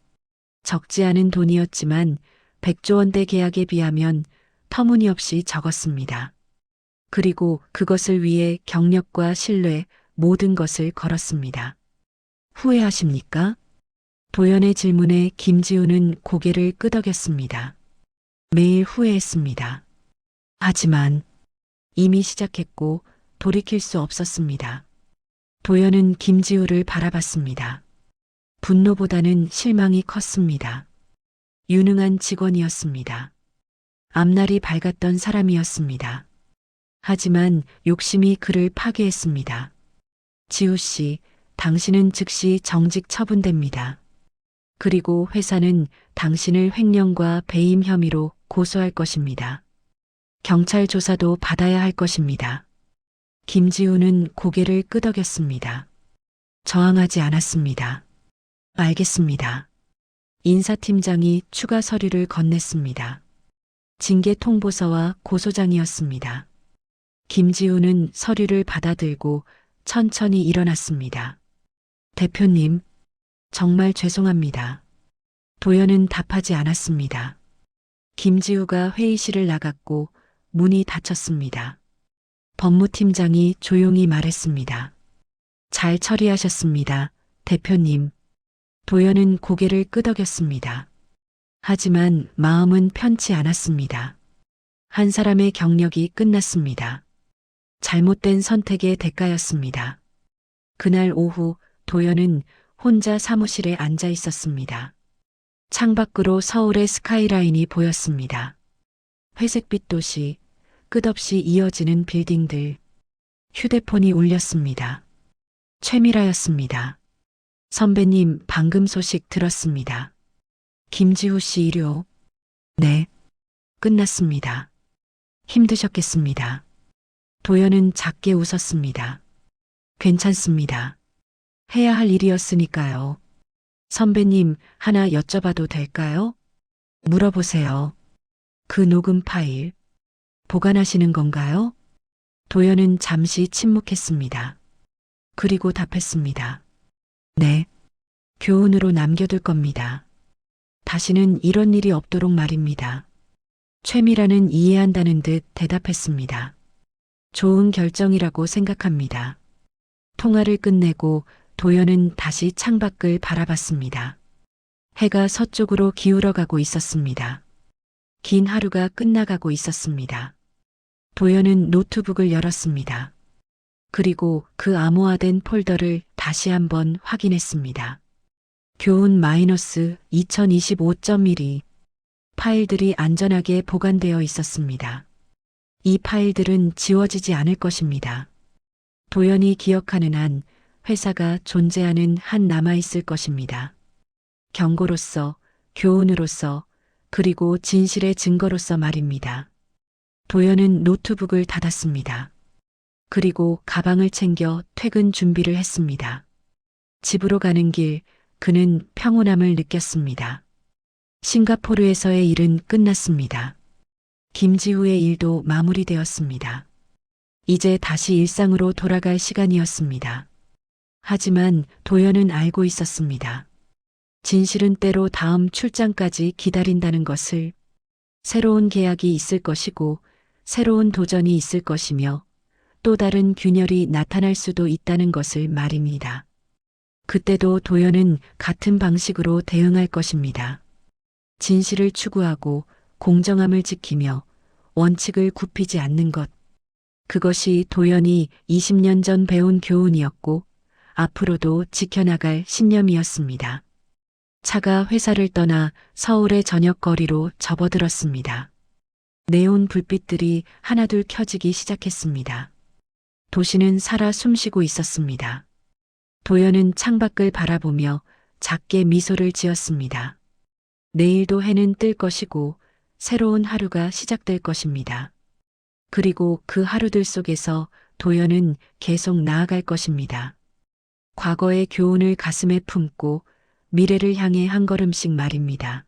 적지 않은 돈이었지만 100조 원대 계약에 비하면 터무니없이 적었습니다. 그리고 그것을 위해 경력과 신뢰, 모든 것을 걸었습니다. 후회하십니까? 도연의 질문에 김지우는 고개를 끄덕였습니다. 매일 후회했습니다. 하지만 이미 시작했고 돌이킬 수 없었습니다. 도연은 김지우를 바라봤습니다. 분노보다는 실망이 컸습니다. 유능한 직원이었습니다. 앞날이 밝았던 사람이었습니다. 하지만 욕심이 그를 파괴했습니다. 지우 씨, 당신은 즉시 정직 처분됩니다. 그리고 회사는 당신을 횡령과 배임 혐의로 고소할 것입니다. 경찰 조사도 받아야 할 것입니다. 김지우는 고개를 끄덕였습니다. 저항하지 않았습니다. 알겠습니다. 인사팀장이 추가 서류를 건넸습니다. 징계 통보서와 고소장이었습니다. 김지우는 서류를 받아들고 천천히 일어났습니다. 대표님, 정말 죄송합니다. 도연은 답하지 않았습니다. 김지우가 회의실을 나갔고 문이 닫혔습니다. 법무팀장이 조용히 말했습니다. 잘 처리하셨습니다. 대표님. 도연은 고개를 끄덕였습니다. 하지만 마음은 편치 않았습니다. 한 사람의 경력이 끝났습니다. 잘못된 선택의 대가였습니다. 그날 오후 도연은 혼자 사무실에 앉아 있었습니다. 창밖으로 서울의 스카이라인이 보였습니다. 회색빛 도시, 끝없이 이어지는 빌딩들. 휴대폰이 울렸습니다. 최미라였습니다. 선배님, 방금 소식 들었습니다. 김지우 씨 일요. 네. 끝났습니다. 힘드셨겠습니다. 도연은 작게 웃었습니다. 괜찮습니다. 해야 할 일이었으니까요. 선배님, 하나 여쭤봐도 될까요? 물어보세요. 그 녹음 파일, 보관하시는 건가요? 도연은 잠시 침묵했습니다. 그리고 답했습니다. 네. 교훈으로 남겨둘 겁니다. 다시는 이런 일이 없도록 말입니다. 최미라는 이해한다는 듯 대답했습니다. 좋은 결정이라고 생각합니다. 통화를 끝내고 도연은 다시 창밖을 바라봤습니다. 해가 서쪽으로 기울어가고 있었습니다. 긴 하루가 끝나가고 있었습니다. 도연은 노트북을 열었습니다. 그리고 그 암호화된 폴더를 다시 한번 확인했습니다. 교훈 -2025.12 파일들이 안전하게 보관되어 있었습니다. 이 파일들은 지워지지 않을 것입니다. 도연이 기억하는 한 회사가 존재하는 한 남아있을 것입니다. 경고로서, 교훈으로서, 그리고 진실의 증거로서 말입니다. 도연은 노트북을 닫았습니다. 그리고 가방을 챙겨 퇴근 준비를 했습니다. 집으로 가는 길, 그는 평온함을 느꼈습니다. 싱가포르에서의 일은 끝났습니다. 김지우의 일도 마무리되었습니다. 이제 다시 일상으로 돌아갈 시간이었습니다. 하지만 도연은 알고 있었습니다. 진실은 때로 다음 출장까지 기다린다는 것을, 새로운 계약이 있을 것이고 새로운 도전이 있을 것이며 또 다른 균열이 나타날 수도 있다는 것을 말입니다. 그때도 도연은 같은 방식으로 대응할 것입니다. 진실을 추구하고 공정함을 지키며 원칙을 굽히지 않는 것. 그것이 도연이 20년 전 배운 교훈이었고 앞으로도 지켜나갈 신념이었습니다. 차가 회사를 떠나 서울의 저녁 거리로 접어들었습니다. 네온 불빛들이 하나둘 켜지기 시작했습니다. 도시는 살아 숨쉬고 있었습니다. 도연은 창밖을 바라보며 작게 미소를 지었습니다. 내일도 해는 뜰 것이고 새로운 하루가 시작될 것입니다. 그리고 그 하루들 속에서 도연은 계속 나아갈 것입니다. 과거의 교훈을 가슴에 품고 미래를 향해 한 걸음씩 말입니다.